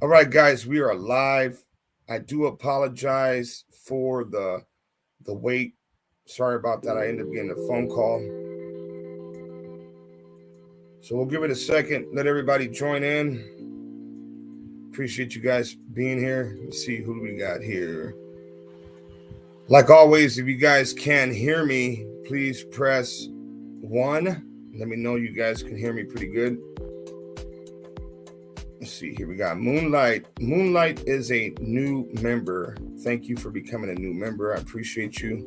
All right, guys, we are live. I do apologize for the wait. Sorry about that. I ended up getting a phone call. So we'll give it a second. Let everybody join in. Appreciate you guys being here. Let's see who we got here. Like always, if you guys can hear me, please press 1. Let me know you guys can hear me pretty good. Let's see here. We got Moonlight. Moonlight is a new member. Thank you for becoming a new member. I appreciate you.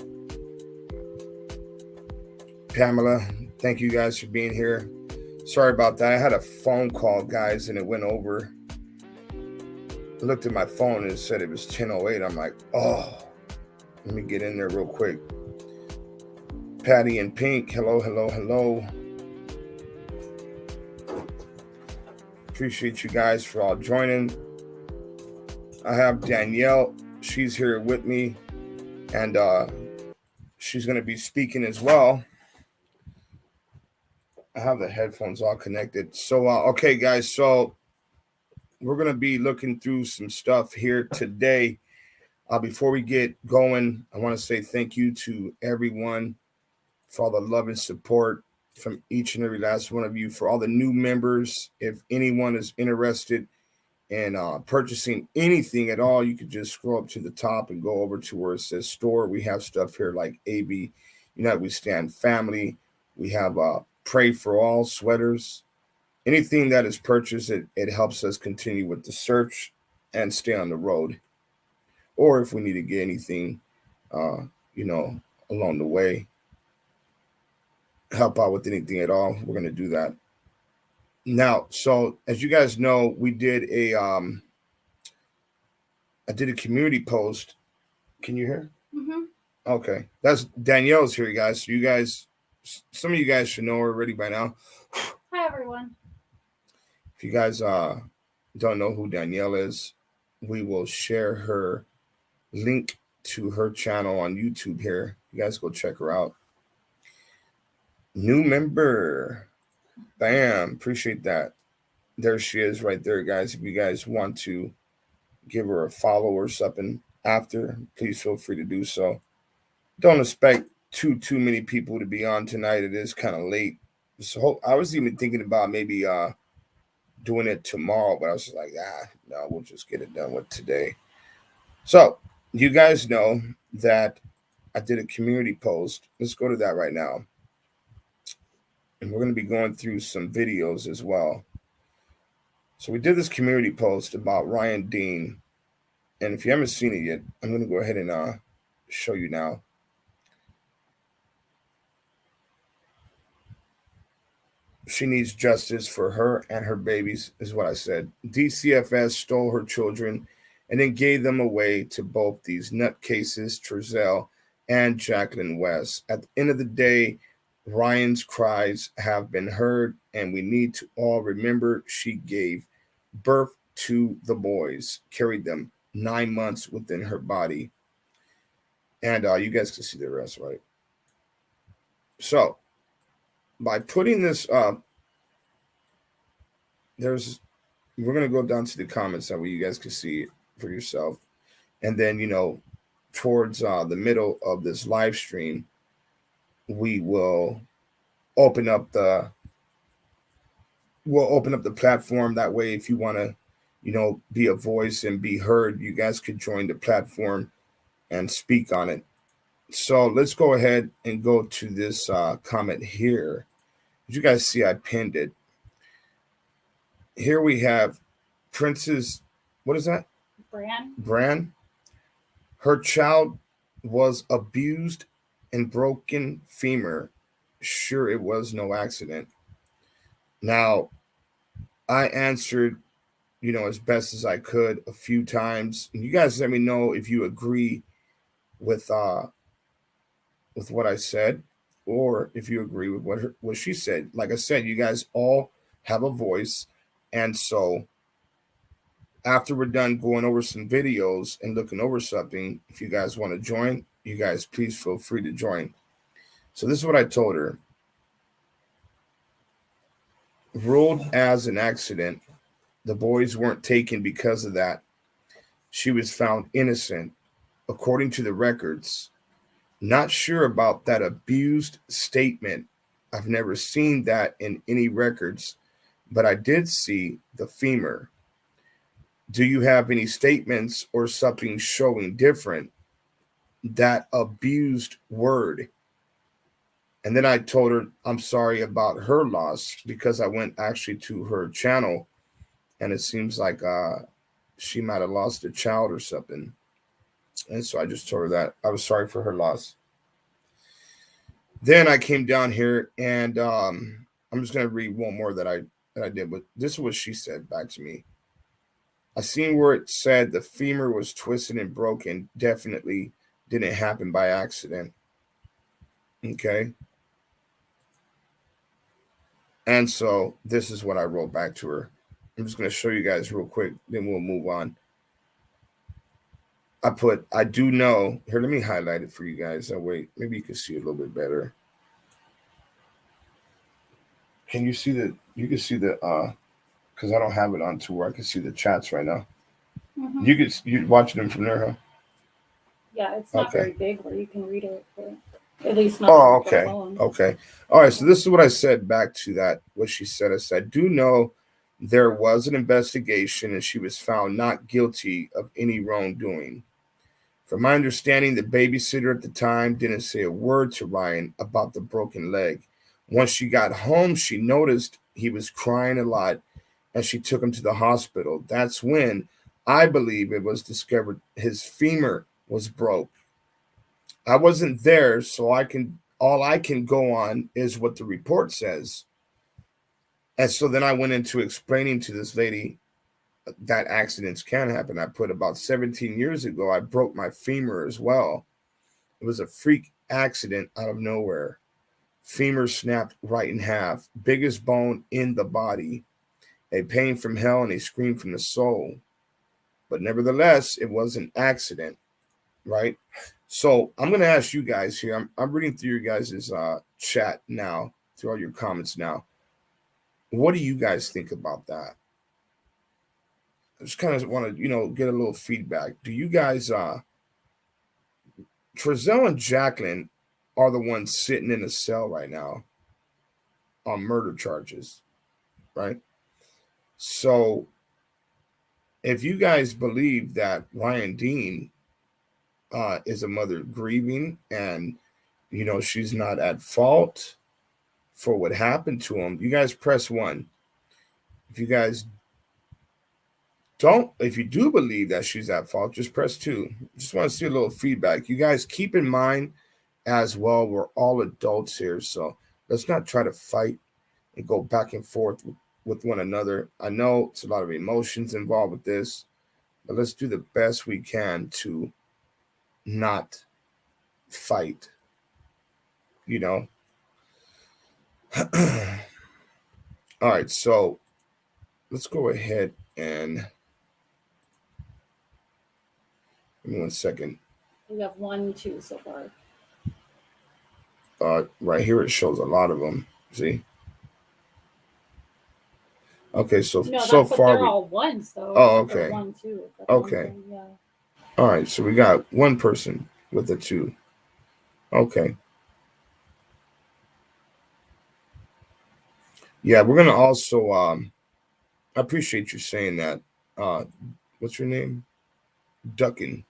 Pamela, thank you guys for being here. Sorry about that. I had a phone call, guys, and it went over. I looked at my phone and it said it was 10:08. I'm like, oh, let me get in there real quick. Patty and Pink, hello, hello, hello. Appreciate you guys for all joining. I have Danielle. She's here with me, and she's going to be speaking as well. I have the headphones all connected. So, okay, guys. So we're going to be looking through some stuff here today. Before we get going, I want to say thank you to everyone for all the love and support from each and every last one of you, for all the new members. If anyone is interested in purchasing anything at all, you could just scroll up to the top and go over to where it says store. We have stuff here like AV, United We Stand Family. We have Pray for All sweaters. Anything that is purchased, it helps us continue with the search and stay on the road. Or if we need to get anything, along the way, help out with anything at all, we're going to do that. Now, so as you guys know, I did a community post. Can you hear? Mm-hmm. Okay. That's Danielle's here, guys. So you guys, some of you guys should know her already by now. Hi, everyone. If you guys don't know who Danielle is, we will share her link to her channel on YouTube here. You guys go check her out. New member. Bam. Appreciate that. There she is right there, guys. If you guys want to give her a follow or something after, please feel free to do so. Don't expect too many people to be on tonight. It is kind of late. So I was even thinking about maybe doing it tomorrow, but I was like, no, we'll just get it done with today. So you guys know that I did a community post. Let's go to that right now. And we're going to be going through some videos as well. So we did this community post about Ryan Dean. And if you haven't seen it yet, I'm going to go ahead and show you now. She needs justice for her and her babies, is what I said. DCFS stole her children and then gave them away to both these nutcases, Trezell and Jacqueline West. At the end of the day, Ryan's cries have been heard, and we need to all remember she gave birth to the boys, carried them 9 months within her body. And you guys can see the rest, right? So, by putting this up, we're going to go down to the comments that way you guys can see it for yourself. And then, towards the middle of this live stream, we will open up the platform. That way, if you want to, be a voice and be heard, you guys could join the platform and speak on it. So let's go ahead and go to this comment here. As you guys see, I pinned it. Here we have Princess, what is that? Bran. Her child was abused and broken femur. Sure, it was no accident. Now, I answered, as best as I could a few times. And you guys let me know if you agree with what I said, or if you agree with what she said. Like I said, you guys all have a voice, and so after we're done going over some videos and looking over something, if you guys want to join, you guys please feel free to join. So this is what I told her. Ruled as an accident, The boys weren't taken because of that. She was found innocent, according to the records. Not sure about that abused statement. I've never seen that in any records, but I did see the femur. Do you have any statements or something showing different? That abused word. And then I told her I'm sorry about her loss because I went actually to her channel and it seems like she might have lost a child or something. And so I just told her that I was sorry for her loss. Then I came down here and I'm just gonna read one more that I did, but this is what she said back to me. I seen where it said the femur was twisted and broken. Definitely didn't happen by accident. Okay. And so this is what I wrote back to her. I'm just going to show you guys real quick, then we'll move on. I do know. Here, let me highlight it for you guys. That way, maybe you can see it a little bit better. Can you see you can see because I don't have it on to where I can see the chats right now. Mm-hmm. You watching them from there, huh? Yeah, it's not very big where you can read it, but at least not. Oh, okay. Okay. All right. So this is what I said back to that, what she said. I said, I do know there was an investigation and she was found not guilty of any wrongdoing. From my understanding, the babysitter at the time didn't say a word to Ryan about the broken leg. Once she got home, she noticed he was crying a lot and she took him to the hospital. That's when I believe it was discovered his femur was broke. I wasn't there, so all I can go on is what the report says. And so then I went into explaining to this lady that accidents can happen. I put about 17 years ago, I broke my femur as well. It was a freak accident out of nowhere. Femur snapped right in half, biggest bone in the body, a pain from hell and a scream from the soul. But nevertheless, it was an accident, right? So I'm going to ask you guys here. I'm reading through your guys' chat now, through all your comments now. What do you guys think about that? I just kind of want to, get a little feedback. Do you guys, Trezell and Jacqueline are the ones sitting in a cell right now on murder charges, right? So if you guys believe that Ryan Dean is a mother grieving and, she's not at fault for what happened to him, you guys press 1. If you guys if you do believe that she's at fault, just press 2. Just want to see a little feedback. You guys keep in mind as well, we're all adults here, so let's not try to fight and go back and forth with one another. I know it's a lot of emotions involved with this, but let's do the best we can to not fight, All right, so let's go ahead and give me 1 second. We have 1, 2 so far. Right here it shows a lot of them. See? Okay, so no, so far they're all ones though. Oh, okay. 1, 2. Okay. Yeah. All right, so we got one person with a 2. Okay. Yeah, we're gonna also I appreciate you saying that. What's your name? Duckin.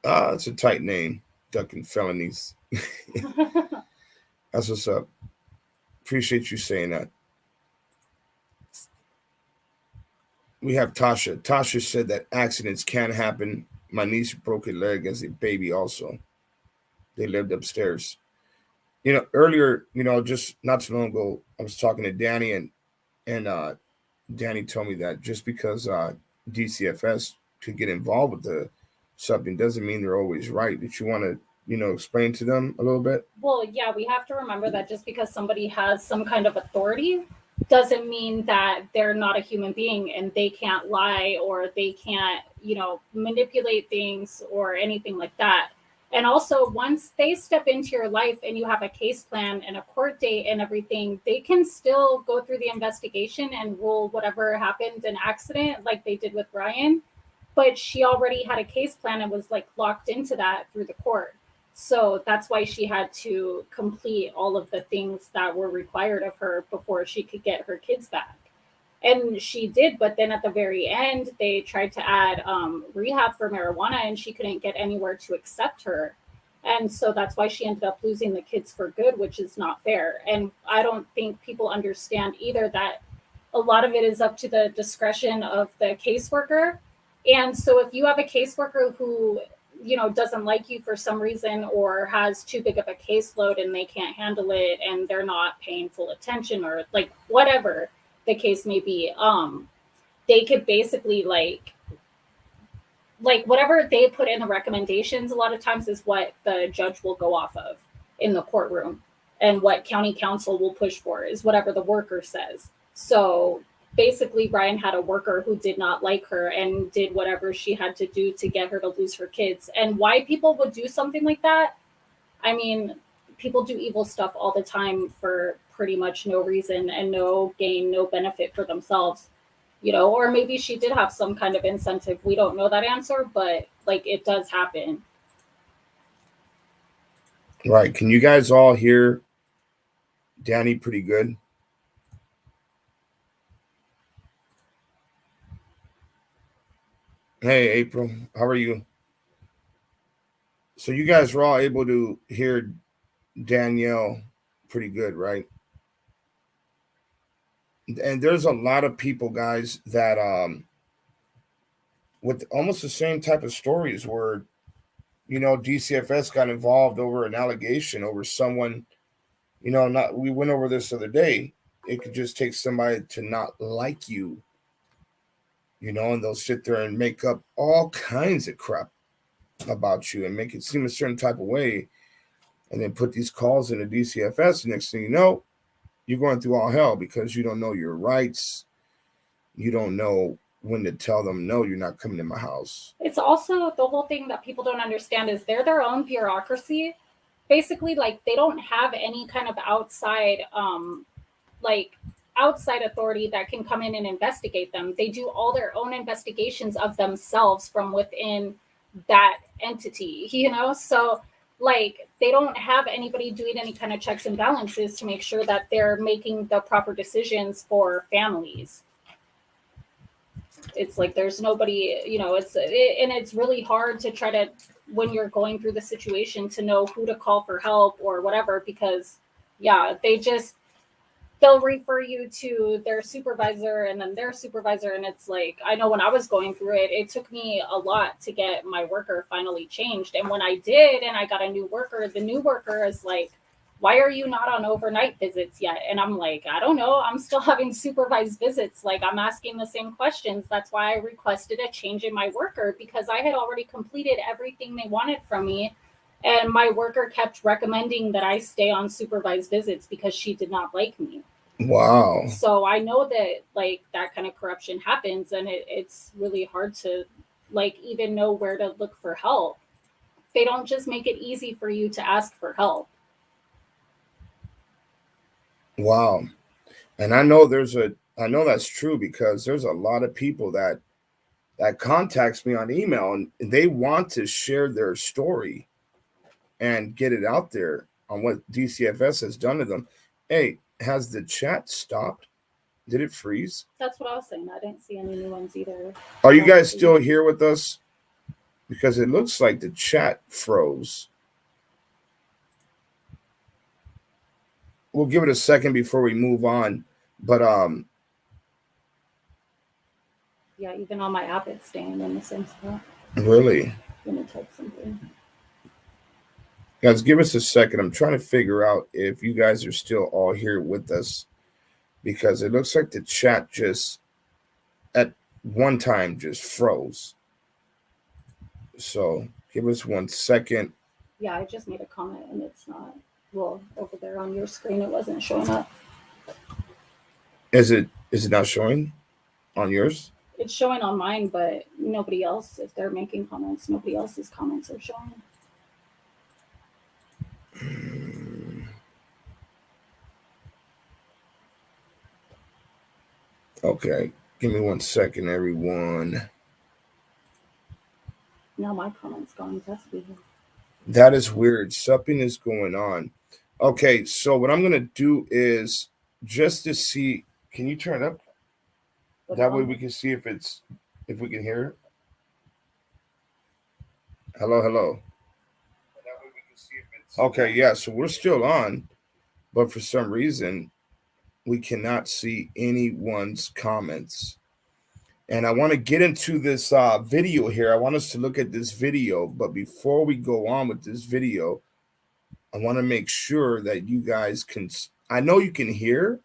It's a tight name. Duckin Felonies. That's what's up. Appreciate you saying that. We have Tasha. Tasha said that accidents can happen. My niece broke her leg as a baby also. They lived upstairs. Earlier, just not too long ago, I was talking to Danny and Danny told me that just because DCFS could get involved with something doesn't mean they're always right. Did you want to, explain to them a little bit? Well, yeah, we have to remember that just because somebody has some kind of authority doesn't mean that they're not a human being and they can't lie or they can't, manipulate things or anything like that. And also, once they step into your life and you have a case plan and a court date and everything, they can still go through the investigation and rule whatever happened an accident, like they did with Ryan. But she already had a case plan and was like locked into that through the court. So that's why she had to complete all of the things that were required of her before she could get her kids back. And she did, but then at the very end they tried to add rehab for marijuana and she couldn't get anywhere to accept her, and so that's why she ended up losing the kids for good, which is not fair. And I don't think people understand either that a lot of it is up to the discretion of the caseworker. And so if you have a caseworker who, you know, doesn't like you for some reason or has too big of a caseload and they can't handle it and they're not paying full attention or like whatever the case may be, they could basically like whatever they put in the recommendations a lot of times is what the judge will go off of in the courtroom, and what county council will push for is whatever the worker says. So basically Ryan had a worker who did not like her and did whatever she had to do to get her to lose her kids. And why people would do something like that, I mean, people do evil stuff all the time for pretty much no reason and no gain, no benefit for themselves, you know, or maybe she did have some kind of incentive. We don't know that answer, but like it does happen. Right. Can you guys all hear Danny pretty good? Hey, April, how are you? So you guys were all able to hear Danielle pretty good, right? And there's a lot of people, guys, that with almost the same type of stories where, you know, DCFS got involved over an allegation over someone, you know, not we went over this the other day. It could just take somebody to not like you, you know, and they'll sit there and make up all kinds of crap about you and make it seem a certain type of way, and then put these calls into DCFS. And next thing you know, you're going through all hell because you don't know your rights. You don't know when to tell them, no, you're not coming to my house. It's also the whole thing that people don't understand is they're their own bureaucracy. Basically, like they don't have any kind of like outside authority that can come in and investigate them. They do all their own investigations of themselves from within that entity, you know? So like they don't have anybody doing any kind of checks and balances to make sure that they're making the proper decisions for families. It's like there's nobody, you know, and it's really hard to try to, when you're going through the situation, to know who to call for help or whatever, because yeah, they'll refer you to their supervisor and then their supervisor. And it's like, I know when I was going through it, it took me a lot to get my worker finally changed. And when I did, and I got a new worker, the new worker is like, why are you not on overnight visits yet? And I'm like, I don't know. I'm still having supervised visits. Like I'm asking the same questions. That's why I requested a change in my worker, because I had already completed everything they wanted from me. And my worker kept recommending that I stay on supervised visits because she did not like me. Wow. So I know that like that kind of corruption happens, and it's really hard to like even know where to look for help. They don't just make it easy for you to ask for help. Wow. And I know I know that's true because there's a lot of people that contacts me on email and they want to share their story and get it out there on what DCFS has done to them. Hey, has the chat stopped? Did it freeze? That's what I was saying. I didn't see any new ones either. Are you guys still here with us? Because it looks like the chat froze. We'll give it a second before we move on. But yeah, even on my app it's staying in the same spot. Really? Let me type something. Guys, give us a second. I'm trying to figure out if you guys are still all here with us, because it looks like the chat just at one time just froze. So give us 1 second. Yeah, I just made a comment and it's not, well, over there on your screen it wasn't showing up. Is it not showing on yours? It's showing on mine, but nobody else, if they're making comments, nobody else's comments are showing. Okay, give me 1 second, everyone. Now my comment's gone. That's weird. That is weird. Something is going on. Okay, so what I'm gonna do is just to see. Can you turn it up? That way we can see if we can hear it. Hello, hello. Okay, yeah. So we're still on, but for some reason we cannot see anyone's comments. And I want to get into this video here. I want us to look at this video, but before we go on with this video, I want to make sure that you guys can. I know you can hear,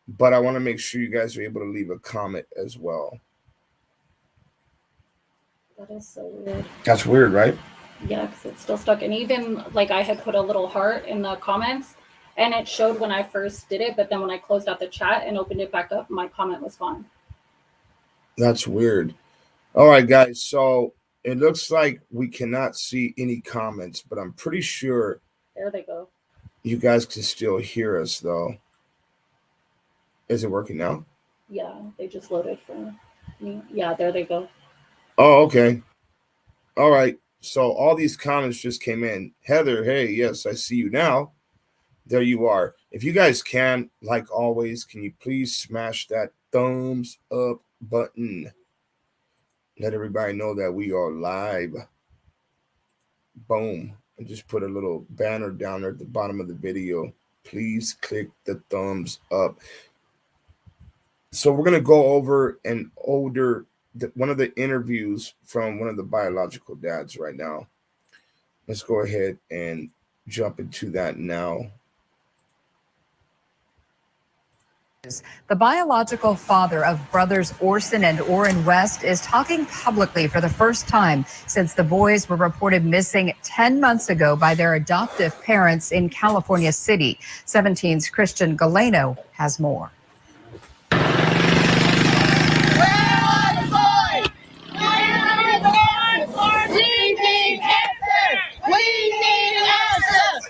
but I want to make sure you guys are able to leave a comment as well. That is so weird. That's weird, right? Yeah, because it's still stuck. And even like I had put a little heart in the comments and it showed when I first did it, but then when I closed out the chat and opened it back up, my comment was gone. That's weird. All right, guys. So it looks like we cannot see any comments, but I'm pretty sure there they go. You guys can still hear us, though. Is it working now? Yeah, they just loaded for me. Yeah, there they go. Oh, okay. All right. So all these comments just came in. Heather, hey, yes, I see you now. There you are. If you guys can, like always, can you please smash that thumbs up button? Let everybody know that we are live. Boom. I just put a little banner down there at the bottom of the video. Please click the thumbs up. So we're going to go over one of the interviews from one of the biological dads right now. Let's go ahead and jump into that now. The biological father of brothers Orson and Orrin West is talking publicly for the first time since the boys were reported missing 10 months ago by their adoptive parents in California City. 17's Christian Galeno has more.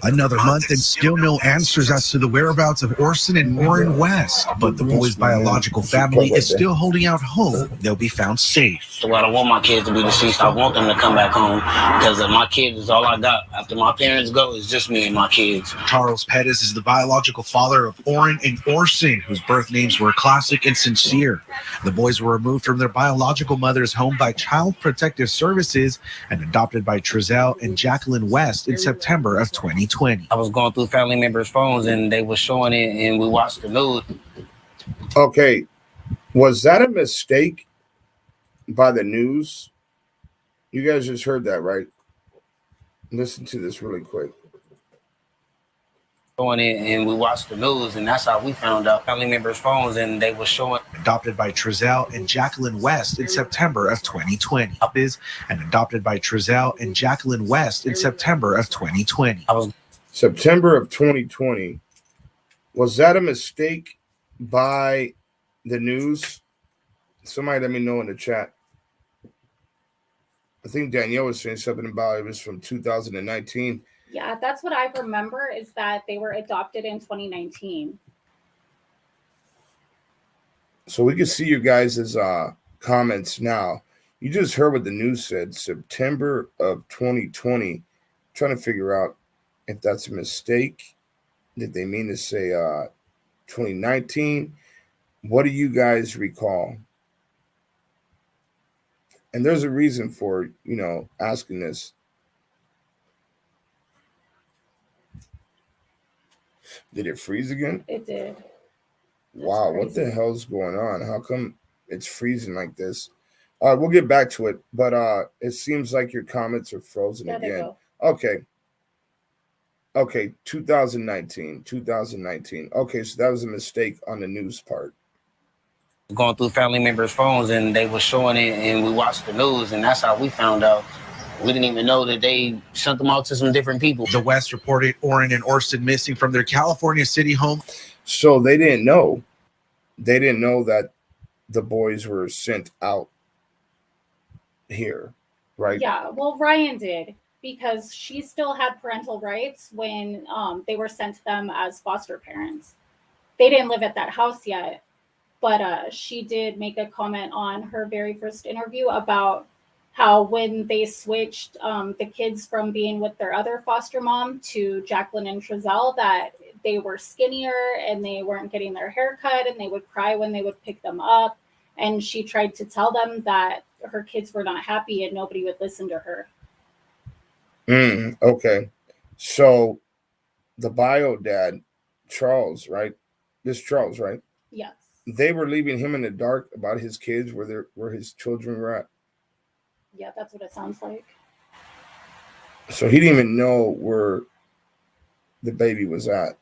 Another month and still no answers as to the whereabouts of Orson and Orrin West. But the boys' biological family is still holding out hope they'll be found safe. So I don't want my kids to be deceased. I want them to come back home because my kids is all I got. After my parents go, it's just me and my kids. Charles Pettis is the biological father of Orrin and Orson, whose birth names were Classic and Sincere. The boys were removed from their biological mother's home by Child Protective Services and adopted by Trezell and Jacqueline West in September of 2020. I was going through family members' phones and they were showing it and we watched the news. Okay. Was that a mistake by the news? You guys just heard that, right? Listen to this really quick. Showing it and we watched the news and that's how we found out. Family members' phones and they were showing. Adopted by Trezell and Jacqueline West in September of 2020. And adopted by Trezell and Jacqueline West in September of 2020. September of 2020. Was that a mistake by the news? Somebody let me know in the chat. I think Danielle was saying something about it was from 2019. Yeah, that's what I remember is that they were adopted in 2019. So we can see you guys' comments now. You just heard what the news said, September of 2020. I'm trying to figure out if that's a mistake. Did they mean to say 2019? What do you guys recall? And there's a reason for, asking this. Did it freeze again? It did. Wow, what the hell's going on? How come it's freezing like this? We'll get back to it, but it seems like your comments are frozen again. Okay, 2019. Okay, so that was a mistake on the news part. Going through family members' phones and they were showing it and we watched the news and that's how we found out. We didn't even know that they sent them out to some different people. The West reported Orrin and Orson missing from their California City home. So they didn't know. They didn't know that the boys were sent out here, right? Yeah, well, Ryan did because she still had parental rights when they were sent to them as foster parents. They didn't live at that house yet. but she did make a comment on her very first interview about how when they switched the kids from being with their other foster mom to Jacqueline and Trezell, that they were skinnier and they weren't getting their hair cut and they would cry when they would pick them up. And she tried to tell them that her kids were not happy and nobody would listen to her. Okay. So the bio dad, Charles, right? This Charles, right? Yes. They were leaving him in the dark about his kids, where his children were at. Yeah, that's what it sounds like. So he didn't even know where the baby was at.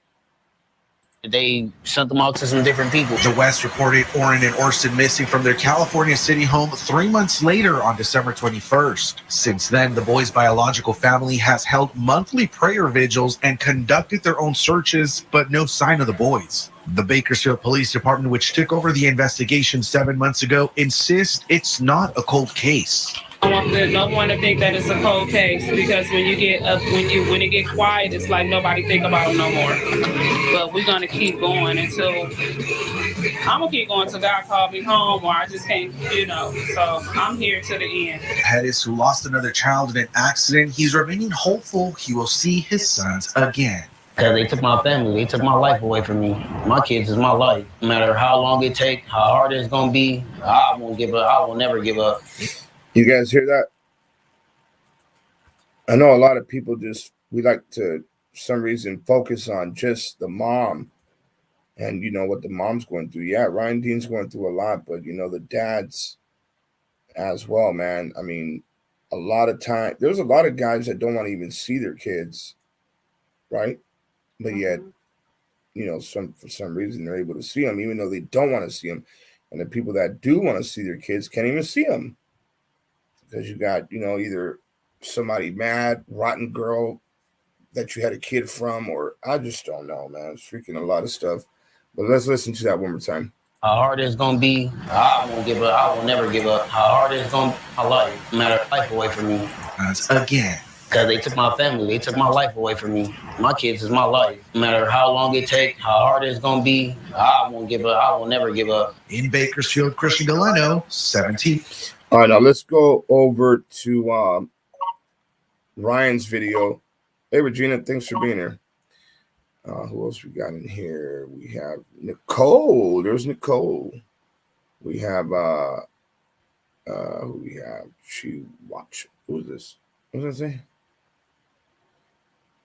They sent them out to some different people. The West reported Orrin and Orson missing from their California City home 3 months later on December 21st. Since then, the boys' biological family has held monthly prayer vigils and conducted their own searches, but no sign of the boys. The Bakersfield Police Department, which took over the investigation 7 months ago, insists it's not a cold case. I don't want no one to think that it's a cold case, because when you get up, when it get quiet, it's like nobody think about it no more. But we're gonna keep going until I'm gonna keep going till God called me home, or I just can't, So I'm here to the end. Pettis, who lost another child in an accident, he's remaining hopeful he will see his sons again. Because they took my family, they took my life away from me. My kids is my life. No matter how long it take, how hard it's gonna be, I won't give up. I will never give up. You guys hear that? I know a lot of people we like to, for some reason, focus on just the mom and, what the mom's going through. Yeah, Ryan Dean's going through a lot, but, the dads as well, man. I mean, a lot of time, there's a lot of guys that don't want to even see their kids, right? But yet, for some reason, they're able to see them, even though they don't want to see them. And the people that do want to see their kids can't even see them. Because you got, either somebody mad, rotten girl that you had a kid from, or I just don't know, man. It's freaking a lot of stuff. But let's listen to that one more time. How hard it's gonna be, I won't give up. I will never give up. How hard it's gonna be, my life, no matter life away from me. Again. Because they took my family, they took my life away from me. My kids is my life. No matter how long it take, how hard it's gonna be, I won't give up. I will never give up. In Bakersfield, Christian Delano, 17. All right, now let's go over to Ryan's video. Hey, Regina, thanks for being here. Who else we got in here? We have Nicole. There's Nicole. We have who we have? Who is this? What does that say?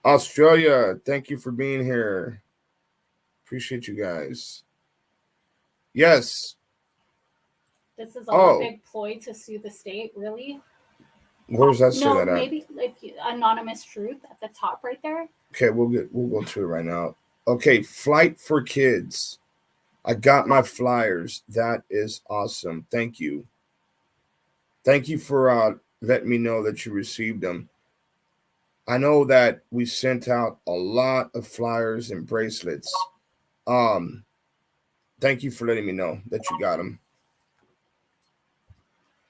Australia, thank you for being here. Appreciate you guys. Yes. This is all a big ploy to sue the state, really? Where's that say that at? Maybe like anonymous truth at the top right there. Okay, we'll go to it right now. Okay, Flight for Kids. I got my flyers. That is awesome. Thank you. Thank you for letting me know that you received them. I know that we sent out a lot of flyers and bracelets. Thank you for letting me know that you got them.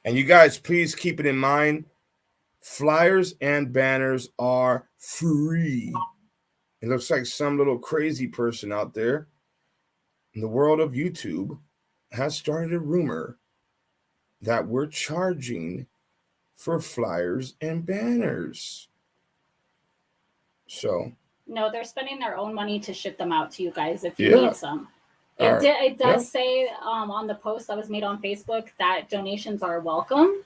And you guys, please keep it in mind. Flyers and banners are free. It looks like some little crazy person out there in the world of YouTube has started a rumor that we're charging for flyers and banners. So no, they're spending their own money to ship them out to you guys if you need some. It does say on the post that was made on Facebook that donations are welcome,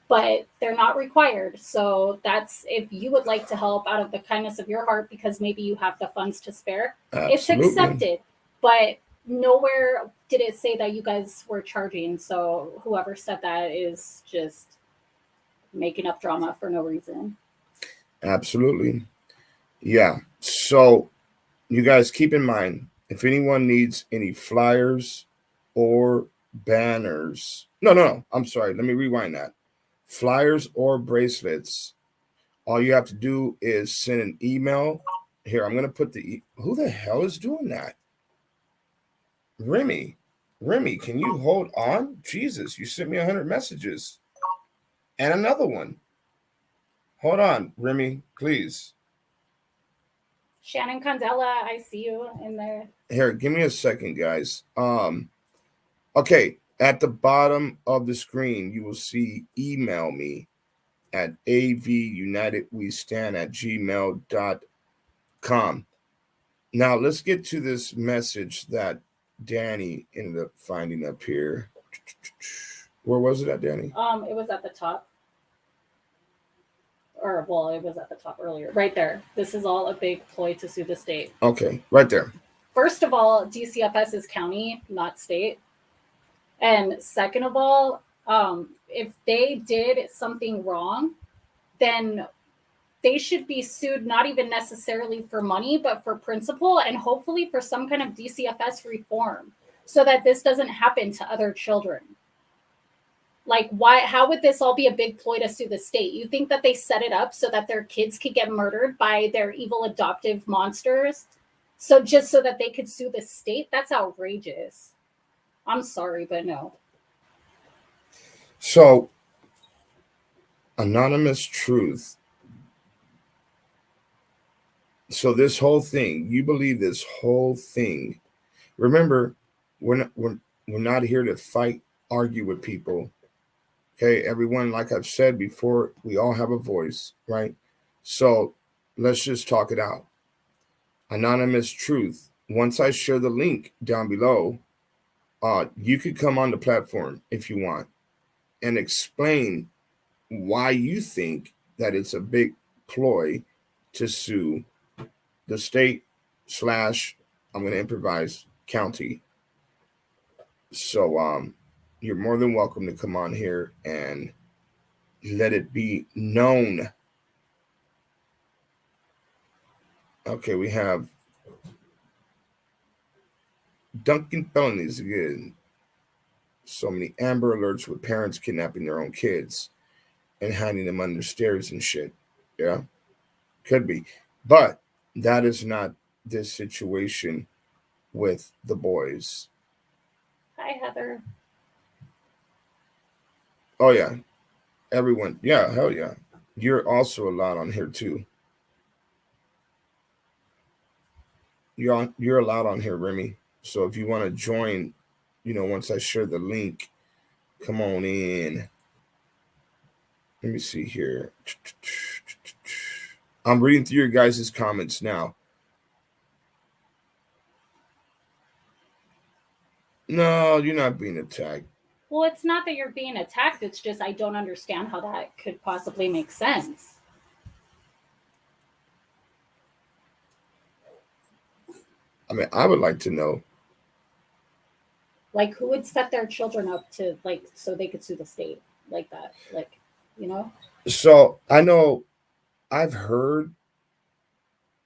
but they're not required. So that's if you would like to help out of the kindness of your heart because maybe you have the funds to spare. Absolutely. It's accepted, but nowhere did it say that you guys were charging. So whoever said that is just making up drama for no reason. Absolutely. Yeah. So you guys keep in mind, if anyone needs any flyers or banners, no, I'm sorry. Let me rewind that. Flyers or bracelets, all you have to do is send an email. Here, I'm going to put who the hell is doing that? Remy, can you hold on? Jesus, you sent me 100 messages. And another one. Hold on, Remy, please. Shannon Condella, I see you in there. Here, give me a second, guys. Okay, at the bottom of the screen, you will see email me at AVUnitedWeStand@gmail.com. Now let's get to this message that Danny ended up finding up here. Where was it at, Danny? It was at the top. Or, well, it was at the top earlier. Right there. This is all a big ploy to sue the state. Okay, right there. First of all, DCFS is county, not state. And second of all, if they did something wrong, then they should be sued not even necessarily for money, but for principle and hopefully for some kind of DCFS reform so that this doesn't happen to other children. Like, why? How would this all be a big ploy to sue the state? You think that they set it up so that their kids could get murdered by their evil adoptive monsters? So just so that they could sue the state? That's outrageous. I'm sorry, but no. So, Anonymous Truth. So this whole thing, you believe this whole thing. Remember, we're not here to fight, argue with people. Okay, everyone, like I've said before, we all have a voice, right? So let's just talk it out. Anonymous Truth. Once I share the link down below, you could come on the platform if you want and explain why you think that it's a big ploy to sue the state / I'm going to improvise county. So you're more than welcome to come on here and let it be known. Okay, we have Duncan Felonies again. So many Amber Alerts with parents kidnapping their own kids and hiding them under stairs and shit. Yeah, could be. But that is not this situation with the boys. Hi, Heather. Oh, yeah. Everyone. Yeah, hell yeah. You're also allowed on here, too. You're allowed on here, Remy. So if you want to join, once I share the link, come on in. Let me see here. I'm reading through your guys' comments now. No, you're not being attacked. Well, it's not that you're being attacked. It's just I don't understand how that could possibly make sense. I mean, I would like to know. Like, who would set their children up to, like, so they could sue the state like that? Like, So I know I've heard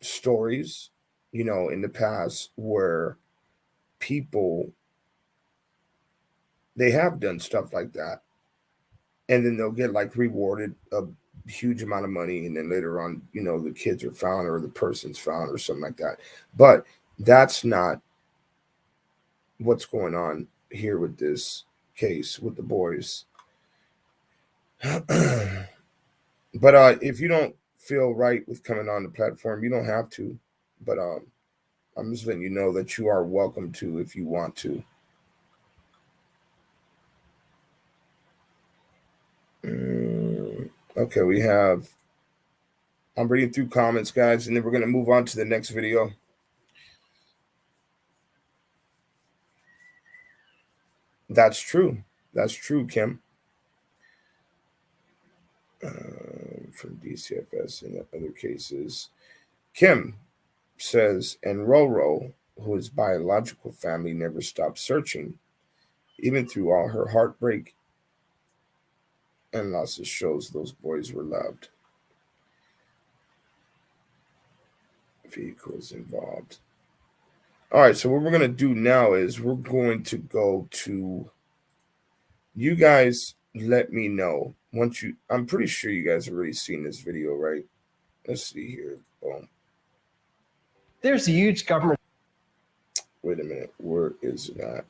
stories, in the past where people, they have done stuff like that. And then they'll get like rewarded a huge amount of money. And then later on, the kids are found or the person's found or something like that. But that's not what's going on here with this case with the boys. But if you don't feel right with coming on the platform, you don't have to. But I'm just letting you know that you are welcome to if you want to. Okay, I'm reading through comments, guys, and then we're going to move on to the next video. That's true. That's true, Kim. From DCFS and other cases. Kim says, and Roro, who his biological family never stopped searching, even through all her heartbreak and losses, shows those boys were loved. Vehicles involved. All right, so what we're going to do now is we're going to go to, you guys let me know once I'm pretty sure you guys have already seen this video, right? Let's see here. Boom. There's a huge government. Wait a minute. Where is it at?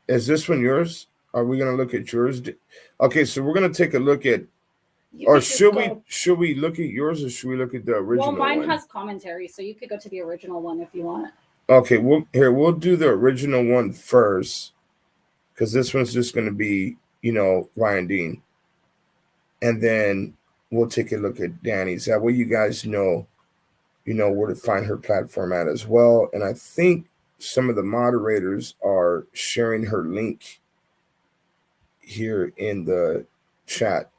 Is this one yours? Are we going to look at yours? Okay, so we're going to take a look at, or should we look at yours or should we look at the original one? Well, mine has commentary, so you could go to the original one if you want. Okay, we'll do the original one first, because this one's just going to be, Ryan Dean, and then we'll take a look at Danny's. That way, you guys know where to find her platform at as well. And I think some of the moderators are sharing her link here in the chat.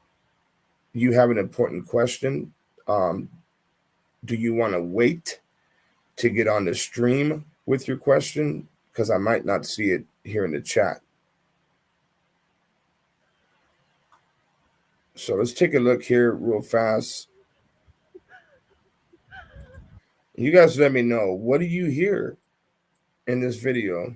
You have an important question. Do you want to wait to get on the stream with your question? Because I might not see it here in the chat. So let's take a look here real fast. You guys let me know, what do you hear in this video?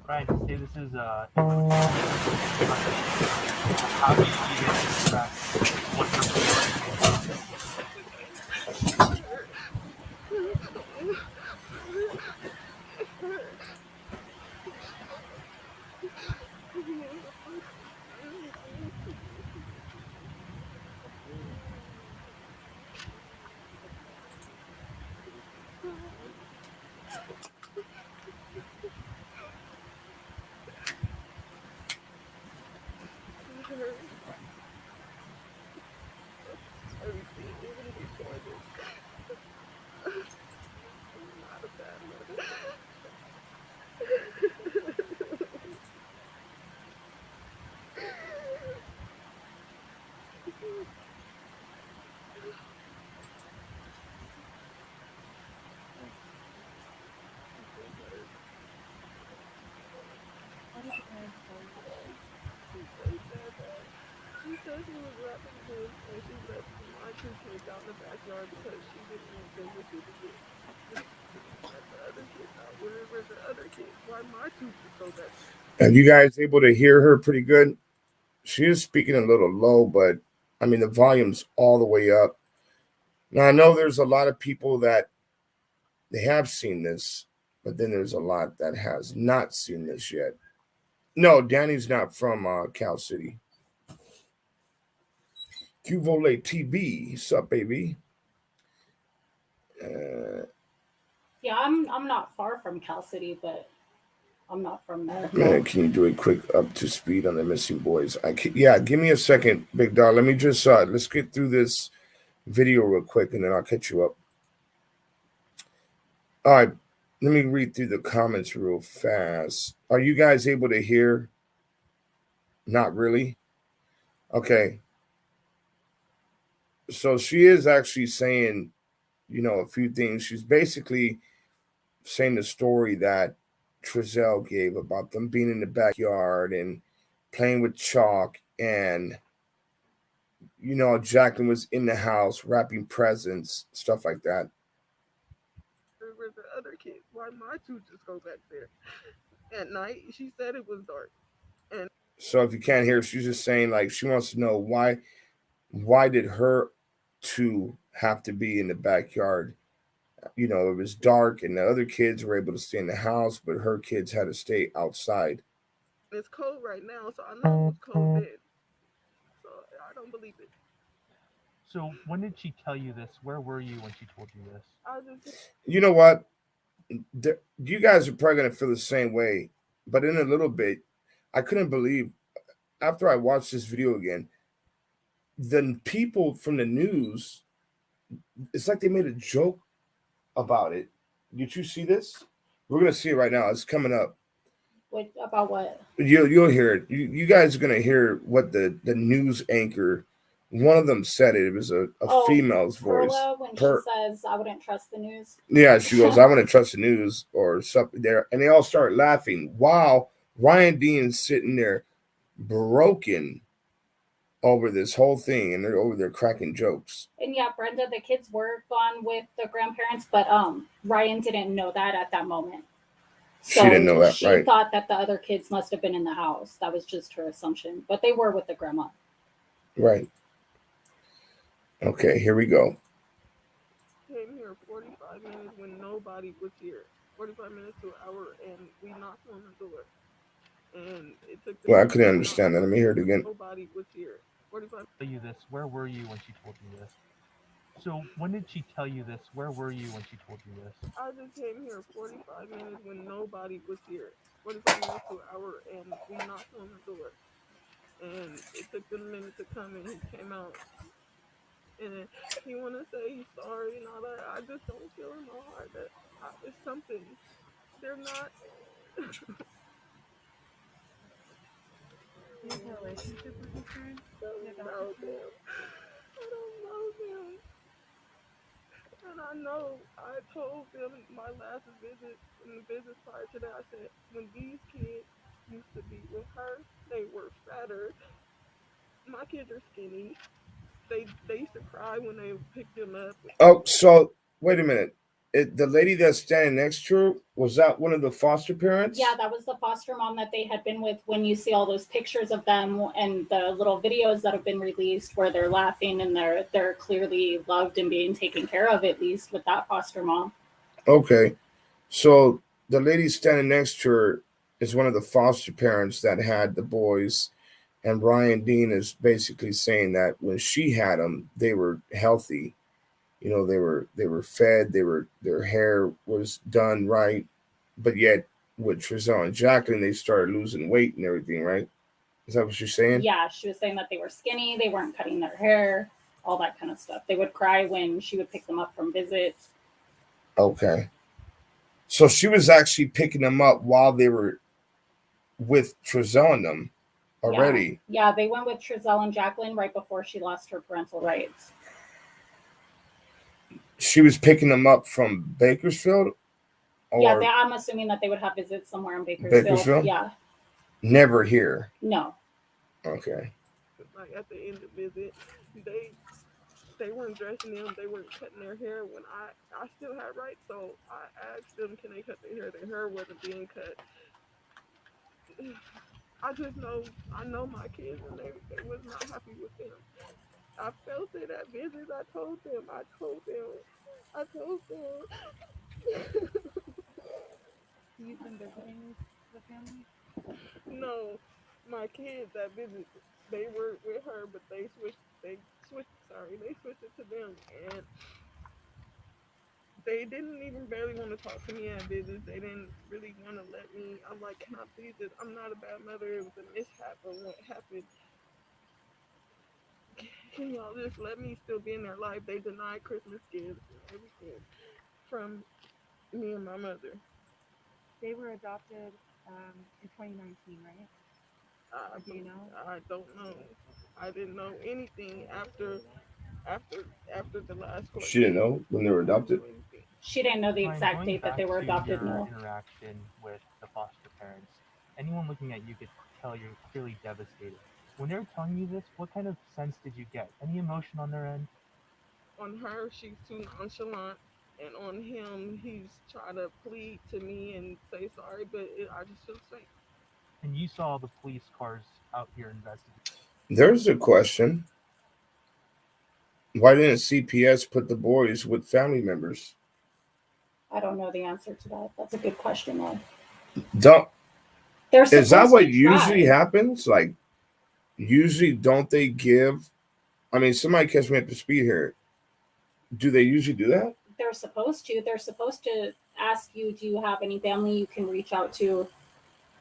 Right. Say this is how do you even express what you're feeling? Are you guys able to hear her pretty good? She is speaking a little low, but I mean, the volume's all the way up. Now, I know there's a lot of people that they have seen this, but then there's a lot that has not seen this yet. No, Danny's not from Cal City. Qvole TV, what's up, baby? Yeah, I'm not far from Cal City, but I'm not from there. Man, can you do a quick up to speed on the missing boys? Yeah, give me a second, big dog. Let me just let's get through this video real quick, and then I'll catch you up. All right, let me read through the comments real fast. Are you guys able to hear? Not really. Okay. So she is actually saying, a few things. She's basically saying the story that Trezell gave about them being in the backyard and playing with chalk, and Jacqueline was in the house wrapping presents, stuff like that. Where the other kids? Why my two just go back there at night? She said it was dark. And so if you can't hear, she's just saying, like, she wants to know why did her two have to be in the backyard? It was dark and the other kids were able to stay in the house, but her kids had to stay outside. It's cold right now, so I know it was cold then. So I don't believe it. So when did she tell you this? Where were you when she told you this? You know what? You guys are probably going to feel the same way, but in a little bit, I couldn't believe after I watched this video again, the people from the news, it's like they made a joke about it. Did you see this? We're gonna see it right now. It's coming up. About what? You'll hear it. You guys are gonna hear what the news anchor. One of them said it. It was a female's voice. Perla, when she says, "I wouldn't trust the news." Yeah, she goes, "I wouldn't trust the news" or something there, and they all start laughing while Ryan Dean's sitting there broken over this whole thing, and they're over there cracking jokes. And yeah, Brenda, the kids were gone with the grandparents, but Ryan didn't know that at that moment. So she didn't know that, she right? thought that the other kids must have been in the house. That was just her assumption, but they were with the grandma. Right. Okay, here we go. Came here 45 minutes when nobody was here. 45 minutes to an hour, and we knocked on the door. And it took. Well, I couldn't understand that. Let me hear it again. Nobody was here. 45. Tell you this. Where were you when she told you this? So when did she tell you this? Where were you when she told you this? I just came here 45 minutes when nobody was here. 45 minutes to an hour, and we knocked on the door. And it took them a minute to come, and he came out. And he want to say he's sorry and all that. I just don't feel in my heart that it's something. They're not. You have a relationship with your parents? I don't know them. And I know I told them my last visit, in the visit prior to that, I said, when these kids used to be with her, they were fatter. My kids are skinny. They used to cry when they picked them up. Oh, so wait a minute. The lady that's standing next to her, was that one of the foster parents? Yeah, that was the foster mom that they had been with. When you see all those pictures of them and the little videos that have been released where they're laughing and they're clearly loved and being taken care of, at least with that foster mom. Okay. So the lady standing next to her is one of the foster parents that had the boys. And Ryan Dean is basically saying that when she had them, they were healthy. You know, they were fed, their hair was done right, but yet with Trezell and Jacqueline, they started losing weight and everything, right? Is that what you're saying? Yeah, she was saying that they were skinny, they weren't cutting their hair, all that kind of stuff. They would cry when she would pick them up from visits. Okay. So she was actually picking them up while they were with Trezell and them already. Yeah, they went with Trezell and Jacqueline right before she lost her parental rights. She was picking them up from Bakersfield? Yeah, I'm assuming that they would have visits somewhere in Bakersfield. Yeah. Never here. No. Okay. Like at the end of the visit, they weren't dressing them, they weren't cutting their hair when I still had rights, so I asked them, can they cut their hair? Their hair wasn't being cut. I know my kids, and they was not happy with them. I felt it at visits. I told them. You've been visiting the family? No, my kids at visits, they were with her, but they switched it to them, and they didn't even barely want to talk to me at visits. They didn't really want to let me. I'm like, can I please just, I'm not a bad mother. It was a mishap of what happened. Can y'all just let me still be in their life? They denied Christmas gifts and everything from me and my mother. They were adopted in 2019, right? Do you know? I don't know. I didn't know anything after the last court. She didn't know when they were adopted? She didn't know the exact date that they were adopted. No. Interaction with the foster parents. Anyone looking at you could tell you're clearly devastated. When they were telling you this, what kind of sense did you get? Any emotion on their end? On her, she's too nonchalant, and on him, he's trying to plead to me and say sorry, but I just feel safe. And you saw the police cars out here investigating. There's a question. Why didn't CPS put the boys with family members? I don't know the answer to that. That's a good question, though. Is that what to usually happens? Like, usually don't they give? I mean, somebody catch me up to speed here. Do they usually do that? They're supposed to. They're supposed to ask you, do you have any family you can reach out to?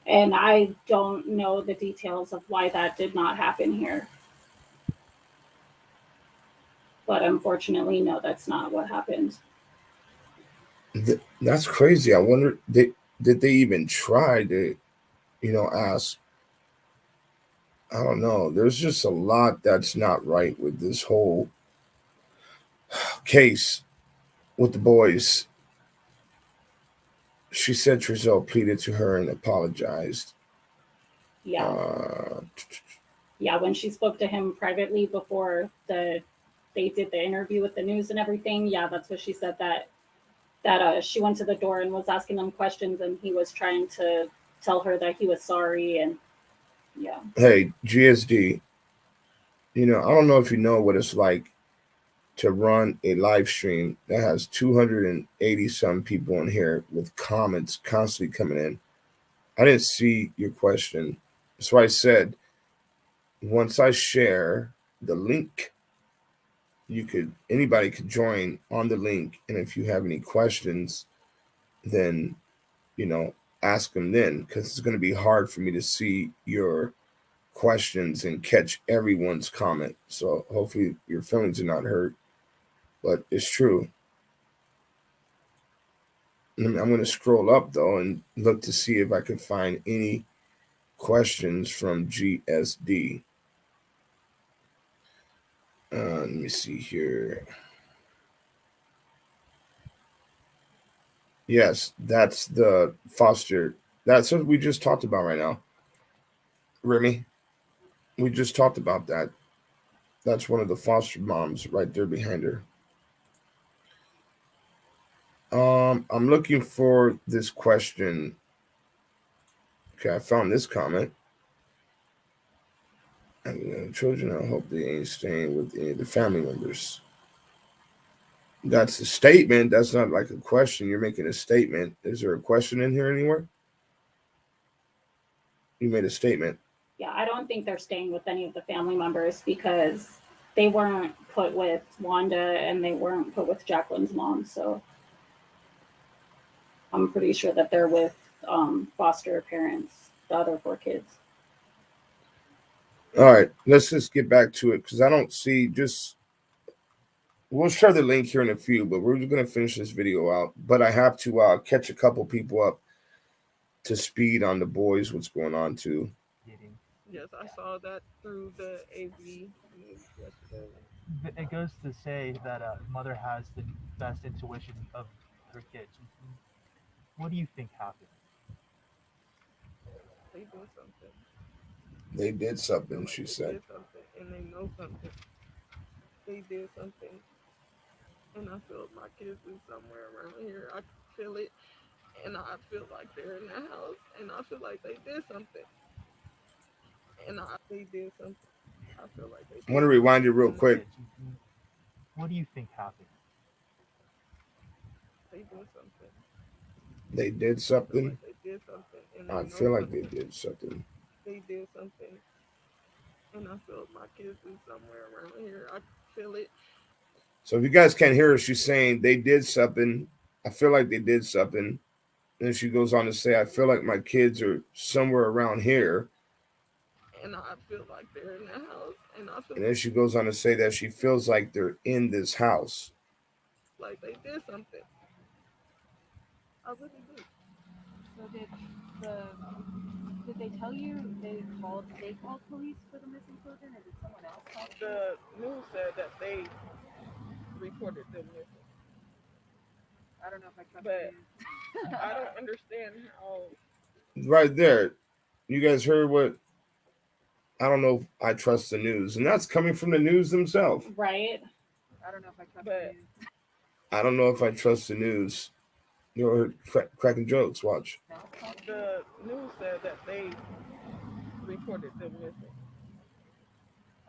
And I don't know the details of why that did not happen here. But unfortunately, no, that's not what happened. That's crazy. I wonder, did they even try to, ask? I don't know. There's just a lot that's not right with this whole case with the boys. She said Trezell pleaded to her and apologized. Yeah. Yeah, when she spoke to him privately before they did the interview with the news and everything, yeah, that's what she said, that she went to the door and was asking them questions, and he was trying to tell her that he was sorry. And yeah. Hey, GSD, I don't know if you know what it's like to run a live stream that has 280 some people in here with comments constantly coming in. I didn't see your question. So I said, once I share the link, anybody could join on the link. And if you have any questions, then, ask them then, because it's going to be hard for me to see your questions and catch everyone's comment. So hopefully your feelings are not hurt, but it's true. I'm going to scroll up though and look to see if I can find any questions from GSD. Let me see here. Yes, that's the foster. That's what we just talked about right now. Remy, we just talked about that. That's one of the foster moms right there behind her. I'm looking for this question. Okay, I found this comment. Children, I hope they ain't staying with any of the family members. That's a statement. That's not like a question. You're making a statement. Is there a question in here anywhere? You made a statement. Yeah, I don't think they're staying with any of the family members because they weren't put with Wanda and they weren't put with Jacqueline's mom. So I'm pretty sure that they're with foster parents, the other 4 kids. All right, let's just get back to it because I don't see we'll share the link here in a few, but we're going to finish this video out. But I have to catch a couple people up to speed on the boys, what's going on too. Yes, I saw that through the AV news yesterday. It goes to say that a mother has the best intuition of her kids. What do you think happened? They did something. They did something, she They said. did something, and they know something. They did something, and I feel my kids is somewhere around here. I feel it, and I feel like they're in the house, and I feel like they did something, and they did something. I feel like they did. I want to rewind you real quick. What do you think happened? They did something. They did something. They did something, and I feel like they did something. They did something, and I feel my kids is somewhere around here. I feel it. So if you guys can't hear her, she's saying they did something. I feel like they did something. And then she goes on to say, I feel like my kids are somewhere around here. And I feel like they're in the house. And then she goes on to say that she feels like they're in this house. Like they did something. I really do. So did they tell you they called police for the missing children, or did someone else call? The news said that they reported them missing. I don't know if I trust but you. I don't understand how. Right there. You guys heard what? I don't know if I trust the news. And that's coming from the news themselves. Right. I don't know if I trust the news. I don't know if I trust the news. You're cracking jokes. Watch. The news said that they reported them missing.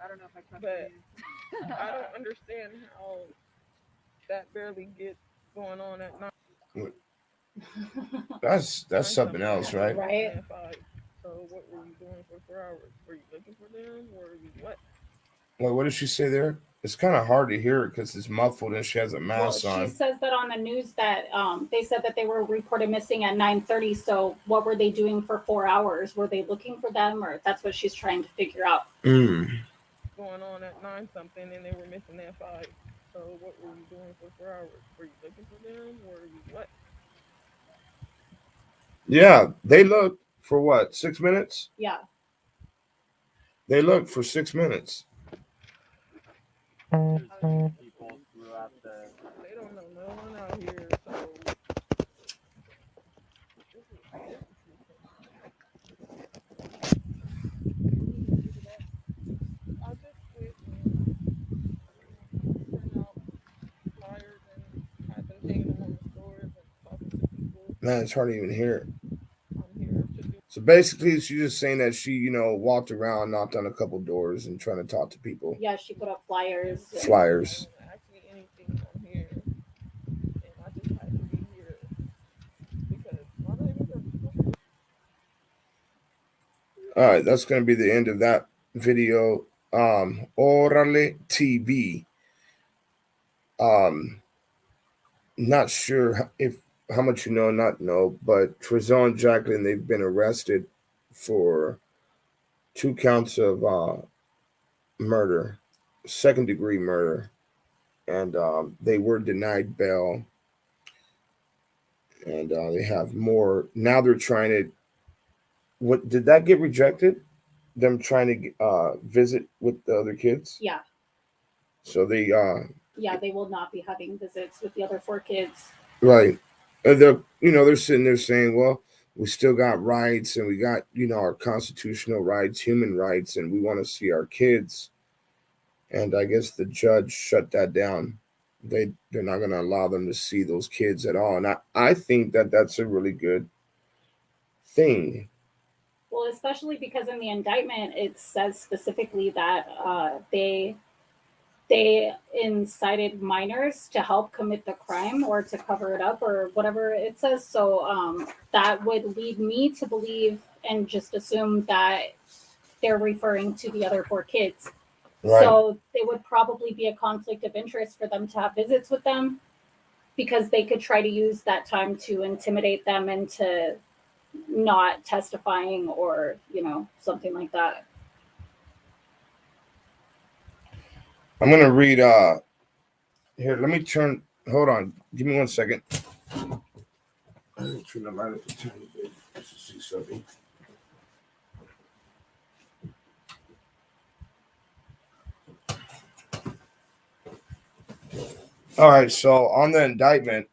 I don't know if I trust the news. I don't understand how that barely gets going on at night. That's something else, right? Right. So what were you doing for 4 hours? Were you looking for them, or what? Well, what did she say there? It's kind of hard to hear her because it's muffled and she has a Well, mask she on. says that on the news that they said that they were reported missing at 9:30. So what were they doing for 4 hours? Were they looking for them, or that's what she's trying to figure out? Mm. Going on at 9 something, and they were missing at 5. So what were you doing for 4 hours? Were you looking for them? Were you what? Yeah, they looked for what, 6 minutes? Yeah. They looked for 6 minutes. People throughout the. They don't know no one out here, so I just quit and sent out flyers and had been taking them on the stores and talking to people. Man, it's hard to even hear. I'm here to do. So basically, she's just saying that she, walked around, knocked on a couple doors, and trying to talk to people. Yeah, she put up flyers. Flyers. Ask me anything. I'm here, and I just had to be here because my babies are. All right, that's going to be the end of that video. Orale TV. Not sure if how much you know, not know, but Trezon and Jacqueline, they've been arrested for 2 counts of murder, 2nd-degree murder, and they were denied bail. And they have more. Now they're trying to. What did that get rejected? Them trying to visit with the other kids. Yeah. So they. Yeah, they will not be having visits with the other 4 kids. Right. They're sitting there saying, well, we still got rights and we got, our constitutional rights, human rights, and we want to see our kids. And I guess the judge shut that down. They're not going to allow them to see those kids at all. And I think that that's a really good thing. Well, especially because in the indictment, it says specifically that they incited minors to help commit the crime or to cover it up or whatever it says. So that would lead me to believe and just assume that they're referring to the other 4 kids. Right. So it would probably be a conflict of interest for them to have visits with them because they could try to use that time to intimidate them into not testifying or, something like that. I'm going to read, here, let me turn, hold on, give me 1 second. I'm going to turn the light up a tiny bit just to see something. All right, so on the indictment,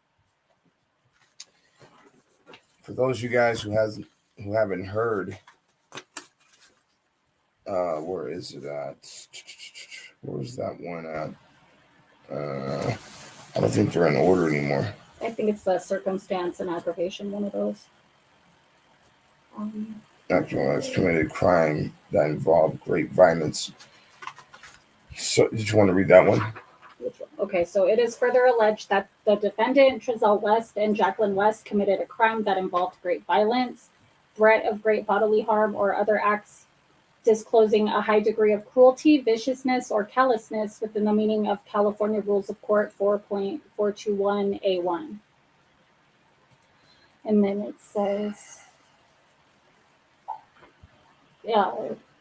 for those of you guys who haven't heard, where is it at? Where's that one at? I don't think they're in order anymore. I think it's the circumstance and aggravation, one of those. Actualized committed crime that involved great violence. So, did you want to read that one? Okay, so it is further alleged that the defendant, Trezell West and Jacqueline West, committed a crime that involved great violence, threat of great bodily harm, or other acts disclosing a high degree of cruelty, viciousness, or callousness within the meaning of California Rules of Court 4.421A1. And then it says,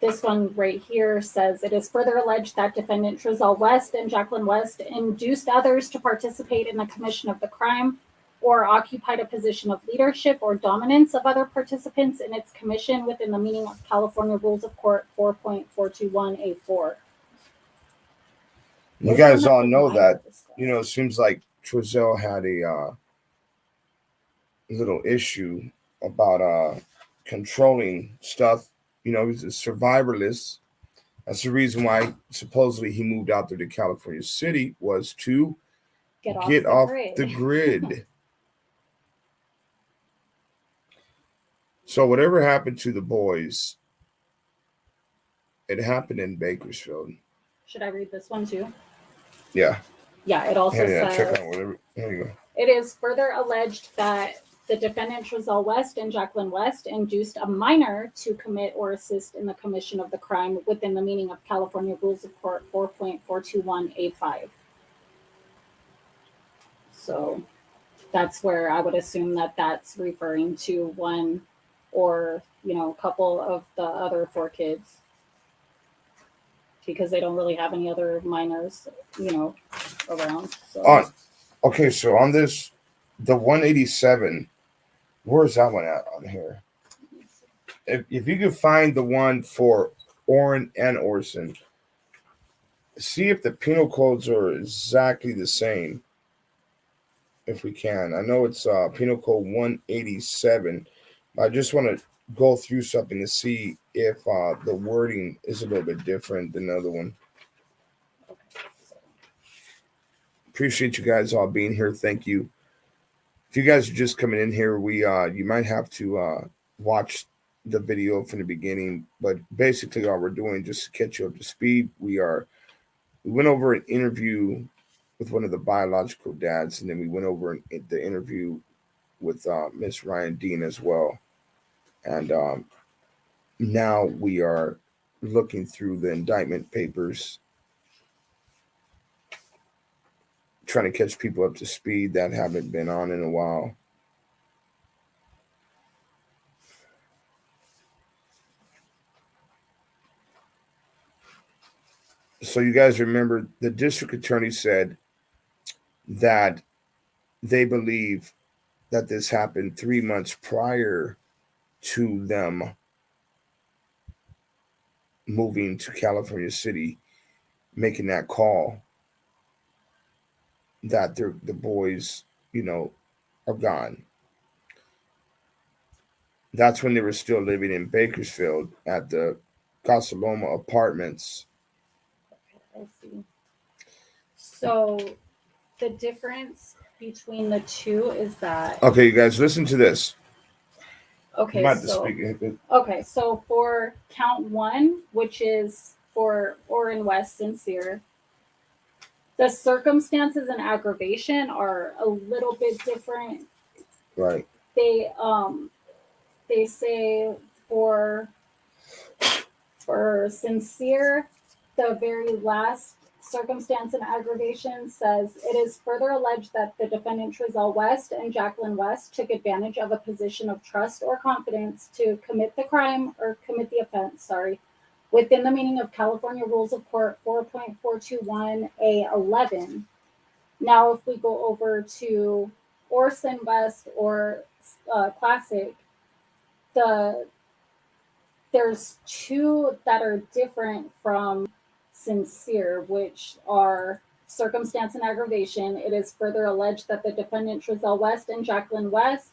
this one right here says, it is further alleged that defendant Trezell West and Jacqueline West induced others to participate in the commission of the crime or occupied a position of leadership or dominance of other participants in its commission within the meaning of California Rules of Court 4.421A4. You guys all know that, it seems like Trezell had a little issue about controlling stuff. He's a survivalist. That's the reason why supposedly he moved out there to California City, was to get off the grid. So whatever happened to the boys, it happened in Bakersfield. Should I read this one too? Yeah. Yeah, it also says, check out whatever. There you go. It is further alleged that the defendant Trezell West and Jacqueline West induced a minor to commit or assist in the commission of the crime within the meaning of California Rules of Court 4.421A5. So that's where I would assume that that's referring to one or, a couple of the other 4 kids, because they don't really have any other minors, around. So. Okay, so on this, the 187, where's that one at on here? If you could find the one for Orrin and Orson, see if the penal codes are exactly the same. If we can, I know it's penal code 187. I just want to go through something to see if the wording is a little bit different than the other one. Appreciate you guys all being here. Thank you. If you guys are just coming in here, you might have to watch the video from the beginning. But basically, all we're doing, just to catch you up to speed, we went over an interview with one of the biological dads, and then we went over the interview with Miss Ryan Dean as well. And now we are looking through the indictment papers, trying to catch people up to speed that haven't been on in a while. So you guys remember the district attorney said that they believe that this happened 3 months prior to them moving to California City, making that call that the boys, are gone. That's when they were still living in Bakersfield at the Casa Loma apartments. I see. So the difference between the two is that. Okay, you guys, listen to this. Okay, so for count 1, which is for Orrin West Sincere, the circumstances and aggravation are a little bit different. Right. They say for Sincere, the very last circumstance and aggravation says it is further alleged that the defendant Trezell West and Jacqueline West took advantage of a position of trust or confidence to commit the crime or commit the offense, within the meaning of California Rules of Court 4.421A11. Now, if we go over to Orson West or Classic, there's 2 that are different from Sincere, which are circumstance and aggravation. It is further alleged that the defendant Trezell West and Jacqueline West,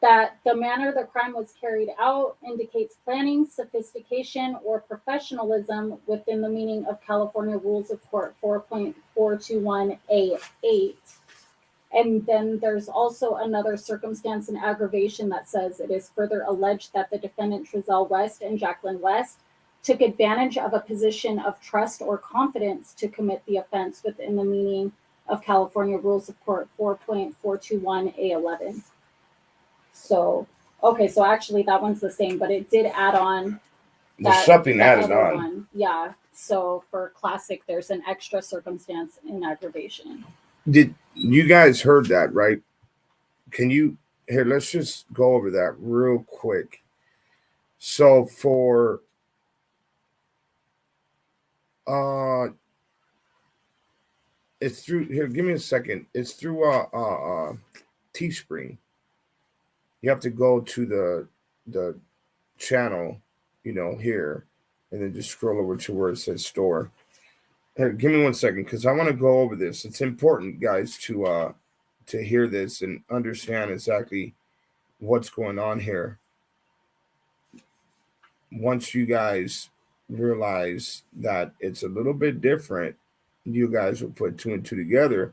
that the manner the crime was carried out indicates planning, sophistication, or professionalism within the meaning of California Rules of Court 4.421A8. And then there's also another circumstance and aggravation that says it is further alleged that the defendant Trezell West and Jacqueline West took advantage of a position of trust or confidence to commit the offense within the meaning of California Rules of Court 4.421A11. So actually that one's the same, but it did add on. There's something added on. One. Yeah. So for Classic, there's an extra circumstance in aggravation. Did you guys heard that, right? Let's just go over that real quick. So for it's through here, give me a second. It's through Teespring. You have to go to the channel, here, and then just scroll over to where it says store. Here, give me 1 second, because I want to go over this. It's important, guys, to hear this and understand exactly what's going on here. Once you guys realize that it's a little bit different, you guys will put 2 and 2 together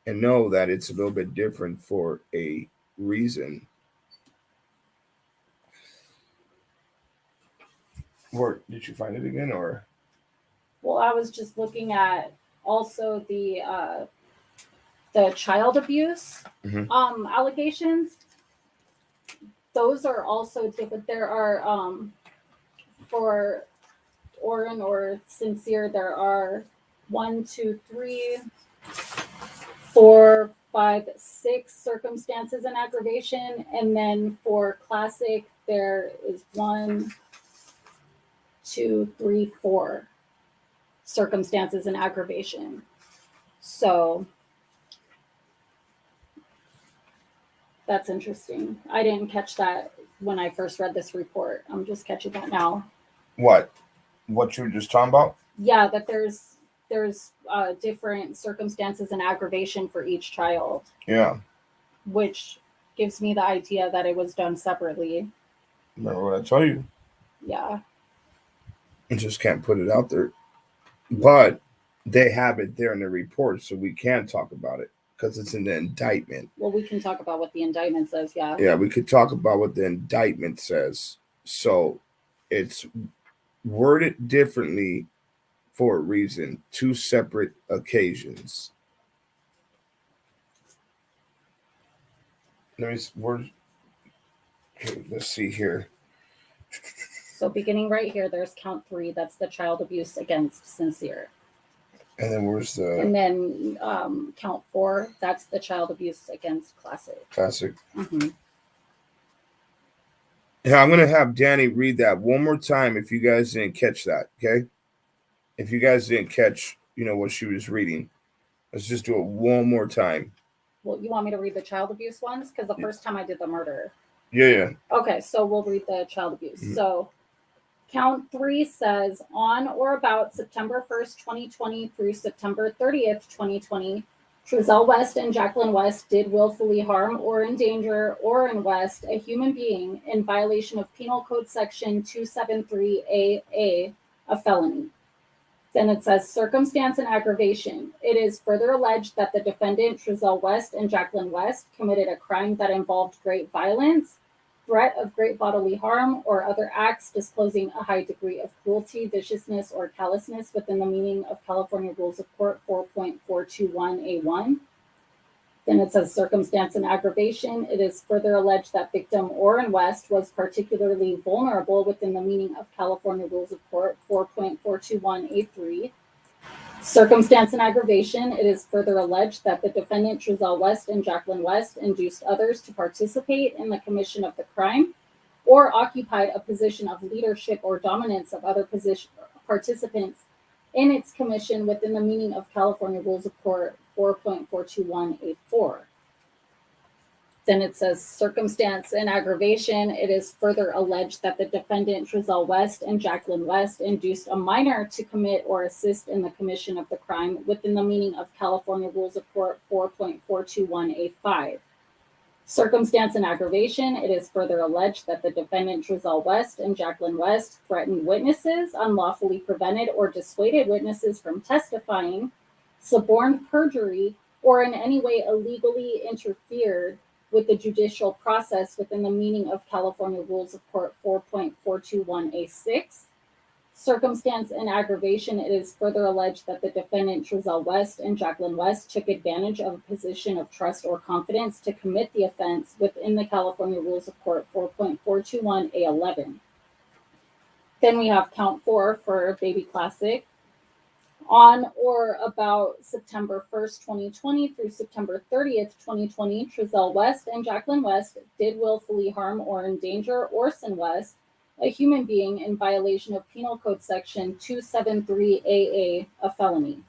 and know that it's a little bit different for a reason. Where did you find it again, or? Well, I was just looking at also the child abuse allegations. those are also different. There are for Oren or Sincere, there are 1, 2, 3, 4, 5, 6 circumstances and aggravation, and then for Classic there is 1, 2, 3, 4 circumstances and aggravation. So that's interesting. I didn't catch that when I first read this report. I'm just catching that now. What you were just talking about? Yeah, that there's different circumstances and aggravation for each child. Yeah. Which gives me the idea that it was done separately. Remember what I told you? Yeah. You just can't put it out there. But they have it there in the report, so we can talk about it because it's in the indictment. Well, we can talk about what the indictment says, yeah. Yeah, we could talk about what the indictment says. So it's worded differently for a reason, 2 separate occasions. Let's see here. So beginning right here, there's count 3. That's the child abuse against Sincere. And then where's the... And then count 4, that's the child abuse against Classic. Classic. Mm-hmm. Yeah, I'm going to have Danny read that one more time if you guys didn't catch that, okay? If you guys didn't catch, what she was reading. Let's just do it one more time. Well, you want me to read the child abuse ones? Because the first time I did the murder. Yeah. Okay, so we'll read the child abuse. Mm-hmm. So count 3 says, on or about September 1st, 2020 through September 30th, 2020, Trezell West and Jacqueline West did willfully harm or endanger Oren West, a human being, in violation of Penal Code Section 273AA, a felony. Then it says circumstance and aggravation. It is further alleged that the defendant, Trezell West and Jacqueline West, committed a crime that involved great violence, threat of great bodily harm, or other acts disclosing a high degree of cruelty, viciousness, or callousness within the meaning of California Rules of Court 4.421A1. Then it says circumstance and aggravation. It is further alleged that victim Oren West was particularly vulnerable within the meaning of California Rules of Court 4.421A3. Circumstance and aggravation. It is further alleged that the defendant Trezell West and Jacqueline West induced others to participate in the commission of the crime or occupied a position of leadership or dominance of other participants in its commission within the meaning of California Rules of Court 4.421A4. Then it says circumstance and aggravation. It is further alleged that the defendant Trezell West and Jacqueline West induced a minor to commit or assist in the commission of the crime within the meaning of California Rules of Court 4.421A5. Circumstance and aggravation. It is further alleged that the defendant Trezell West and Jacqueline West threatened witnesses, unlawfully prevented or dissuaded witnesses from testifying, suborned perjury, or in any way illegally interfered with the judicial process within the meaning of California Rules of Court 4.421A6. Circumstance and aggravation. It is further alleged that the defendant Trezell West and Jacqueline West took advantage of a position of trust or confidence to commit the offense within the California Rules of Court 4.421A11. Then we have count 4 for Baby Classic. On or about September 1st, 2020 through September 30th, 2020, Trezell West and Jacqueline West did willfully harm or endanger Orson West, a human being, in violation of Penal Code Section 273AA, a felony.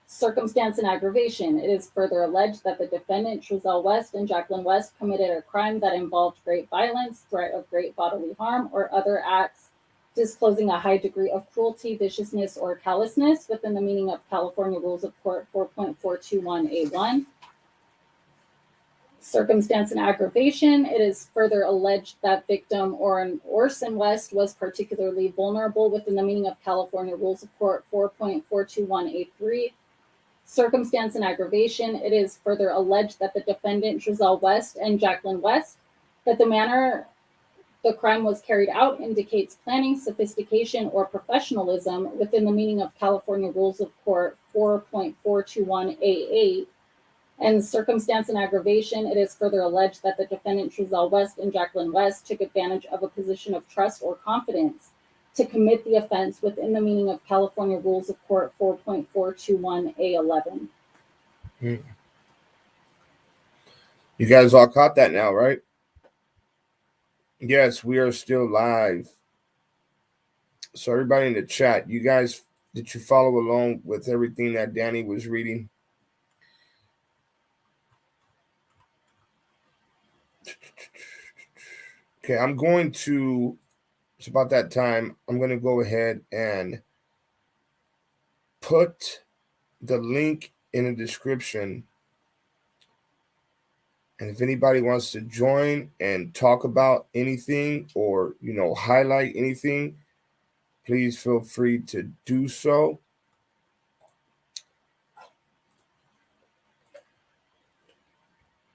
Circumstance and aggravation. It is further alleged that the defendant Trezell West and Jacqueline West committed a crime that involved great violence, threat of great bodily harm, or other acts disclosing a high degree of cruelty, viciousness, or callousness within the meaning of California Rules of Court 4.421A1. Circumstance and aggravation. It is further alleged that victim Orson West was particularly vulnerable within the meaning of California Rules of Court 4.421A3. Circumstance and aggravation. It is further alleged that the defendant Trezell West and Jacqueline West, that the manner the crime was carried out indicates planning, sophistication, or professionalism within the meaning of California Rules of Court 4.421A8. And circumstance and aggravation, it is further alleged that the defendant Trezell West and Jacqueline West took advantage of a position of trust or confidence to commit the offense within the meaning of California Rules of Court 4.421A11. You guys all caught that now, right? Yes, we are still live. So everybody in the chat, you guys, did you follow along with everything that Danny was reading? Okay, it's about that time. I'm going to go ahead and put the link in the description. And if anybody wants to join and talk about anything or, highlight anything, please feel free to do so.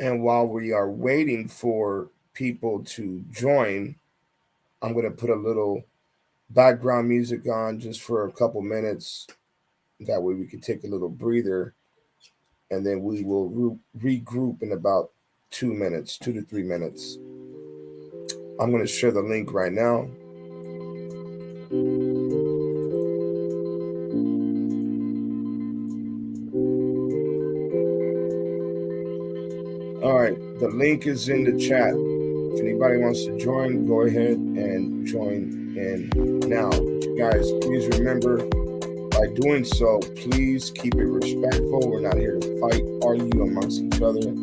And while we are waiting for people to join, I'm going to put a little background music on just for a couple minutes. That way we can take a little breather, and then we will regroup in about 2 minutes, 2 to 3 minutes. I'm going to share the link right now. All right, the link is in the chat. If anybody wants to join, go ahead and join in now. But you guys, please remember, by doing so, please keep it respectful. We're not here to fight, argue amongst each other.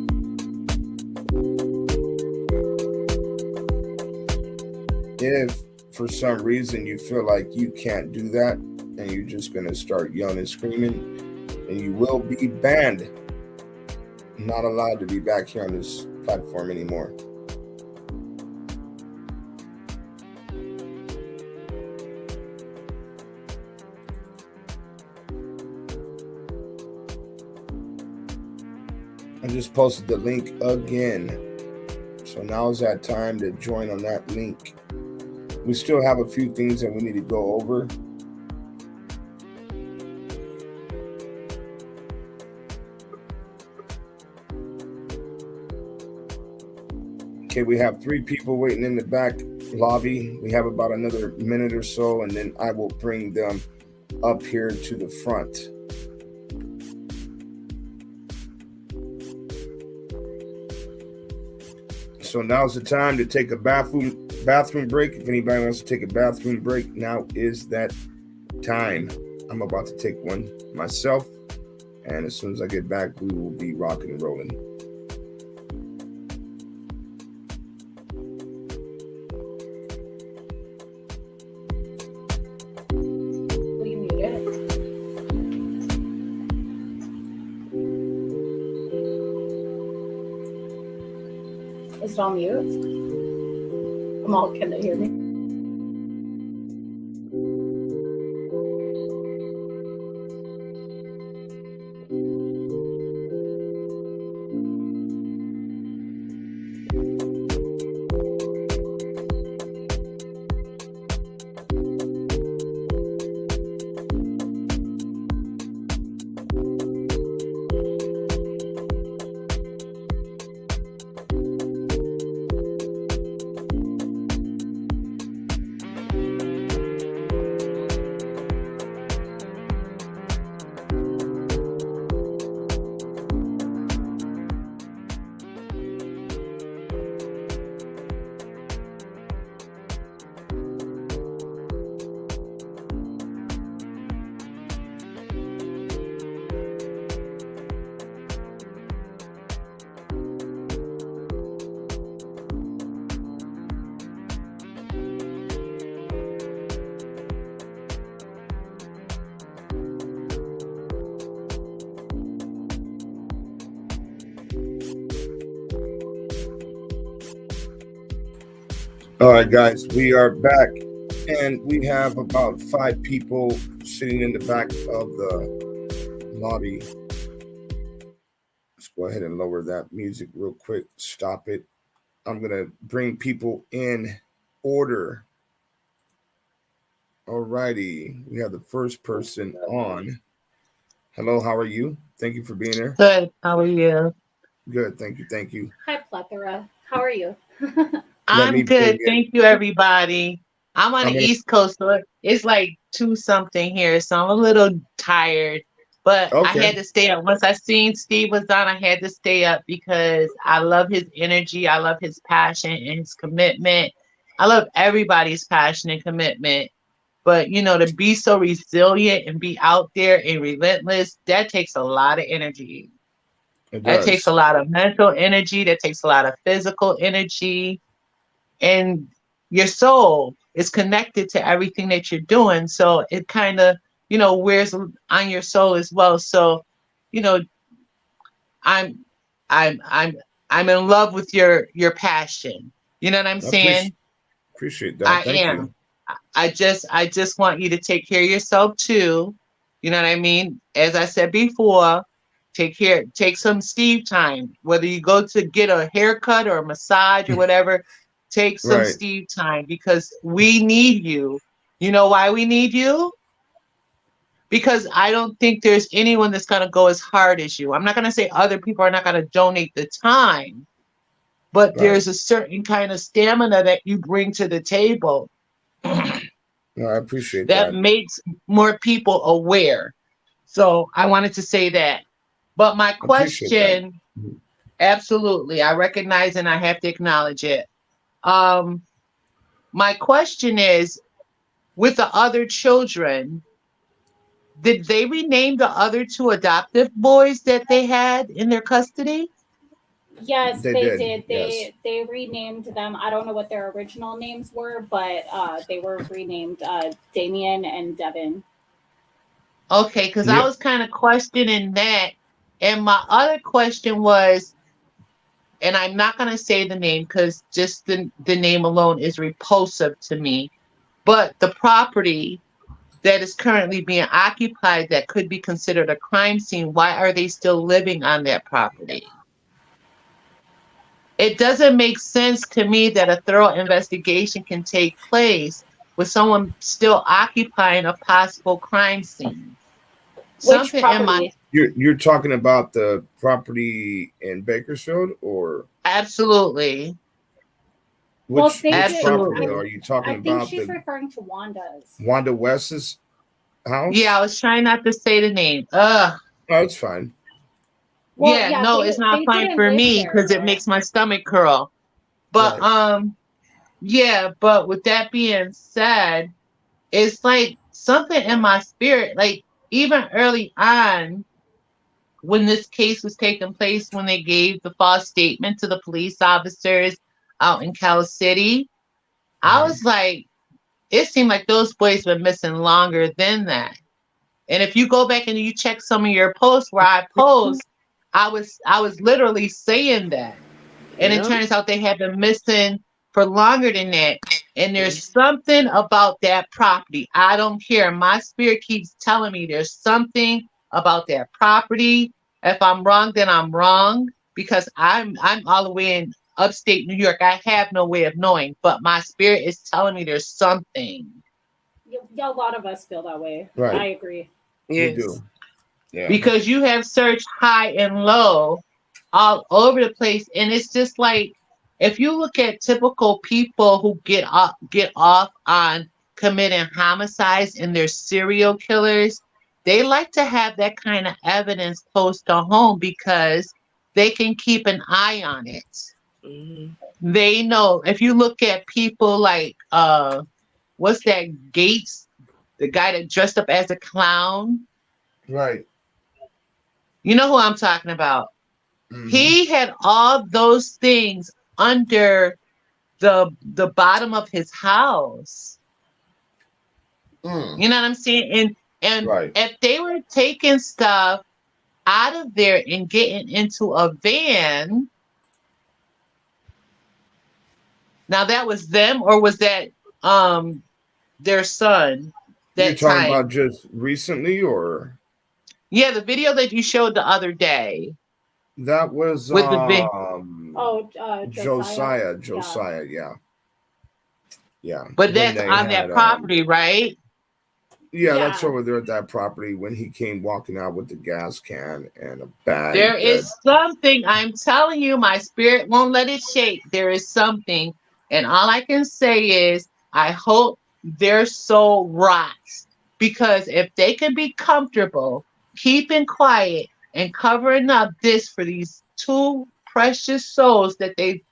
If for some reason you feel like you can't do that and you're just going to start yelling and screaming, then you will be banned. Not allowed to be back here on this platform anymore. I just posted the link again. So now is that time to join on that link. We still have a few things that we need to go over. Okay, we have 3 people waiting in the back lobby. We have about another minute or so, and then I will bring them up here to the front. So now's the time to take a bathroom break. If anybody wants to take a bathroom break, now is that time. I'm about to take one myself, and as soon as I get back, we will be rocking and rolling. Will you mute it? Is it on mute? Amal, can they hear me? All right, guys, we are back, and we have about 5 people sitting in the back of the lobby. Let's go ahead and lower that music real quick. Stop it. I'm going to bring people in order. All righty. We have the first person on. Hello, how are you? Thank you for being here. Good. How are you? Good, thank you, thank you. Hi, Plethora. How are you? Let I'm me bring good. in. Thank you, everybody. I'm on I'm the gonna. East Coast, so it's like 2 something here, so I'm a little tired. But I Okay, had to stay up. Once I seen Steve was on, I had to stay up because I love his energy. I love his passion and his commitment. I love everybody's passion and commitment. But to be so resilient and be out there and relentless, that takes a lot of energy. it That takes a does. lot of mental energy. That takes a lot of physical energy. And your soul is connected to everything that you're doing. So it kind of, wears on your soul as well. So, you know, I'm, I'm, I'm, I'm in love with your passion. You know what I'm I appreciate saying? appreciate that. I Thank you. am. I just want you to take care of yourself too. You know what I mean? As I said before, take some Steve time. Whether you go to get a haircut or a massage or whatever, take some Right. Steve time because we need you. You know why we need you? Because I don't think there's anyone that's going to go as hard as you. I'm not going to say other people are not going to donate the time, but Right. there's a certain kind of stamina that you bring to the table No, I appreciate that that. makes more people aware. So I wanted to say that. But my I appreciate that. question, absolutely, I recognize and I have to acknowledge it. Um, my question is, with the other children, did they rename the other two adoptive boys that they had in their custody? Yes, They they did. did. Yes. They renamed them. I don't know what their original names were, but they were renamed Damien and Devin. Okay, because I Yeah. was kind of questioning that. And my other question was, and I'm not going to say the name because just the name alone is repulsive to me, but the property that is currently being occupied that could be considered a crime scene, why are they still living on that property? It doesn't make sense to me that a thorough investigation can take place with someone still occupying a possible crime scene. Which Something in my property? You're talking about the property in Bakersfield, or absolutely, Well, they which did. property absolutely. are you talking I think about? she's The referring to Wanda's. Wanda West's Yeah, house? I was trying not to say the name. Ugh. Oh, it's fine. Well, Yeah, yeah, no, it's not they fine didn't for live me there, because it but makes my stomach curl. But Right. yeah, but with that being said, it's like something in my spirit, like even early on when this case was taking place, when they gave the false statement to the police officers out in Cal City, I Mhm. was like, it seemed like those boys were missing longer than that. And if you go back and you check some of your posts where I post, I was literally saying that. And it Yeah. turns out they have been missing for longer than that. And there's something about that property. I don't care. My spirit keeps telling me there's something about that property. If I'm wrong, then I'm wrong because I'm all the way in upstate New York. I have no way of knowing, but my spirit is telling me there's something. yeah, a lot of us feel that way. I Right. agree. We Yes. do. Yeah. Because you have searched high and low all over the place, and it's just like if you look at typical people who get off on committing homicides and they're serial killers, they like to have that kind of evidence close to home because they can keep an eye on it. Hmm. They know if you look at people like what's that Gates, the guy that dressed up as a clown, Right. you know who I'm talking about. Hmm. He had all those things under the bottom of his house. Mm. You know what I'm saying? And Right. if they were taking stuff out of there and getting into a van, now that was them or was that their son You're that talking about time? just recently, or Yeah, the video that you showed the other day that was with the Oh, Josiah. Josiah. Yeah. Josiah. Yeah. Yeah. but When that's they on that had property, right? Yeah, that's Yeah. over there at that property when he came walking out with the gas can and a bag There that is something, I'm telling you, my spirit won't let it shake. There is something. And all I can say is, I hope their soul rots. Because if they can be comfortable, keeping quiet, and covering up this for these two precious souls that they,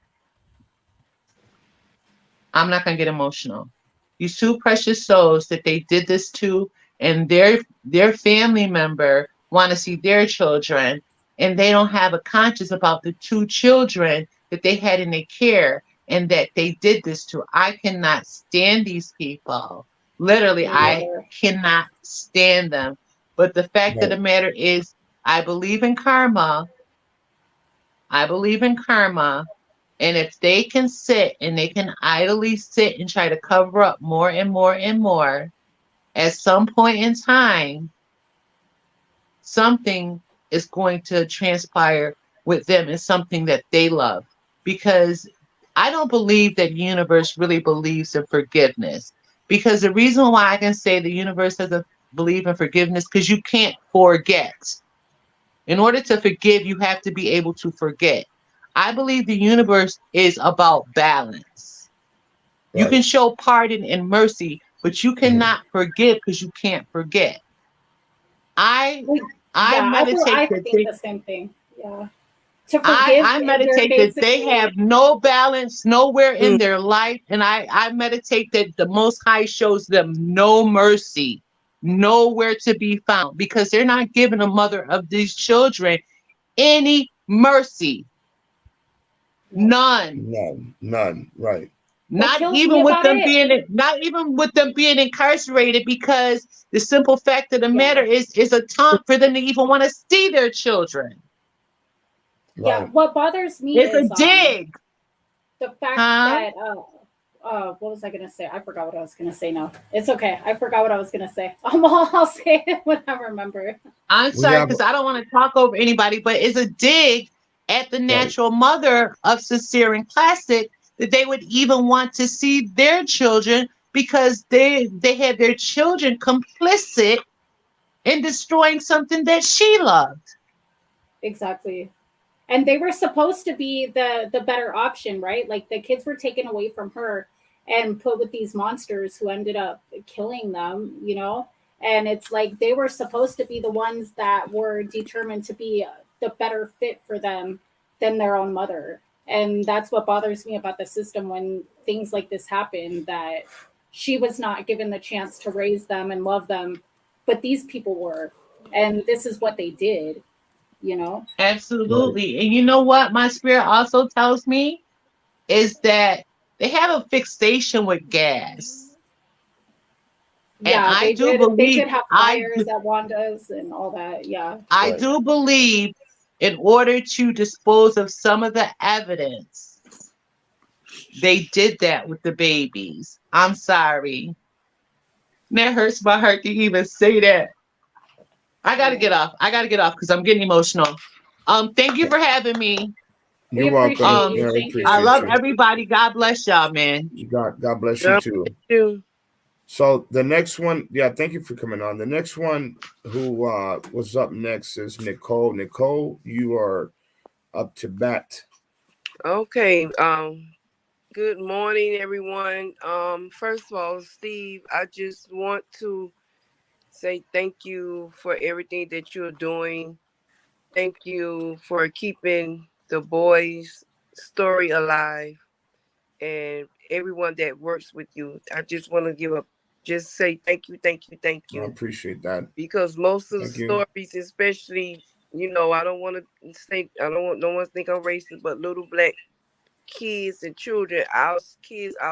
I'm not going to get emotional. These two precious souls that they did this to, and their family member want to see their children, and they don't have a conscience about the two children that they had in their care and that they did this to. I cannot stand these people. Literally, Me I neither. cannot stand them. But the fact of right, the matter is, I believe in karma. I believe in karma. And if they can sit and they can idly sit and try to cover up more and more and more, at some point in time, something is going to transpire with them and something that they love. Because I don't believe that the universe really believes in forgiveness. Because the reason why I can say the universe doesn't believe in forgiveness, because you can't forget. In order to forgive, you have to be able to forget. I believe the universe is about balance. You right. can show pardon and mercy, but you Mhm. cannot forgive because you can't forget. I Like, I yeah, meditate I that think they, the same thing. Yeah. To forgive, I you're meditate that they basically have no balance nowhere Mm. in their life, and I meditate that the Most High shows them no mercy, nowhere to be found, because they're not giving a mother of these children any mercy. no. None. None, none. Right, What Not kills me even with about them it, being not even with them being incarcerated, because the simple fact of the yeah. matter is a taunt for them to even want to see their children. Yeah, right. what bothers me It's a is dig. the fact Huh? that what was I gonna say? I forgot what I was gonna say now. It's okay. I forgot what I was gonna say. I'll say it when I remember. I'm We sorry have because I don't want to talk over anybody, but it's a dig at the right, natural mother of Sincere and Classic that they would even want to see their children, because they had their children complicit in destroying something that she loved. Exactly. And they were supposed to be the better option, right? Like the kids were taken away from her and put with these monsters who ended up killing them, you know? And it's like they were supposed to be the ones that were determined to be the better fit for them than their own mother. And that's what bothers me about the system when things like this happen, that she was not given the chance to raise them and love them, but these people were. And this is what they did, you know? right. Absolutely. And you know what my spirit also tells me is that they have a fixation with gas. And Yeah, they did. They did have I fires at Wanda's and all that. Yeah. I Right. do believe in order to dispose of some of the evidence, they did that with the babies. I'm sorry. That hurts my heart to even say that. I gotta Yeah. get off. I gotta get off because I'm getting emotional. Thank you for having me. We You're welcome. appreciate Um, you. Yeah, we Thank I you. appreciate love you. everybody. God bless y'all, man. God bless you God too. bless you. So the next one, yeah, thank you for coming on. The next one who was up next is Nicole. Nicole, you are up to bat. Okay. Good morning, everyone. First of all, Steve, I just want to say thank you for everything that you're doing. Thank you for keeping the boys' story alive, and everyone that works with you. I just want to just say thank you, thank you, thank I you. appreciate that. Because most of the Thank you. stories, especially, I don't want to say, I don't want no one to think I'm racist, but little black kids and children, our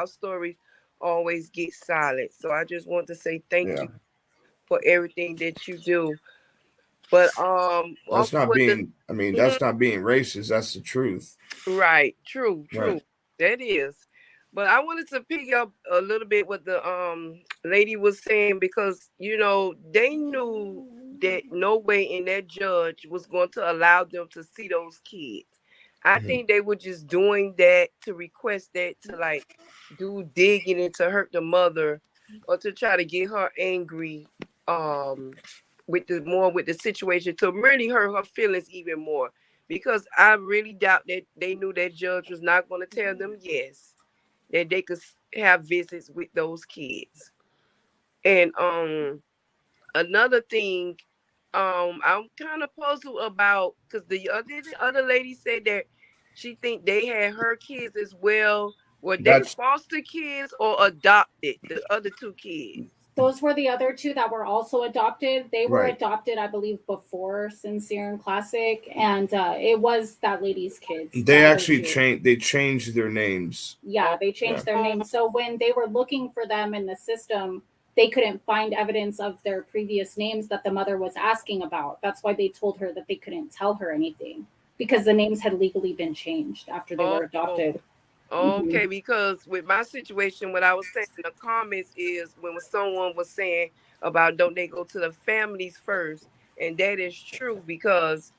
stories always get silent. So I just want to say thank Yeah, you for everything that you do. But that's also not with the being. I mean, Mhm. that's not being racist. That's the truth. Right, true, Right. true, that is. But I wanted to pick up a little bit what the lady was saying, because they knew that no way in that judge was going to allow them to see those kids. I Mhm. think they were just doing that to request that, to like do digging and to hurt the mother, or to try to get her angry with the situation to really hurt her feelings even more. Because I really doubt that they knew that judge was not going to tell them yes, that they could have visits with those kids. And another thing, I'm kind of puzzled about because the other lady said that she think they had her kids as well. Were they That's foster kids or adopted? The other two kids. Those were the other two that were also adopted. They were right. adopted, I believe, before Sincere and Classic, and it was that lady's kids. They the other actually two. they changed their names. Yeah, they changed their names. So when they were looking for them in the system, they couldn't find evidence of their previous names that the mother was asking about. That's why they told her that they couldn't tell her anything because the names had legally been changed after they were adopted. Okay, because with my situation, what I was saying in the comments is when someone was saying about don't they go to the families first, and that is true because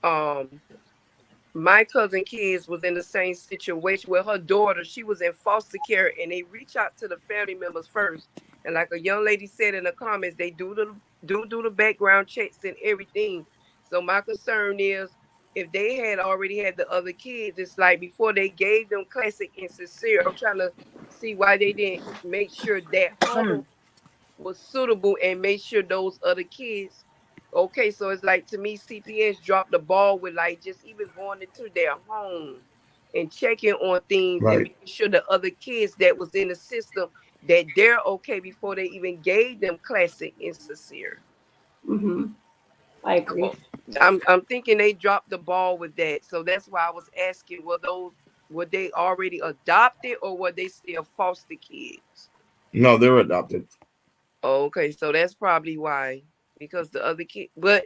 my cousin kids was in the same situation with her daughter. She was in foster care, and they reach out to the family members first. And like a young lady said in the comments, they do the background checks and everything. So my concern is if they had already had the other kids, it's like before they gave them Classic and Sincere. I'm trying to see why they didn't make sure that home was suitable and make sure those other kids. Okay, so it's like to me, CPS dropped the ball with like just even going into their home and checking on things and Right. making sure the other kids that was in the system that they're okay before they even gave them Classic and Sincere. I agree. I'm thinking they dropped the ball with that, so that's why I was asking: were they already adopted or were they still foster kids? No, they're adopted. Okay, so that's probably why, because the other kid, but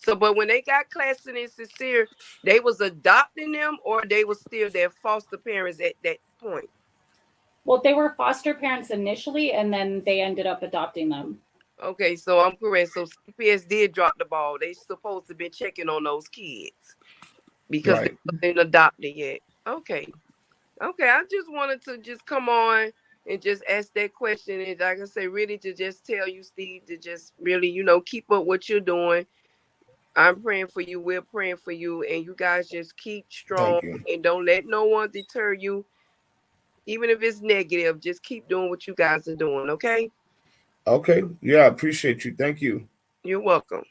when they got Classic and Sincere, they was adopting them or they was still their foster parents at that point. Well, they were foster parents initially, and then they ended up adopting them. Okay, so I'm correct. So CPS did drop the ball. They supposed to be checking on those kids because they Right. wasn't adopted yet. Okay. Okay, I just wanted to just come on and just ask that question. And like I say, really to just tell you, Steve, to just really, keep up what you're doing. I'm praying for you. We're praying for you. And you guys just keep strong Thank you. and don't let no one deter you. Even if it's negative, just keep doing what you guys are doing, okay? Okay. Yeah, I appreciate you. Thank you. You're welcome.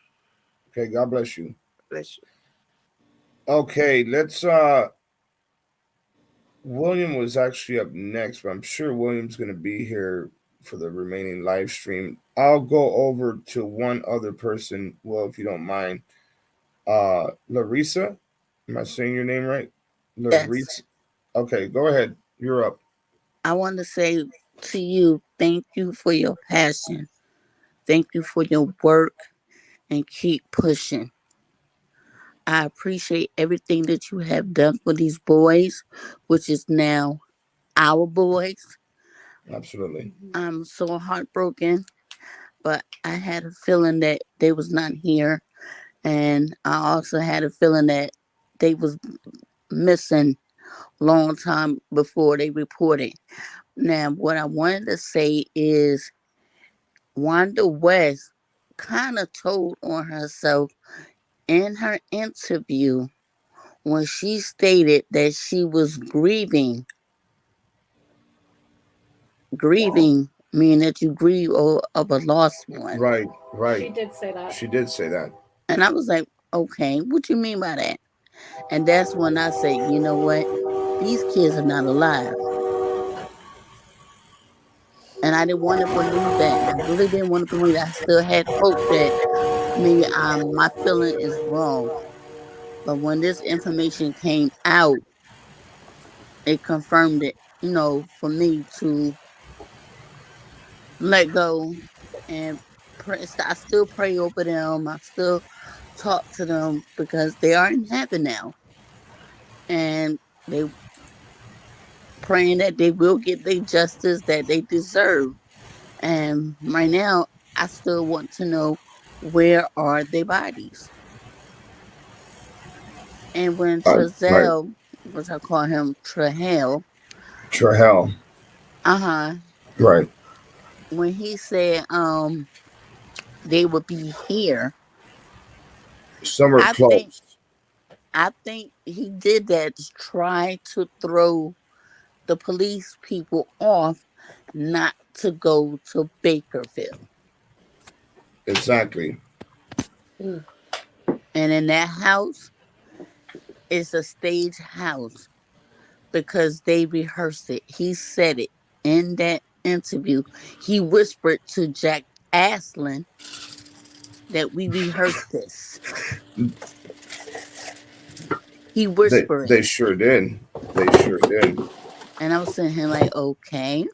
Okay, God bless you. Bless you. Okay, let's William was actually up next, but I'm sure William's gonna be here for the remaining live stream. I'll go over to one other person, well, if you don't mind. Larissa. Am I saying your name right? Yes. Larissa. Okay, go ahead. You're up. I want to say to you, thank you for your passion. Thank you for your work and keep pushing. I appreciate everything that you have done for these boys, which is now our boys. Absolutely. I'm so heartbroken, but I had a feeling that they was not here. And I also had a feeling that they was missing long time before they reported. Now, what I wanted to say is Wanda West kind of told on herself in her interview when she stated that she was grieving. Grieving meaning that you grieve of a lost one. Right, right. She did say that. She did say that. And I was like, okay, what you mean by that? And that's when I say, you know what? These kids are not alive. And I didn't want to believe that. I really didn't want to believe that. I still had hope that maybe my feeling is wrong. But when this information came out, it confirmed it, for me to let go and pray. I still pray over them. I still talk to them because they are in heaven now. And they praying that they will get the justice that they deserve. And right now, I still want to know where are their bodies. And when Right. Trezell, which I call him Trahell, Trahell. uh-huh, Right. when he said they would be here, Summer I think closed. he did that to try to throw the police people off not to go to Bakerville. Exactly. And in that house, it's a stage house because they rehearsed it. He said it in that interview. He whispered to Jack Aslan that we rehearsed this. He whispered They it. sure did. They sure did. And I was sitting here like, okay.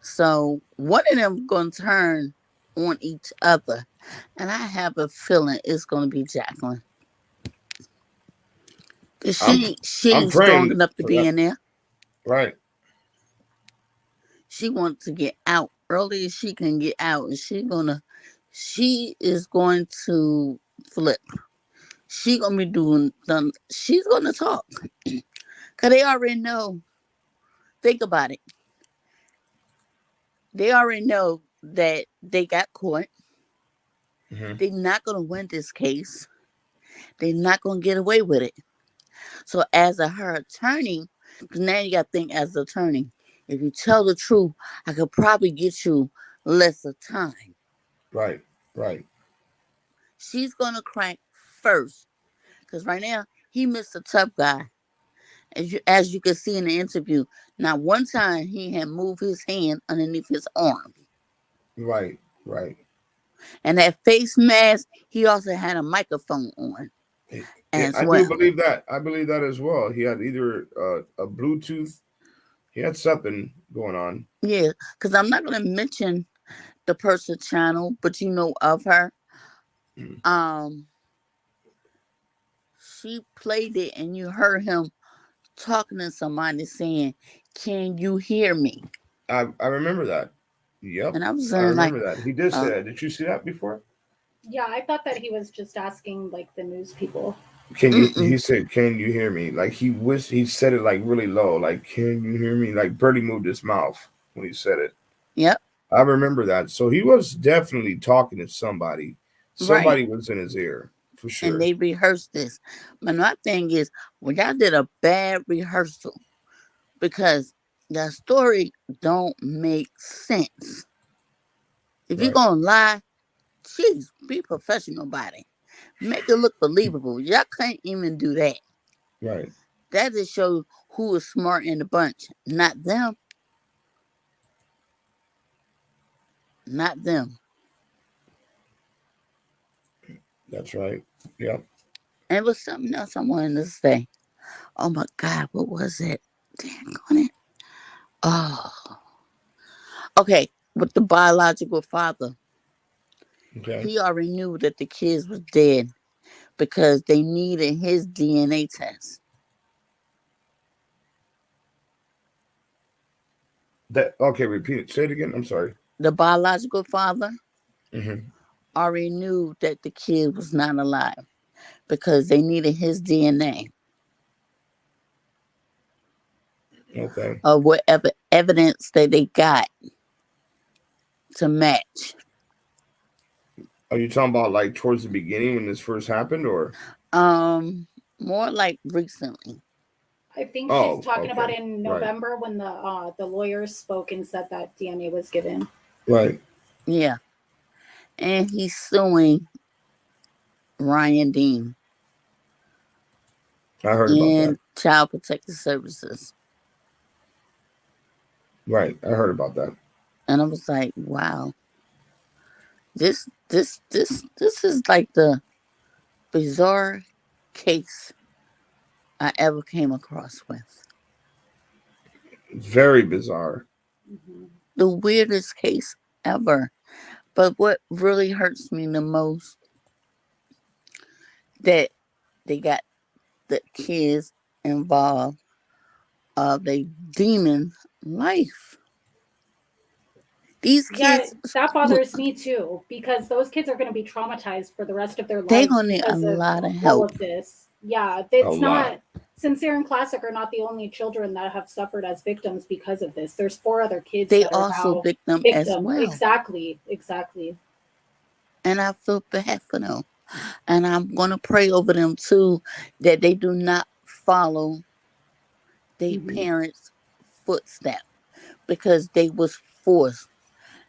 So one of them gonna turn on each other. And I have a feeling it's gonna be Jacqueline. I'm She's strong praying enough to for be that. in there. Right. She wants to get out early as she can get out, and she is going to flip. She's gonna talk. Cause they already know. Think about it. They already know that they got caught. Mm-hmm. They're not gonna win this case. They're not gonna get away with it. So as her attorney, because now you gotta think as an attorney, if you tell the truth, I could probably get you less of time. Right. Right. She's gonna crack first. Because right now, he missed a tough guy. As you can see in the interview. Not one time he had moved his hand underneath his arm. Right. Right. And that face mask, he also had a microphone on as I do well. believe that. I believe that as well. He had either a Bluetooth. He had something going on. Yeah, because I'm not going to mention the person channel, but you know of her. She played it and you heard him talking to somebody saying, "Can you hear me?" I remember that. Yep. And I was I like, remember that. He did say that. Did you see that before? Yeah, I thought that he was just asking like the news people. Can you? He said, "Can you hear me?" Like he said it like really low. Like, "Can you hear me?" Like barely moved his mouth when he said it. Yep. I remember that. So he was definitely talking to somebody. Somebody Right. was in his ear for sure. And they rehearsed this. But my thing is, well, y'all did a bad rehearsal because the story don't make sense. If you're gonna lie, geez, be professional about it. Make it look believable. Y'all can't even do that. Right. That just shows who is smart in the bunch. Not them. Not them. That's right. Yep. And it was something else I wanted to say. Oh my God, what was it? Dang on it. Oh. Okay, with the biological father. Okay. He already knew that the kids was dead because they needed his DNA test. Repeat it. Say it again. I'm sorry. The biological father Mm-hmm. already knew that the kid was not alive because they needed his DNA. Okay. Or whatever evidence that they got to match. Are you talking about like towards the beginning when this first happened, or? More like recently. I think she's talking about in November when the lawyers spoke and said that DNA was given. Right. Yeah. And he's suing Ryan Dean. I heard about that. Child Protective Services. Right. I heard about that. And I was like, wow. This is like the bizarre case I ever came across with. Very bizarre. The weirdest case ever. But what really hurts me the most, that they got the kids involved of a demon life. These kids, that bothers me too, because those kids are going to be traumatized for the rest of their lives. They're gonna need a because lot of all help. of this. Yeah, it's not. Sincere and Classic are not the only children that have suffered as victims because of this. There's 4 other kids They that are also now victim as victims. well. Exactly. And I feel bad for them. And I'm going to pray over them too, that they do not follow their parents' footsteps, because they was forced.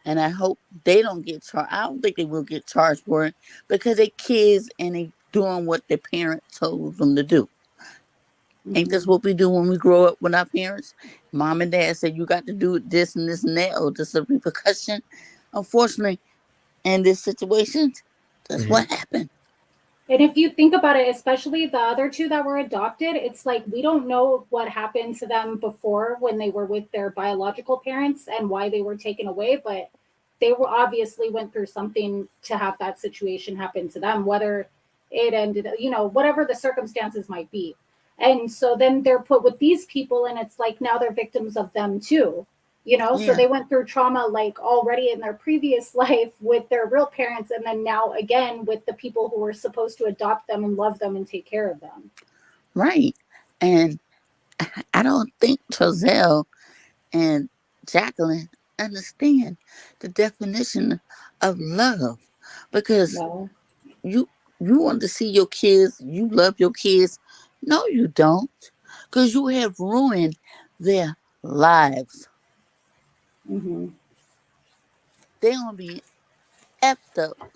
And I hope they don't get charged. I don't think they will get charged for it, because they kids and they doing what their parent told them to do. Ain't this what we do when we grow up with our parents? Mom and dad said you got to do this and this and that, or this is a repercussion. Unfortunately, in this situation, that's what happened. And if you think about it, especially the other 2 that were adopted, it's like we don't know what happened to them before when they were with their biological parents and why they were taken away, but they were obviously went through something to have that situation happen to them, whether it ended, whatever the circumstances might be. And so then they're put with these people, and it's like now they're victims of them too. So they went through trauma like already in their previous life with their real parents, and then now again with the people who were supposed to adopt them and love them and take care of them. Right. And I don't think Trozelle and Jacqueline understand the definition of love, because you want to see your kids, you love your kids. No, you don't, because you have ruined their lives. They're gonna be effed up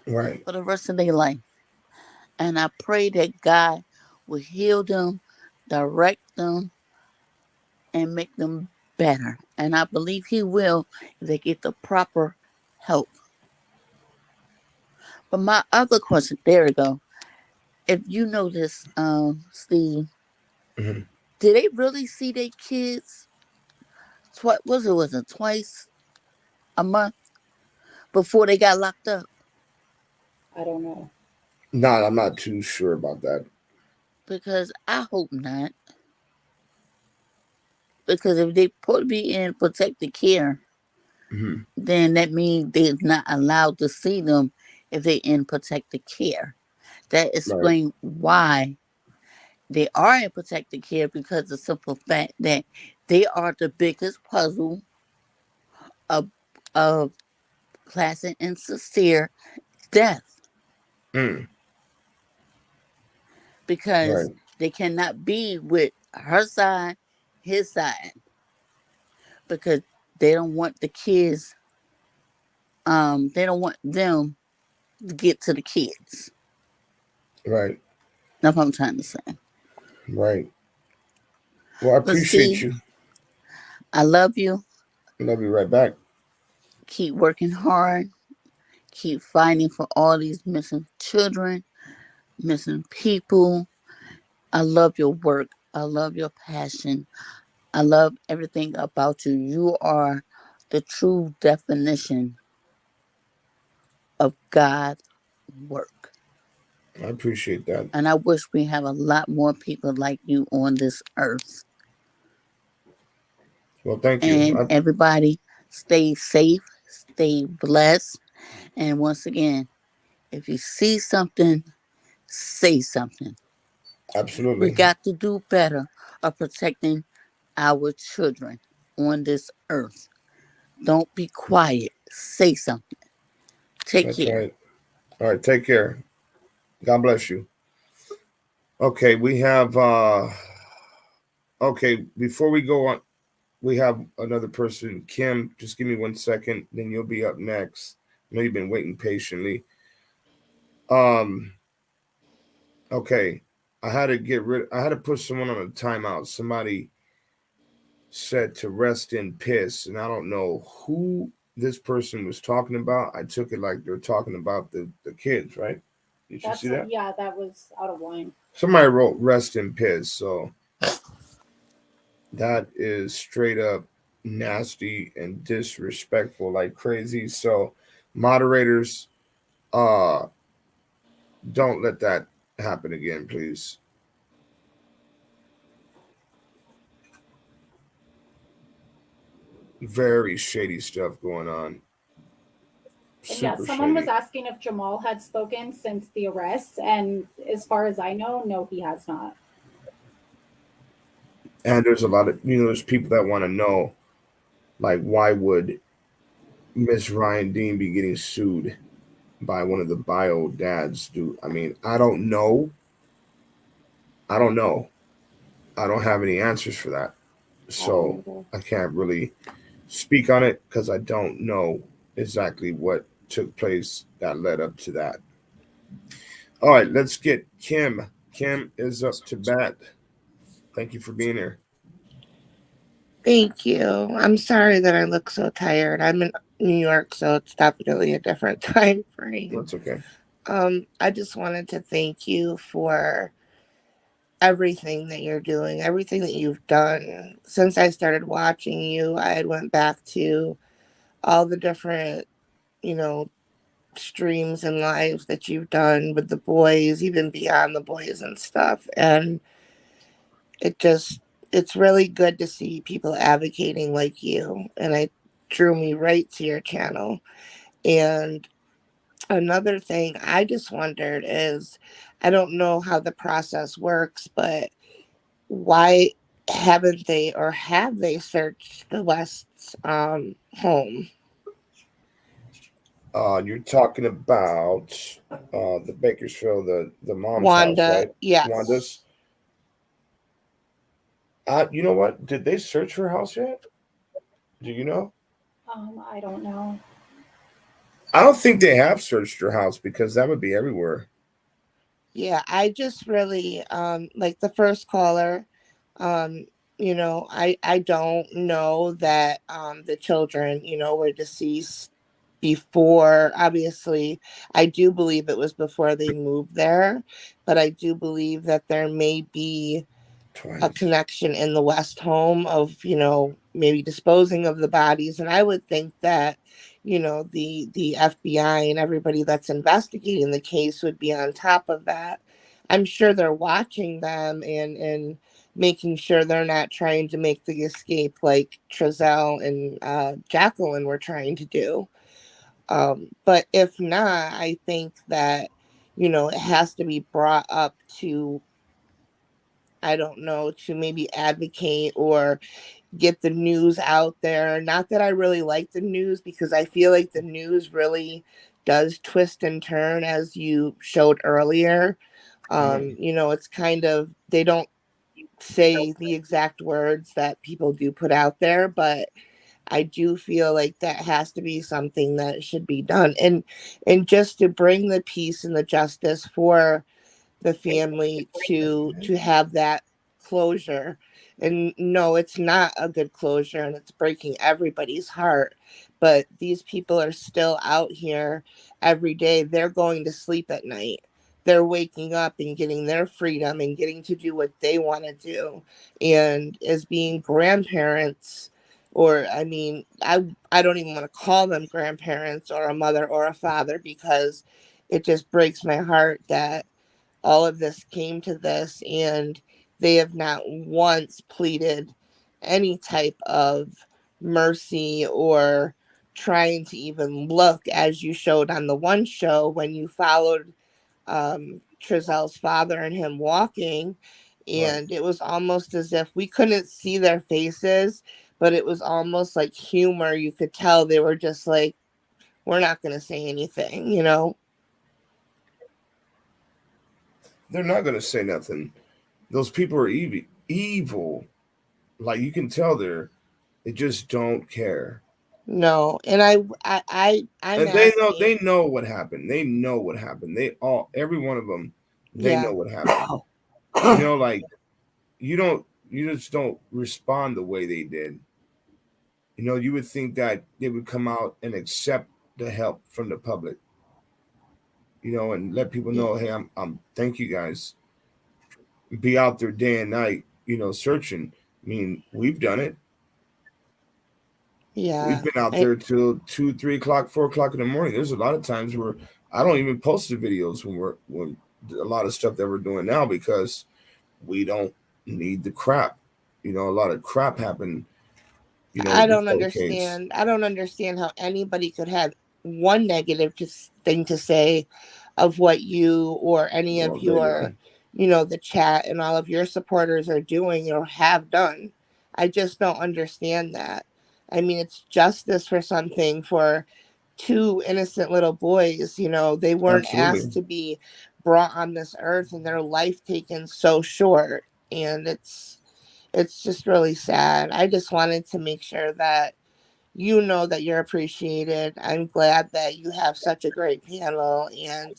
Right. for the rest of their life. And I pray that God will heal them, direct them, and make them better. And I believe He will if they get the proper help. But my other question, there we go. If you know this, Steve, did they really see their kids? Was it twice a month before they got locked up? I don't know. No, I'm not too sure about that. Because I hope not. Because if they put to be in protected care, then that means they're not allowed to see them if they're in protected care. That explains why they are in protected care, because the simple fact that they are the biggest puzzle of Classic and Sincere death. Because they cannot be with her side, his side, because they don't want the kids, they don't want them to get to the kids. Right. That's what I'm trying to say. Right. Well, I appreciate you. I love you. Love you right back. Keep working hard. Keep fighting for all these missing children, missing people. I love your work. I love your passion. I love everything about you. You are the true definition of God's work. I appreciate that. And I wish we have a lot more people like you on this earth. Well, thank you. And everybody stay safe, stay blessed. And once again, if you see something, say something. Absolutely. We got to do better of protecting our children on this earth. Don't be quiet. Say something. Take care. Right. All right. Take care. God bless you. Okay. We have, okay. Before we go on, we have another person. Kim, just give me 1 second. Then you'll be up next. I know you've been waiting patiently. Okay. I had to put someone on a timeout. Somebody said to rest in piss, and I don't know who this person was talking about. I took it like they're talking about the kids, right? Did you see that? Yeah, that was out of line. Somebody wrote rest in piss, so that is straight up nasty and disrespectful like crazy. So moderators, don't let that happen again, please. Very shady stuff going on. And yeah, someone was asking if Jamal had spoken since the arrest, and as far as I know, no, he has not. And there's a lot of there's people that want to know, like, why would Miss Ryan Dean be getting sued by one of the bio dads? Do I mean I don't know. I don't know. I don't have any answers for that. So I can't really speak on it because I don't know exactly what took place that led up to that. All right, let's get Kim. Kim is up to bat. Thank you for being here. Thank you. I'm sorry that I look so tired. I'm in New York, so it's definitely a different time frame. That's okay. I just wanted to thank you for everything that you're doing, everything that you've done. Since I started watching you, I had went back to all the different, you know, streams and lives that you've done with the boys, even beyond the boys and stuff. And it just, it's really good to see people advocating like you. And it drew me right to your channel. And another thing I just wondered is, I don't know how the process works, but why haven't they, or have they searched the West's home? You're talking about the Bakersfield, the mom's house, Wanda, right? yes. Wanda's. You know what? Did they search her house yet? Do you know? I don't know. I don't think they have searched her house because that would be everywhere. Yeah, I just really like the first caller. I don't know that the children, were deceased before. Obviously, I do believe it was before they moved there, but I do believe that there may be a connection in the West home of, maybe disposing of the bodies. And I would think that, the FBI and everybody that's investigating the case would be on top of that. I'm sure they're watching them and making sure they're not trying to make the escape like Trezell and Jacqueline were trying to do. But if not, I think that, it has to be brought up to, I don't know, to maybe advocate or get the news out there. Not that I really like the news, because I feel like the news really does twist and turn, as you showed earlier. It's kind of, they don't say the exact words that people do put out there, but I do feel like that has to be something that should be done. And just to bring the peace and the justice for the family to have that closure. And no, it's not a good closure, and it's breaking everybody's heart, but these people are still out here every day. They're going to sleep at night, they're waking up and getting their freedom and getting to do what they want to do. And as being grandparents, or I don't even want to call them grandparents or a mother or a father, because it just breaks my heart that all of this came to this, and they have not once pleaded any type of mercy or trying to even look, as you showed on the one show when you followed Trezell's father and him walking. And it was almost as if we couldn't see their faces, but it was almost like humor. You could tell they were just like, we're not going to say anything. They're not gonna say nothing. Those people are evil. Like, you can tell they just don't care. No, and I'm And they asking. know what happened. They know what happened. Every one of them, they Yeah. know what happened. Like, you just don't respond the way they did. You would think that they would come out and accept the help from the public, and let people know, hey, I'm thank you guys. Be out there day and night, searching. I mean, we've done it. Yeah. We've been out there till 2, 3 o'clock, 4 o'clock in the morning. There's a lot of times where I don't even post the videos when a lot of stuff that we're doing now, because we don't need the crap. A lot of crap happened. I don't before the case. understand. I don't understand how anybody could have one negative thing to say of what you or any of Well, there you your go. the chat and all of your supporters are doing or have done. I just don't understand that. I mean, it's justice for something for two innocent little boys. They weren't Absolutely. asked to be brought on this earth and their life taken so short. And it's just really sad. I just wanted to make sure that that you're appreciated. I'm glad that you have such a great panel and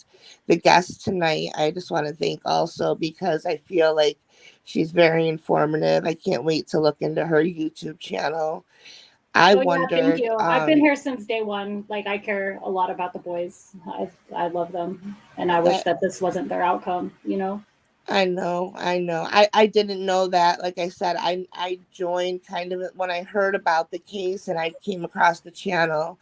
the guest tonight. I just want to thank also because I feel like she's very informative. I can't wait to look into her YouTube channel. I Oh yeah, thank wondered, you. I've been here since day one. Like I care a lot about the boys. I love them, and I wish that this wasn't their outcome. I know. I didn't know that. Like I said, I joined kind of when I heard about the case and I came across the channel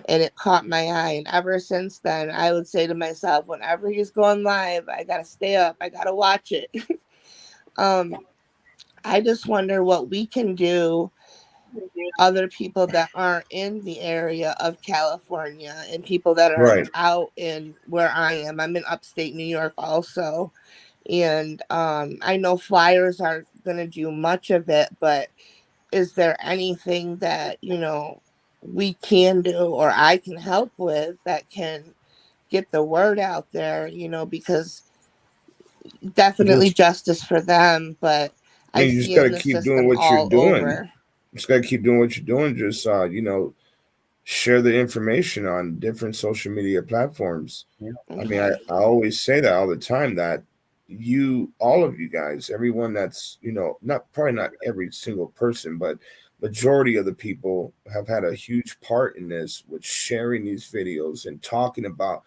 and it caught my eye. And ever since then, I would say to myself, whenever he's going live, I gotta stay up. I gotta watch it. I just wonder what we can do, other people that aren't in the area of California and people that are Right. out in where I am. I'm in upstate New York also. And I know flyers aren't going to do much of it, but is there anything that, we can do or I can help with that can get the word out there, because definitely Just, justice for them, but I I mean, you just see got it in to the keep doing system what you're all doing. over. Just got to keep doing what you're doing. Just, share the information on different social media platforms. I mean, Okay. I always say that all the time that all of you guys, everyone that's, probably not every single person, but majority of the people have had a huge part in this with sharing these videos and talking about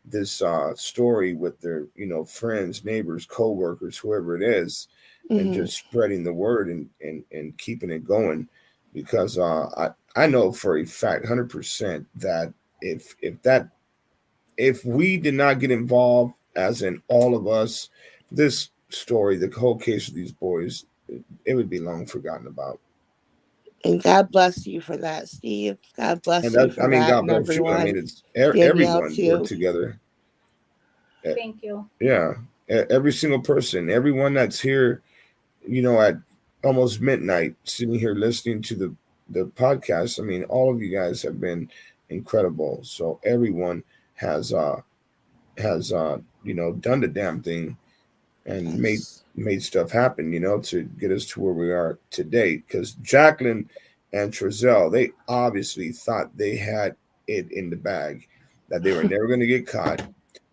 this story with their, friends, neighbors, co-workers, whoever it is, and Hmm. just spreading the word and keeping it going. Because I know for a fact, 100%, that if we did not get involved, as in all of us, this story, the whole case of these boys, it would be long forgotten about. And God bless you for that, Steve. God And bless you that, I for mean, that God and bless you. I mean, everyone. it's Danielle everyone worked too. together. Thank you. Yeah, every single person, everyone that's here, at almost midnight, sitting here listening to the podcast. I mean, all of you guys have been incredible. So everyone has done the damn thing and made Yes. made stuff happen, to get us to where we are today. Because Jacqueline and Trezell, they obviously thought they had it in the bag, that they were never going to get caught,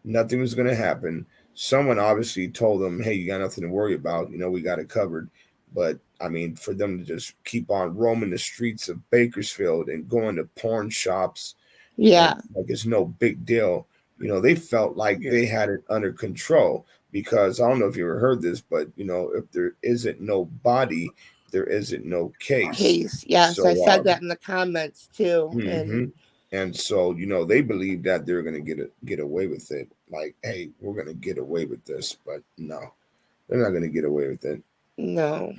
nothing was going to happen. Someone obviously told them, "Hey, you got nothing to worry about. We got it covered." But I mean, for them to just keep on roaming the streets of Bakersfield and going to porn shops and Yeah. like it's no big deal. They felt like they had it under control because I don't know if you ever heard this, but if there isn't no body, there isn't no case. Case. Yes, I So, said that in the comments too. And mhm. And so they believe that they're gonna get away with it. Like, hey, we're gonna get away with this, but no, they're not gonna get away with it. no.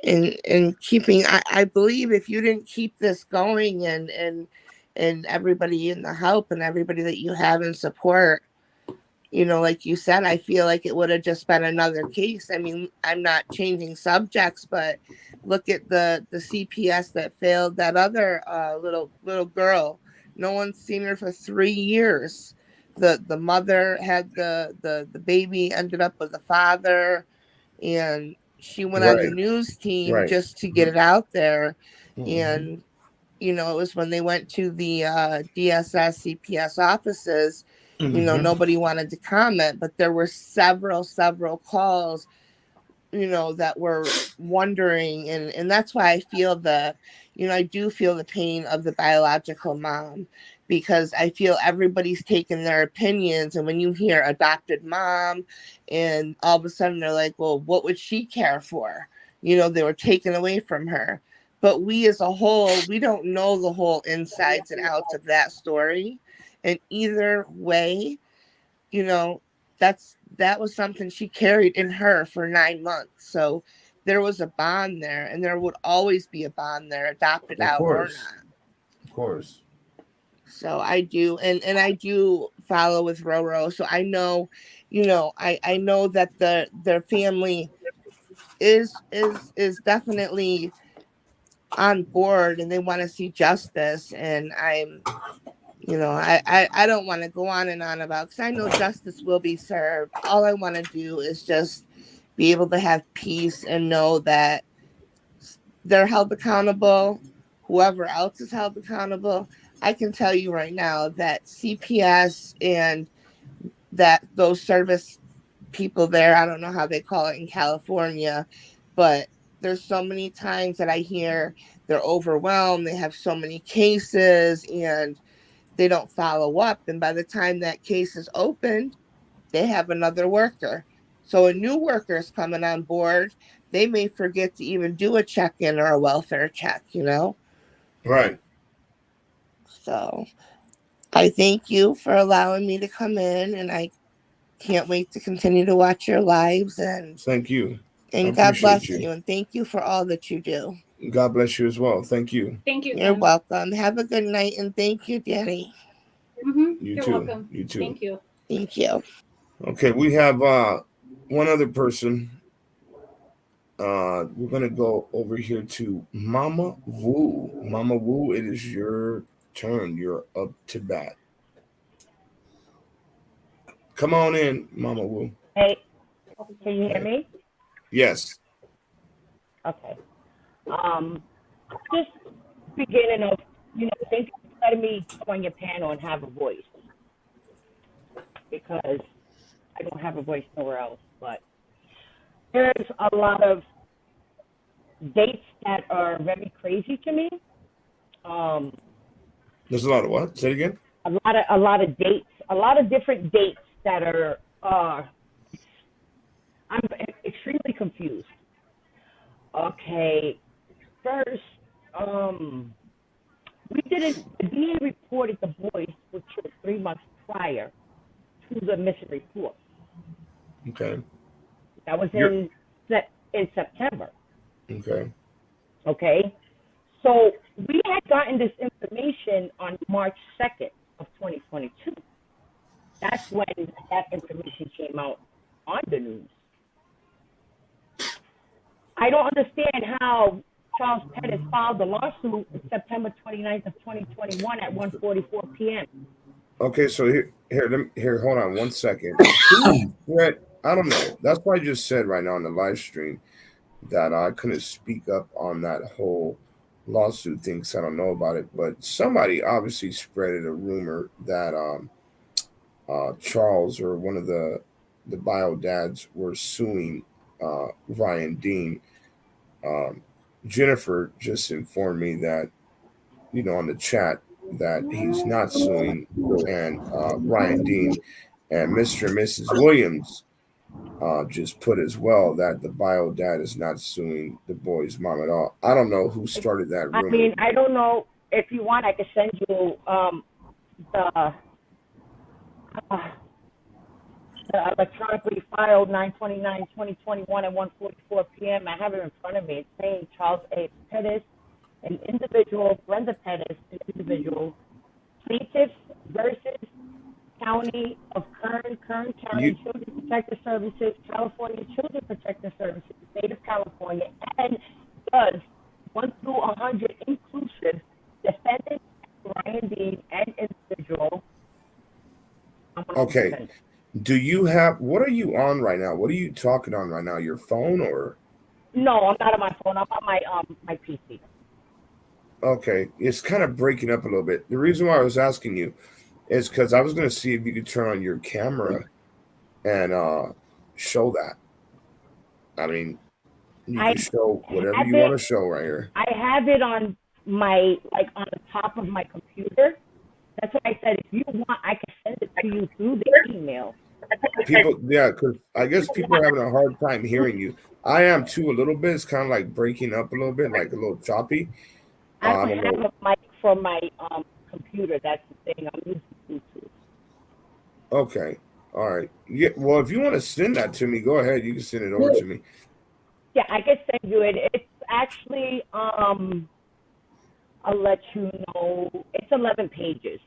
And keeping I believe if you didn't keep this going and everybody in the help and everybody that you have in support, like you said, I feel like it would have just been another case. I mean, I'm not changing subjects, but look at the CPS that failed that other little girl. No one's seen her for 3 years. The mother had the baby, ended up with the father, and she went on the Right, news team right. just to get it out there. Mm-hmm. And it was when they went to the DSS CPS offices, Mm-hmm. nobody wanted to comment, but there were several calls, that were wondering. And that's why I feel I do feel the pain of the biological mom, because I feel everybody's taking their opinions. And when you hear adopted mom and all of a sudden they're like, well, what would she care for? They were taken away from her. But we as a whole, we don't know the whole insides and outs of that story. And either way, you know, that was something she carried in her for 9 months. So there was a bond there, and there would always be a bond there, adopted Of out or course, not. of course. So I do, and I do follow with Roro. So I know, I know that their family is definitely on board and they want to see justice. And I don't want to go on and on about, because I know justice will be served. All I want to do is just be able to have peace and know that they're held accountable. Whoever else is held accountable. I can tell you right now that CPS and that those service people there, I don't know how they call it in California, but there's so many times that I hear they're overwhelmed, they have so many cases and they don't follow up, and by the time that case is opened, they have another worker. So a new worker is coming on board, they may forget to even do a check-in or a welfare check. Right. So I thank you for allowing me to come in, and I can't wait to continue to watch your lives, and Thank you. I God appreciate bless you. you, and thank you for all that you do. God bless you as well. Thank you. Thank you. You're Kim. welcome. Have a good night, and thank you, Danny. You You're too. welcome. You too. Thank you. Thank you. Okay, we have one other person. We're gonna go over here to Mama Wu. Mama Wu, it is your turn. You're up to bat. Come on in, Mama Wu. Hey, can you hear me? Yes. Okay. Just beginning of, thank you for letting me come on your panel and have a voice, because I don't have a voice nowhere else. But there's a lot of dates that are very crazy to me. There's a lot of what? Say it again. A lot of dates, a lot of different dates that are. I'm extremely confused. Okay, first, the DA reported the boys were killed 3 months prior to the missing report. Okay. That was in September. Okay. Okay. So we had gotten this information on March 2nd of 2022. That's when that information came out on the news. I don't understand how Charles Pettis filed the lawsuit September 29th of 2021 at 1:44 p.m. Okay, so here, hold on 1 second. I don't know. That's why I just said right now on the live stream that I couldn't speak up on that whole lawsuit thing because I don't know about it. But somebody obviously spreaded a rumor that Charles or one of the bio dads were suing Ryan Dean. Jennifer just informed me that, on the chat that he's not suing, and Ryan Dean and Mr. and Mrs. Williams just put as well that the bio dad is not suing the boy's mom at all. I don't know who started that rumor. I mean, I don't know. If you want, I could send you the electronically filed 9/29/2021 at 1:44 p.m. I have it in front of me. It's saying Charles A. Pettis, an individual, Brenda Pettis, an individual, plaintiffs versus County of Kern County Children Protective Services, California Children Protective Services, State of California, and does 1 through 100 inclusive, defendant Ryan Dean and individual. Okay. Do you have, what are you on right now? What are you talking on right now? Your phone or? No, I'm not on my phone. I'm on my PC. Okay. It's kind of breaking up a little bit. The reason why I was asking you is because I was going to see if you could turn on your camera and show that. I mean, you can show whatever you want to show right here. I have it on on the top of my computer. That's what I said. If you want, I can send it to you through the email. People, yeah, because I guess people are having a hard time hearing you. I am too, a little bit. It's kind of like breaking up a little bit, like a little choppy. I don't have a mic for my computer. That's the thing. I'm using Bluetooth. Okay. All right. Yeah. Well, if you want to send that to me, go ahead. You can send it over to me. Yeah, I can send you it. It's actually I'll let you know. It's 11 pages.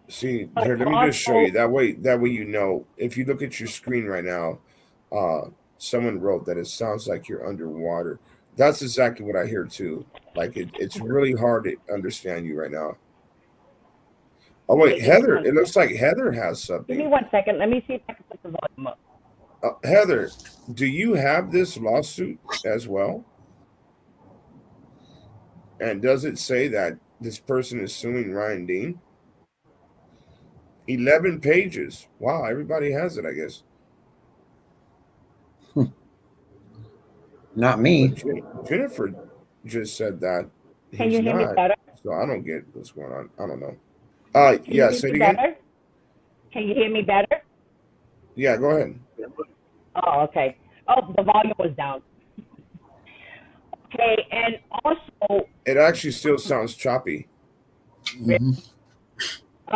See But here, let me just show also, you. That way you know. If you look at your screen right now, someone wrote that it sounds like you're underwater. That's exactly what I hear too. Like it's really hard to understand you right now. Oh okay, wait, give me Heather. one It looks second. like Heather has Give me something. 1 second. Let me see if I can put the volume up. Heather, do you have this lawsuit as well? And does it say that this person is suing Ryan Dean? 11 pages. Wow, everybody has it, I guess. Not me. But Jennifer just said that Can he's you hear me not. better? So I don't get what's going on. I don't know. Can you Yeah, hear say me it again. better? Can you hear me better? Yeah, go ahead. Oh, okay. Oh, the volume was down. Okay, and also, It actually still sounds choppy.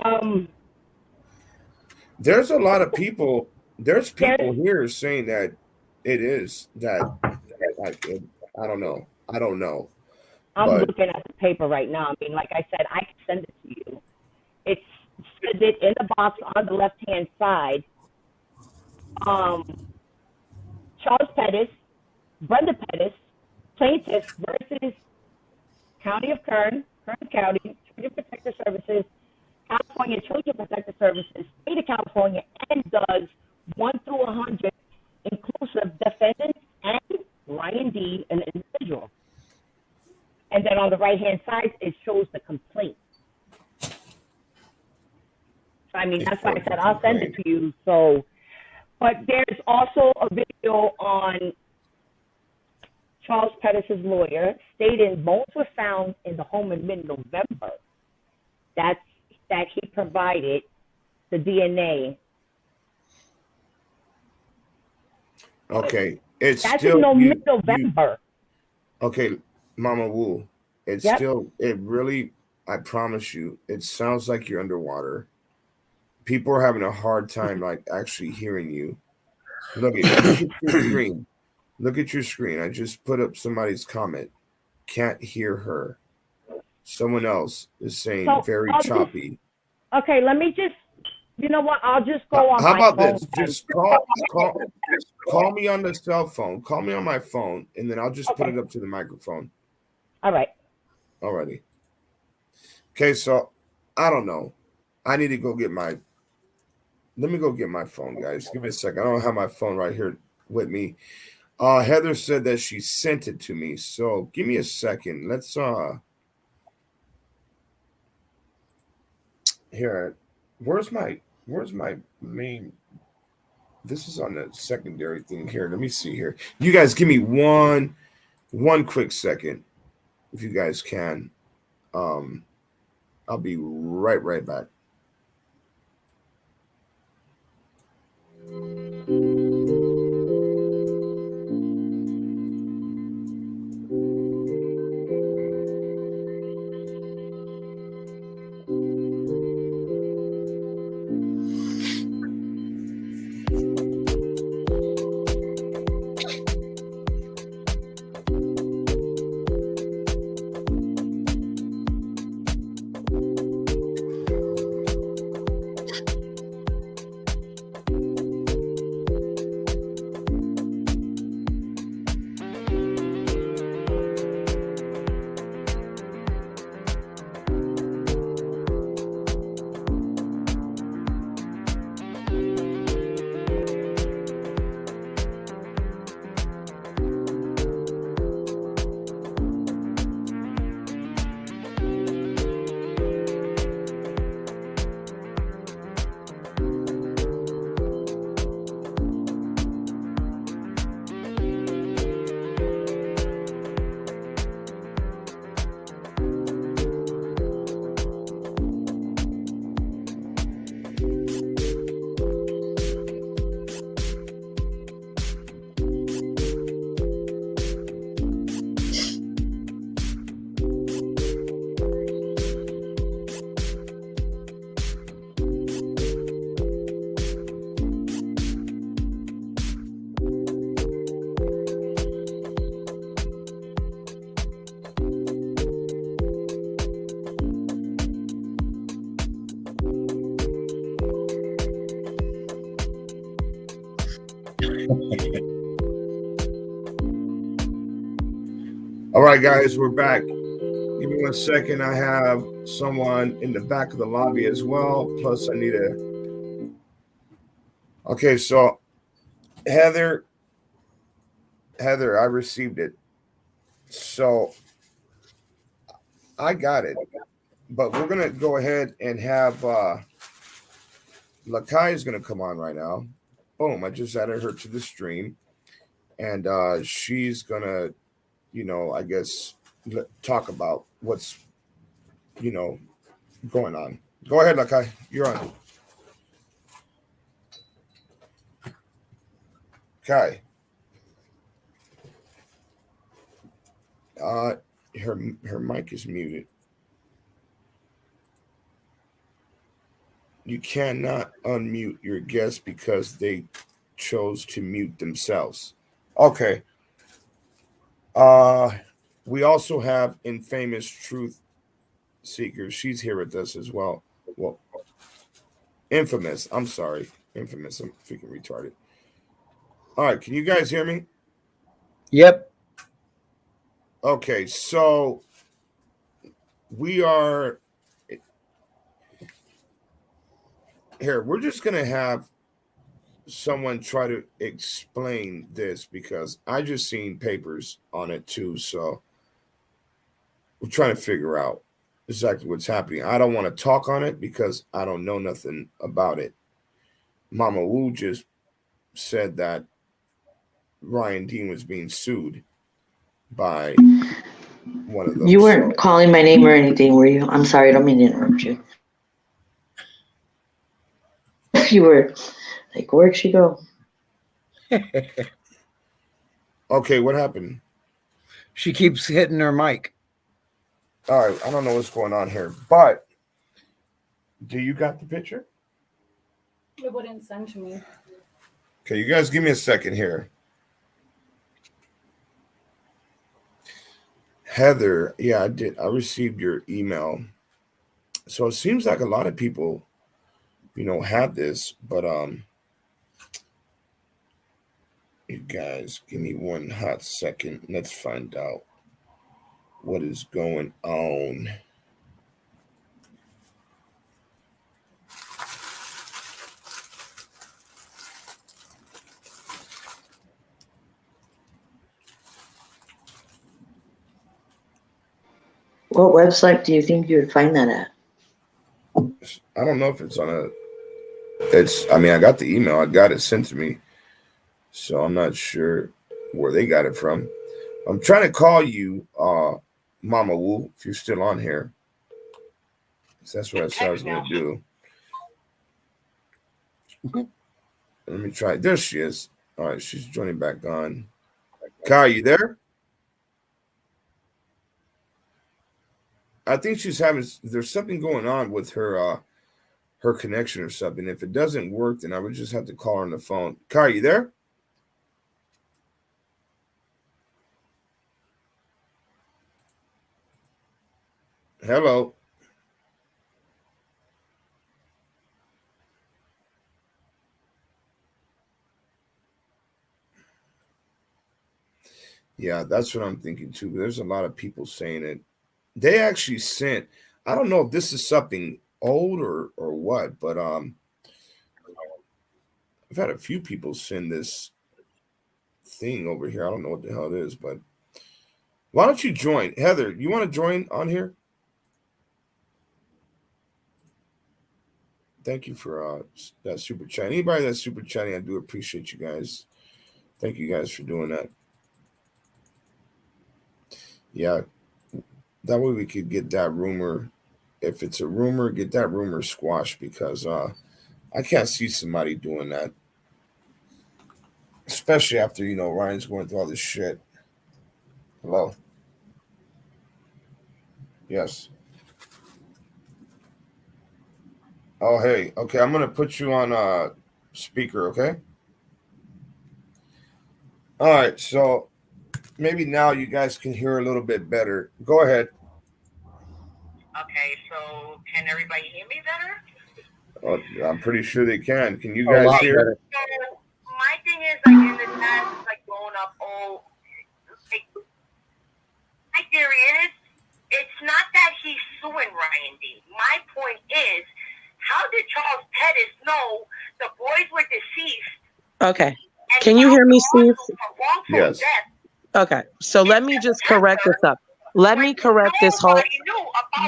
um, There's a lot of people. There's people there's, here saying that it is that. I don't know. I don't know. I'm But looking at the paper right now. I mean, like I said, I can send it to you. It's said it in the box on the left-hand side. Charles Pettis, Brenda Pettis, plaintiff versus County of Kern, Kern County, Children Protective Services, California Children Protective Services, State of California, and does 1 through 100, inclusive defendants and Ryan D, an individual. And then on the right-hand side, it shows the complaint. So, I mean, that's why I said I'll send it to you. So, but there's also a video on Charles Pettis' lawyer stating bones were found in the home in mid-November. That he provided the DNA. okay, it's That's still in you. mid-November. Okay, Mama Wu. It's Yep. still. It really. I promise you. It sounds like you're underwater. People are having a hard time, like actually hearing you. Look at your screen. Look at your screen. I just put up somebody's comment. Can't hear her. Someone else is saying So very I'll choppy. Okay, let me just. You know what? I'll just go on How my about phone. this? Just call me on the cell phone. Call me on my phone, and then I'll just put Okay. it up to the microphone. All right. Alrighty. Okay, so I don't know. I need to go get my. Let me go get my phone, guys. Give me a second. I don't have my phone right here with me. Heather said that she sent it to me, so give me a second. Let's here. Where's my main? This is on the secondary thing here. Let me see here. You guys give me one quick second, if you guys can. I'll be right back. All right, guys, we're back. Give me 1 second. I have someone in the back of the lobby as well. Plus, I need a. Okay, so Heather, I received it. So I got it. But we're gonna go ahead and have Lakai is gonna come on right now. Boom! I just added her to the stream, and she's gonna, I guess, talk about what's, going on. Go ahead, Lakai. You're on. Kai. Uh, her mic is muted. You cannot unmute your guest because they chose to mute themselves. Okay. We also have Infamous Truth Seekers. She's here with us as well. Well, Infamous. I'm sorry. Infamous. I'm freaking retarded. All right. Can you guys hear me? Yep. Okay. So we are here. We're just going to have someone try to explain this because I just seen papers on it too. So we're trying to figure out exactly what's happening. I don't want to talk on it because I don't know nothing about it. Mama Wu just said that Ryan Dean was being sued by one of them. You weren't calling my name or anything, were you? I'm sorry, I don't mean to interrupt you. You were like, where'd she go? Okay, what happened? She keeps hitting her mic. All right, I don't know what's going on here, but do you got the picture? It wouldn't send to me. Okay, you guys give me a second here. Heather, yeah, I did. I received your email. So it seems like a lot of people, have this, but you guys give me one hot second. Let's find out what is going on. What website do you think you would find that at? I don't know if it's on I got the email. I got it sent to me. So I'm not sure where they got it from. I'm trying to call you, Mama Wu, if you're still on here. So that's what I said I was going to do. Let me try. There she is. All right, she's joining back on. Kai, you there? I think there's something going on with her her connection or something. If it doesn't work, then I would just have to call her on the phone. Kai, you there? Hello. Yeah, that's what I'm thinking too. There's a lot of people saying it. They actually sent. I don't know if this is something old or what, but I've had a few people send this thing over here. I don't know what the hell it is, but why don't you join, Heather? You want to join on here? Thank you for that super chat. Anybody that's super chatting, I do appreciate you guys. Thank you guys for doing that. Yeah, that way we could get that rumor. If it's a rumor, get that rumor squashed because I can't see somebody doing that, especially after Ryan's going through all this shit. Hello. Yes. Oh hey. Okay, I'm gonna put you on speaker. Okay. All right. So maybe now you guys can hear a little bit better. Go ahead. Okay, so can everybody hear me better? Oh, I'm pretty sure they can. Can you guys hear? So my thing is like in the chat, like blowing up. Oh, like Okay. Can you hear me, Steve? Yes. Okay. So let me just correct this up. Let me correct this whole.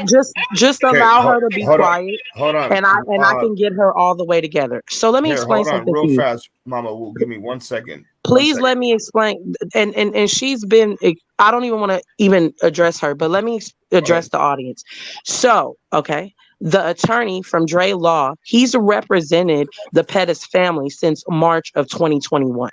Just Okay, allow her to be hold on. quiet, Hold on. and I can get her all the way together. So let me Here, explain hold on something real to you. fast, Mama. Will give me 1 second. Please let me explain. And she's been. I don't even want to even address her, but let me address the audience. So, okay, the attorney from Dre Law, he's represented the Pettis family since March of 2021.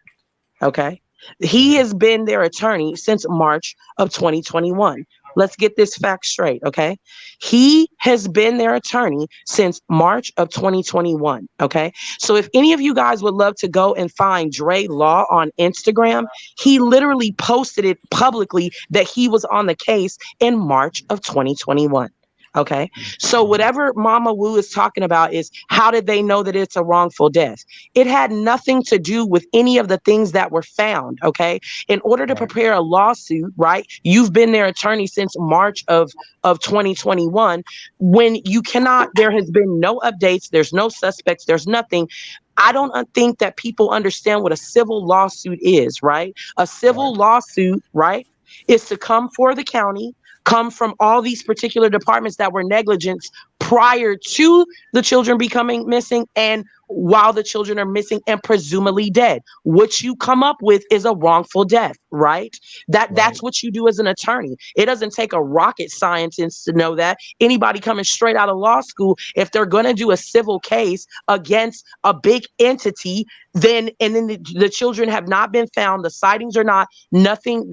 Okay. He has been their attorney since March of 2021. Let's get this fact straight. Okay. He has been their attorney since March of 2021. Okay. So if any of you guys would love to go and find Dre Law on Instagram, he literally posted it publicly that he was on the case in March of 2021. Okay. So whatever Mama Wu is talking about is how did they know that it's a wrongful death? It had nothing to do with any of the things that were found. Okay. In order to prepare a lawsuit, right? You've been their attorney since March of 2021. When you cannot, there has been no updates, there's no suspects, there's nothing. I don't think that people understand what a civil lawsuit is, right? A civil lawsuit, right, is to come for the county, come from all these particular departments that were negligent prior to the children becoming missing and while the children are missing and presumably dead. What you come up with is a wrongful death, right? That's what you do as an attorney. It doesn't take a rocket scientist to know that. Anybody coming straight out of law school, if they're going to do a civil case against a big entity, then the children have not been found, the sightings are not, nothing,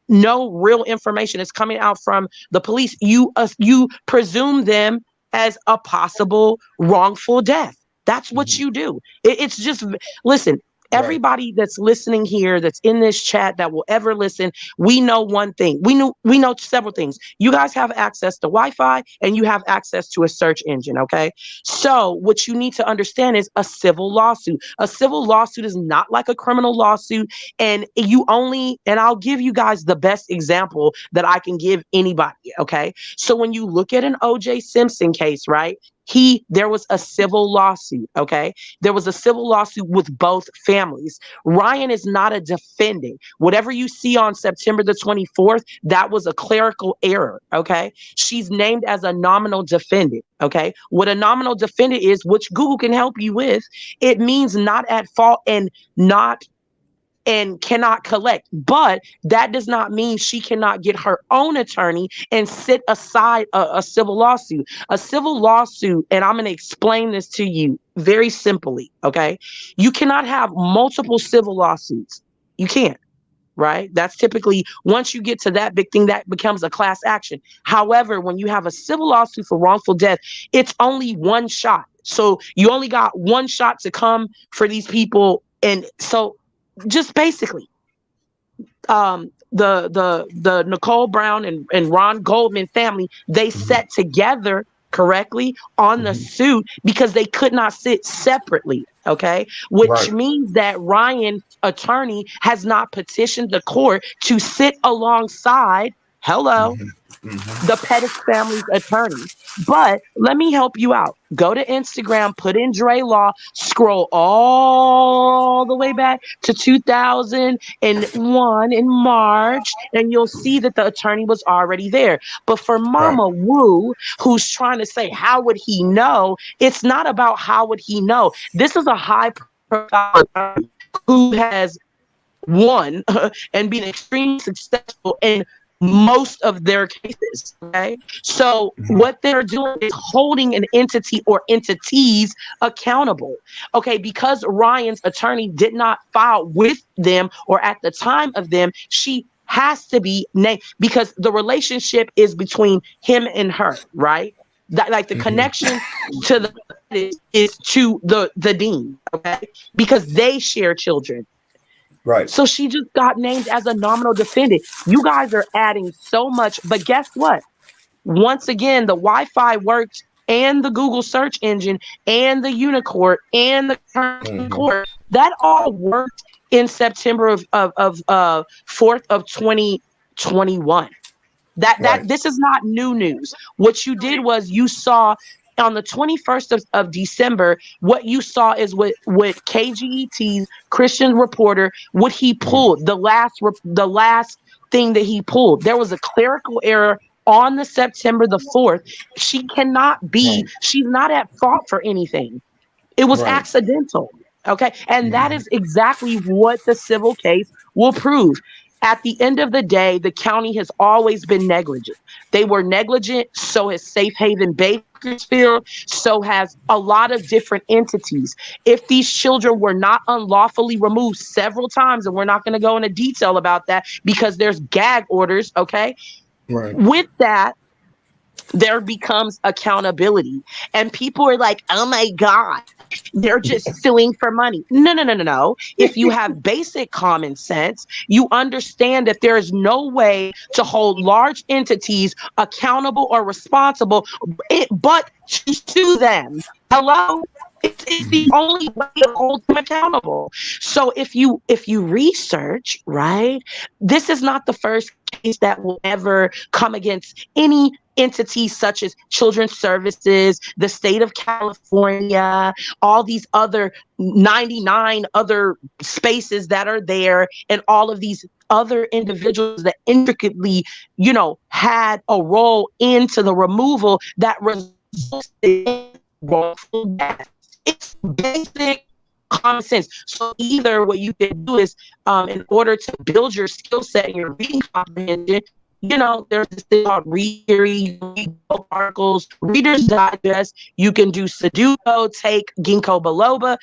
no real information is coming out from the police, you presume them as a possible wrongful death. That's what you do. It's just, listen, everybody that's listening here, that's in this chat, that will ever listen, we know one thing. We know several things. You guys have access to Wi-Fi and you have access to a search engine, okay? So what you need to understand is a civil lawsuit. A civil lawsuit is not like a criminal lawsuit. And I'll give you guys the best example that I can give anybody, okay? So when you look at an O.J. Simpson case, right? There was a civil lawsuit, okay? There was a civil lawsuit with both families. Ryan is not a defendant. Whatever you see on September the 24th, that was a clerical error, okay? She's named as a nominal defendant, okay? What a nominal defendant is, which Google can help you with, it means not at fault and cannot collect. But that does not mean she cannot get her own attorney and sit aside a civil lawsuit. A civil lawsuit, and I'm going to explain this to you very simply, okay? You cannot have multiple civil lawsuits. You can't, right? That's typically, once you get to that big thing, that becomes a class action. However, when you have a civil lawsuit for wrongful death, it's only one shot. So you only got one shot to come for these people. And so just basically, the Nicole Brown and Ron Goldman family, they sat together correctly on the suit because they could not sit separately, okay? Which means that Ryan's attorney has not petitioned the court to sit alongside, the Pettis family's attorney. But let me help you out. Go to Instagram, put in Dre Law, scroll all the way back to 2001 in March, and you'll see that the attorney was already there. But for Mama Wu, who's trying to say, how would he know? It's not about how would he know. This is a high profile attorney who has won and been extremely successful in most of their cases, okay? So what they're doing is holding an entity or entities accountable, okay? Because Ryan's attorney did not file with them or at the time of them, she has to be named because the relationship is between him and her, right? That, like the connection to the is to the dean, okay? Because they share children. Right. So she just got named as a nominal defendant. You guys are adding so much, but guess what? Once again, the Wi-Fi worked and the Google search engine and the Unicourt and the court, that all worked in September of 4th of 2021. That this is not new news. What you did was you saw on the 21st of December, what you saw is what KGET's Christian reporter, what he pulled, the last thing that he pulled. There was a clerical error on the September the 4th. She cannot be, she's not at fault for anything. It was accidental. Okay. And that is exactly what the civil case will prove. At the end of the day, the county has always been negligent. They were negligent, so has Safe Haven Bakersfield, so has a lot of different entities. If these children were not unlawfully removed several times, and we're not going to go into detail about that because there's gag orders, okay? Right. With that, there becomes accountability. And people are like, oh my God, they're just suing for money. No. If you have basic common sense, you understand that there is no way to hold large entities accountable or responsible, but to sue them. Hello? It's the only way to hold them accountable. So if you research, right, this is not the first case that will ever come against any entities such as Children's Services, the state of California, all these other 99 other spaces that are there, and all of these other individuals that intricately, had a role into the removal that resulted in wrongful death. It's basic common sense. So either what you can do is, in order to build your skill set and your reading comprehension, there's this thing called read theory, read book articles, Reader's Digest. You can do Sudoku, take ginkgo biloba.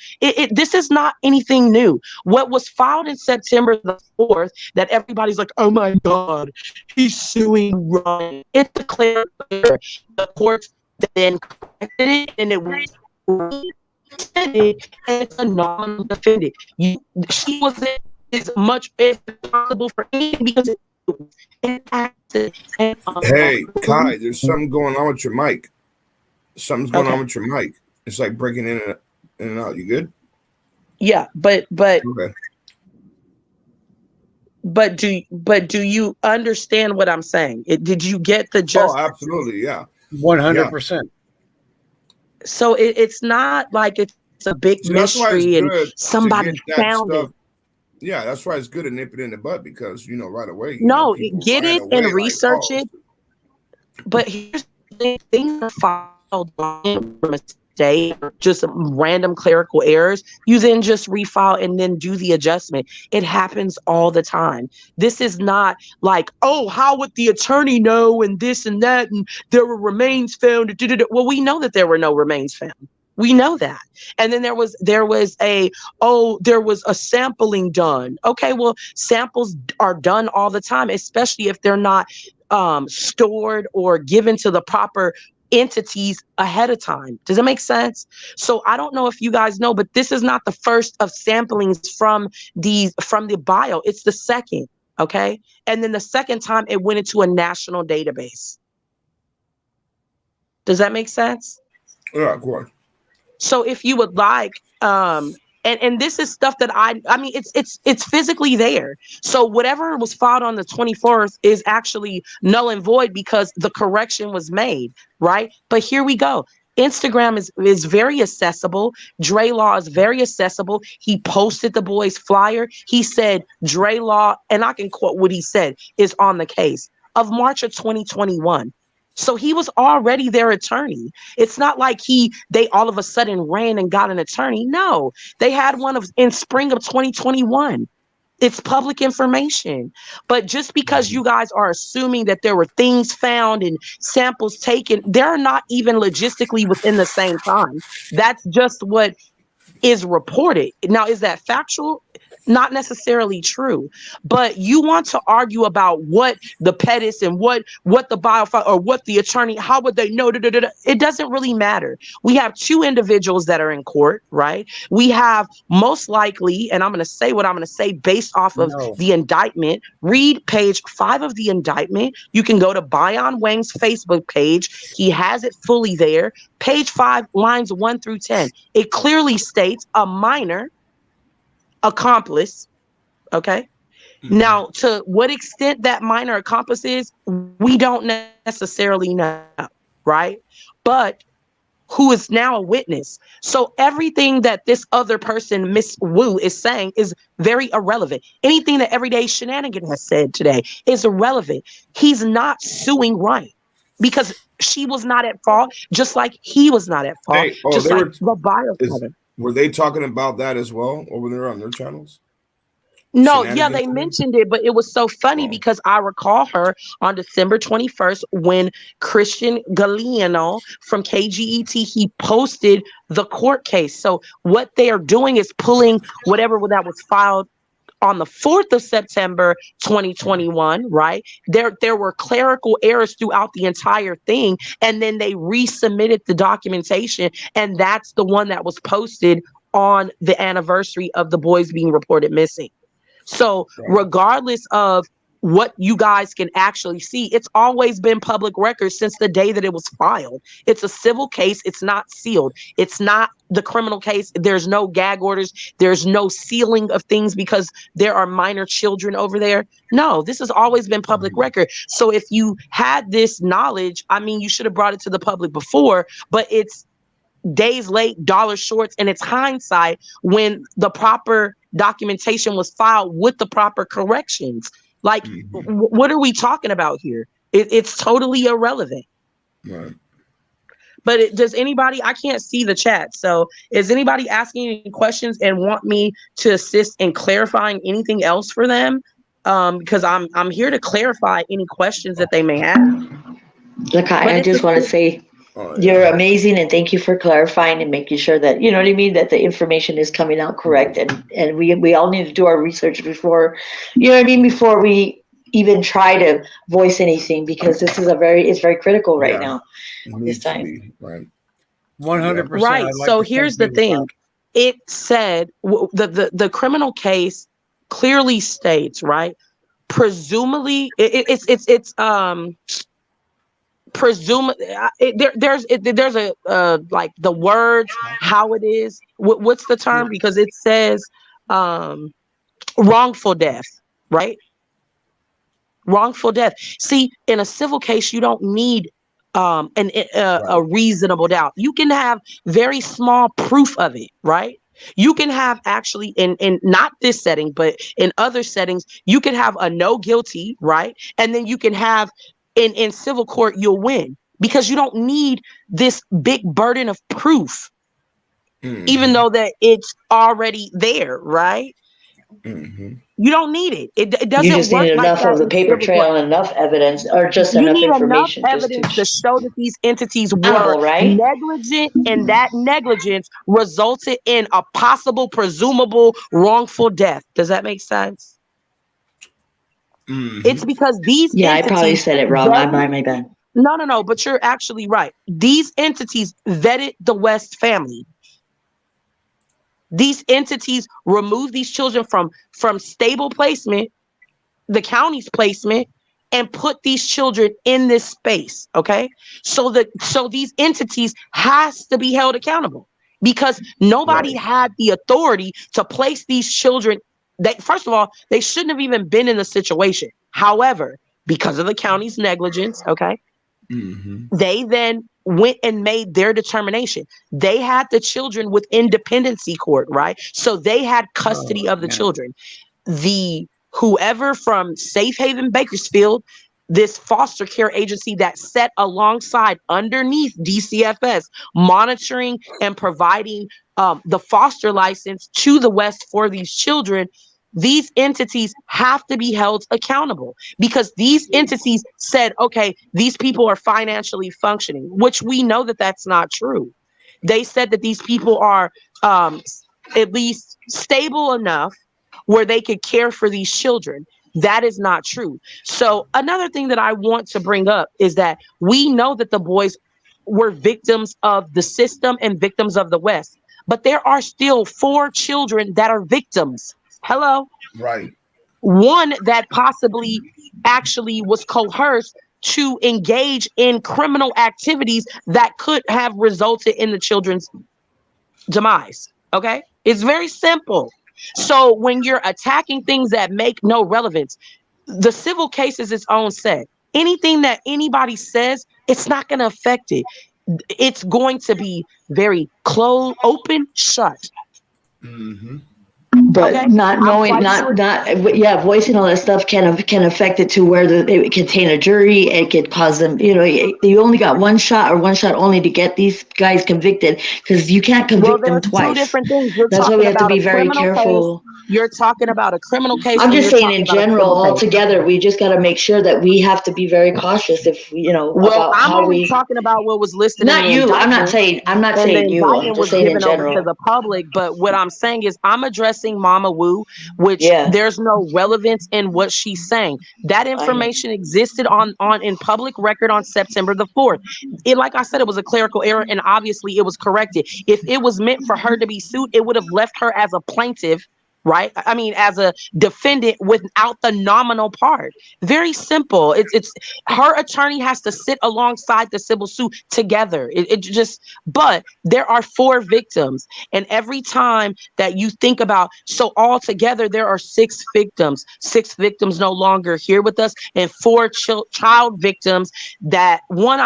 This is not anything new. What was filed in September the 4th that everybody's like, oh my God, he's suing Ryan. It's a clear error. The courts then corrected it, and it was and it's a non-defendant. She wasn't as much as possible for anything because it was an accident. Hey, Kai, there's something going on with your mic. Something's going on with your mic. It's like breaking in and out. You good? Yeah, but okay. But do you understand what I'm saying? Did you get the just? Oh, absolutely, yeah, 100%. So it's not like it's a big mystery and somebody found it. Yeah, that's why it's good to nip it in the bud because right away. Get it and research it. But here's the thing: things are filed from a mistake, just random clerical errors. You then just refile and then do the adjustment. It happens all the time. This is not like, oh, how would the attorney know and this and that and there were remains found. Well, we know that there were no remains found. We know that. And then there was a sampling done. Okay, well, samples are done all the time, especially if they're not stored or given to the proper entities ahead of time. Does it make sense? So I don't know if you guys know, but this is not the first of samplings from the bio. It's the second. Okay. And then the second time it went into a national database. Does that make sense? Yeah, of course. So if you would like, and this is stuff that I mean, it's physically there. So whatever was filed on the 24th is actually null and void because the correction was made, right? But here we go. Instagram is very accessible. Dre Law is very accessible. He posted the boys' flyer. He said Dre Law, and I can quote what he said, is on the case of March of 2021. So he was already their attorney. It's not like they all of a sudden ran and got an attorney. No, they had one in spring of 2021. It's public information. But just because you guys are assuming that there were things found and samples taken, they're not even logistically within the same time. That's just what is reported. Now, is that factual? Not necessarily true, but you want to argue about what the Pettis and what the biofile or what the attorney, how would they know? It doesn't really matter. We have two individuals that are in court, right? We have most likely, and I'm going to say what I'm going to say based off of the indictment. Read page 5 of the indictment. You can go to Bayon Wang's Facebook page. He has it fully there. Page 5, lines 1 through 10. It clearly states a minor accomplice. Okay. Now, to what extent that minor accomplice is, we don't necessarily know, right? But who is now a witness. So everything that this other person, Miss Wu, is saying is very irrelevant. Anything that Everyday Shenanigan has said today is irrelevant. He's not suing Ryan because she was not at fault, just like he was not at fault, just like the bio father. Were they talking about that as well over there on their channels? No, yeah, they mentioned it, but it was so funny because I recall her on December 21st when Christian Galliano from KGET, he posted the court case. So what they are doing is pulling whatever that was filed on the 4th of September 2021, right? There were clerical errors throughout the entire thing, and then they resubmitted the documentation, and that's the one that was posted on the anniversary of the boys being reported missing. So regardless of what you guys can actually see, it's always been public record since the day that it was filed. It's a civil case. It's not sealed. It's not the criminal case. There's no gag orders. There's no sealing of things because there are minor children over there. No, this has always been public record. So if you had this knowledge, I mean, you should have brought it to the public before, but it's days late, dollars short, and it's hindsight when the proper documentation was filed with the proper corrections. Like, what are we talking about here? It's totally irrelevant. Right. But does anybody, I can't see the chat. So is anybody asking any questions and want me to assist in clarifying anything else for them? Because I'm here to clarify any questions that they may have. Look, I just want to say you're amazing, and thank you for clarifying and making sure that, you know what I mean, that the information is coming out correct. And we all need to do our research before, you know what I mean, before we even try to voice anything, because this is it's very critical right now. This time. Right. 100%. Right. So here's the thing. It said the criminal case clearly states, right? Presumably, there's a like the words how it is. What's the term? Because it says wrongful death, right? Wrongful death. See, in a civil case, you don't need a reasonable doubt. You can have very small proof of it, right? You can have actually in not this setting, but in other settings, you can have a no guilty, right? And then you can have in civil court, you'll win because you don't need this big burden of proof, even though that it's already there, right? You don't need it. It doesn't You just work need like enough that of the in paper civil trail court. and enough evidence, or just You enough need enough information evidence to show that these entities were Accountable, right? negligent, and that negligence resulted in a possible, presumable wrongful death. Does that make sense? It's because these I probably entities said it wrong. vetted- My bad. No, but you're actually right. These entities vetted the West family. These entities removed these children from stable placement, the county's placement, and put these children in this space. Okay, so these entities has to be held accountable because nobody had the authority to place these children. First of all, they shouldn't have even been in the situation. However, because of the county's negligence, okay, they then went and made their determination. They had the children with independency court, right? So they had custody of the children. Whoever from Safe Haven Bakersfield, this foster care agency that sat alongside underneath DCFS, monitoring and providing the foster license to the West for these children, these entities have to be held accountable because these entities said, okay, these people are financially functioning, which we know that that's not true. They said that these people are at least stable enough where they could care for these children. That is not true. So another thing that I want to bring up is that we know that the boys were victims of the system and victims of the West, but there are still 4 children that are victims. Hello. Right. One that possibly actually was coerced to engage in criminal activities that could have resulted in the children's demise. Okay. It's very simple. So when you're attacking things that make no relevance, the civil case is its own set. Anything that anybody says, it's not going to affect it. it's going to be very closed, open, shut. Mm-hmm. But Okay? not I'm knowing, quite sure. yeah, voicing all that stuff can affect it to where it can taint a jury. It could cause them, you only got one shot or one shot only to get these guys convicted, because you can't Well, convict them there's two twice. different things. You're That's why we talking have to about a be very criminal case. careful. You're talking about a criminal case. I'm and just you're saying talking in about a general, civil case. altogether, we just got to make sure that we have to be very cautious Well, about I'm how only we. talking about what was listed in Not the you. I'm not indictment. And the saying you. I'm indictment was just saying in given over to general. the public. But what I'm saying is I'm addressing Mama Wu, which Yeah. there's no relevance in what she's saying. That information existed on in public record on September the 4th. Like I said, it was a clerical error, and obviously it was corrected. If it was meant for her to be sued, it would have left her as a plaintiff, right? I mean, as a defendant without the nominal part. Very simple. It's her attorney has to sit alongside the civil suit together. But there are 4 victims, and every time that you think about, so altogether there are 6 victims. 6 victims no longer here with us, and 4 child victims that one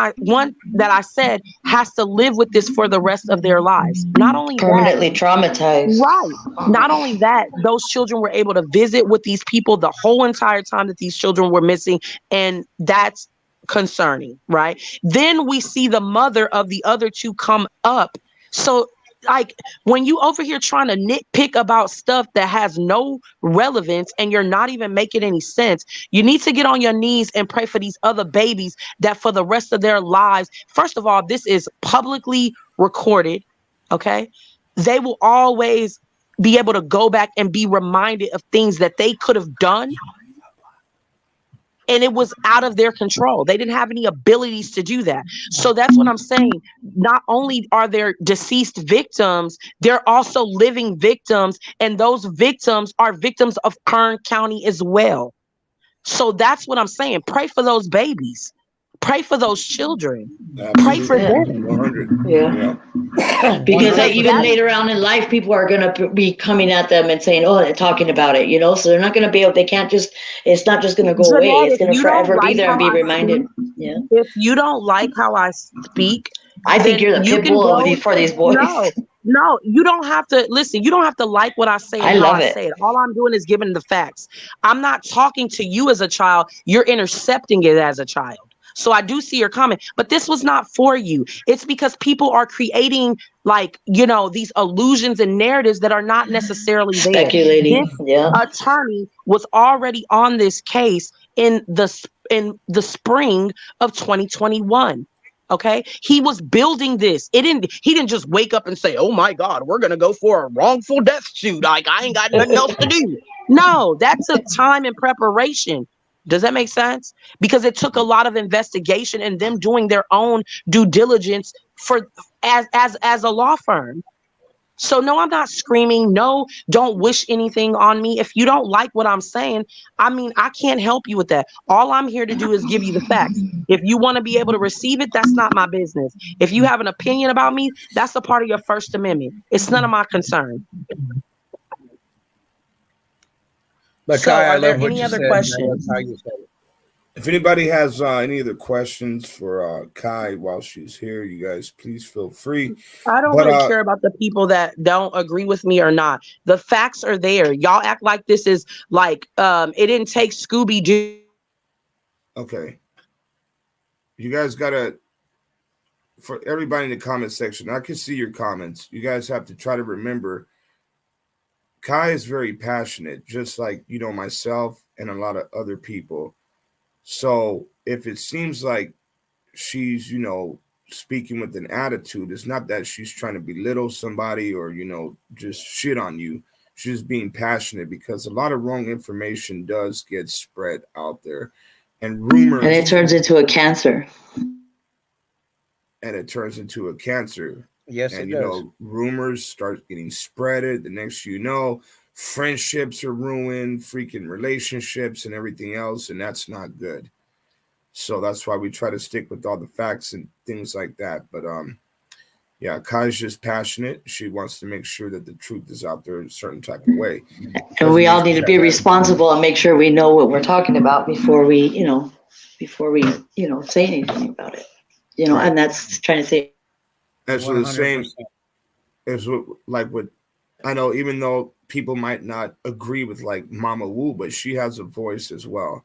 that I said has to live with this for the rest of their lives. Not only Permanently that, traumatized. right. Not only that, those children were able to visit with these people the whole entire time that these children were missing. And that's concerning, right? Then we see the mother of the other 2 come up. So, like, when you over here trying to nitpick about stuff that has no relevance and you're not even making any sense, you need to get on your knees and pray for these other babies that for the rest of their lives, first of all, this is publicly recorded, okay? They will always be able to go back and be reminded of things that they could have done, and it was out of their control. They didn't have any abilities to do that. So that's what I'm saying. Not only are there deceased victims, they're also living victims, and those victims are victims of Kern County as well. So that's what I'm saying. Pray for those babies. Pray for those children. Pray for them. 100. Yeah. Because even later on in life, people are going to be coming at them and saying, "Oh, they're talking about it," so they're not going to be able. They can't just. It's not just going to go away. It's going to forever be there and be reminded. Yeah. If you don't like how I speak, I think you're the pit bull for these boys. No, you don't have to listen. You don't have to like what I say and how I say it. All I'm doing is giving the facts. I'm not talking to you as a child. You're intercepting it as a child. So I do see your comment, but this was not for you. It's because people are creating these illusions and narratives that are not necessarily there. Speculating. This attorney was already on this case in the spring of 2021. Okay, he was building this. He didn't just wake up and say, "Oh my God, we're gonna go for a wrongful death suit. Like, I ain't got nothing else to do." No, that took time and preparation. Does that make sense? Because it took a lot of investigation and them doing their own due diligence as a law firm. So no, I'm not screaming. No, don't wish anything on me. If you don't like what I'm saying, I can't help you with that. All I'm here to do is give you the facts. If you want to be able to receive it, that's not my business. If you have an opinion about me, that's a part of your First Amendment. It's none of my concern. But so Kai, are there any other questions? If anybody has any other questions for Kai while she's here, you guys please feel free. I don't really care about the people that don't agree with me or not. The facts are there. Y'all act like this is like it didn't take Scooby-Doo. Okay. You guys gotta, for everybody in the comment section, I can see your comments. You guys have to try to remember Kai is very passionate, just like, myself and a lot of other people. So if it seems like she's, speaking with an attitude, it's not that she's trying to belittle somebody or, just shit on you. She's just being passionate because a lot of wrong information does get spread out there. And rumors. And it turns into a cancer. Yes, and it does. Rumors start getting spreaded. The next you know, friendships are ruined, freaking relationships and everything else, and that's not good. So that's why we try to stick with all the facts and things like that. But Kai's just passionate. She wants to make sure that the truth is out there in a certain type of way. And we all need to be responsible and make sure we know what we're talking about before we say anything about it. you know, Right. and that's trying to say. And so the same 100%. is what I know, even though people might not agree with like Mama Wu, but she has a voice as well.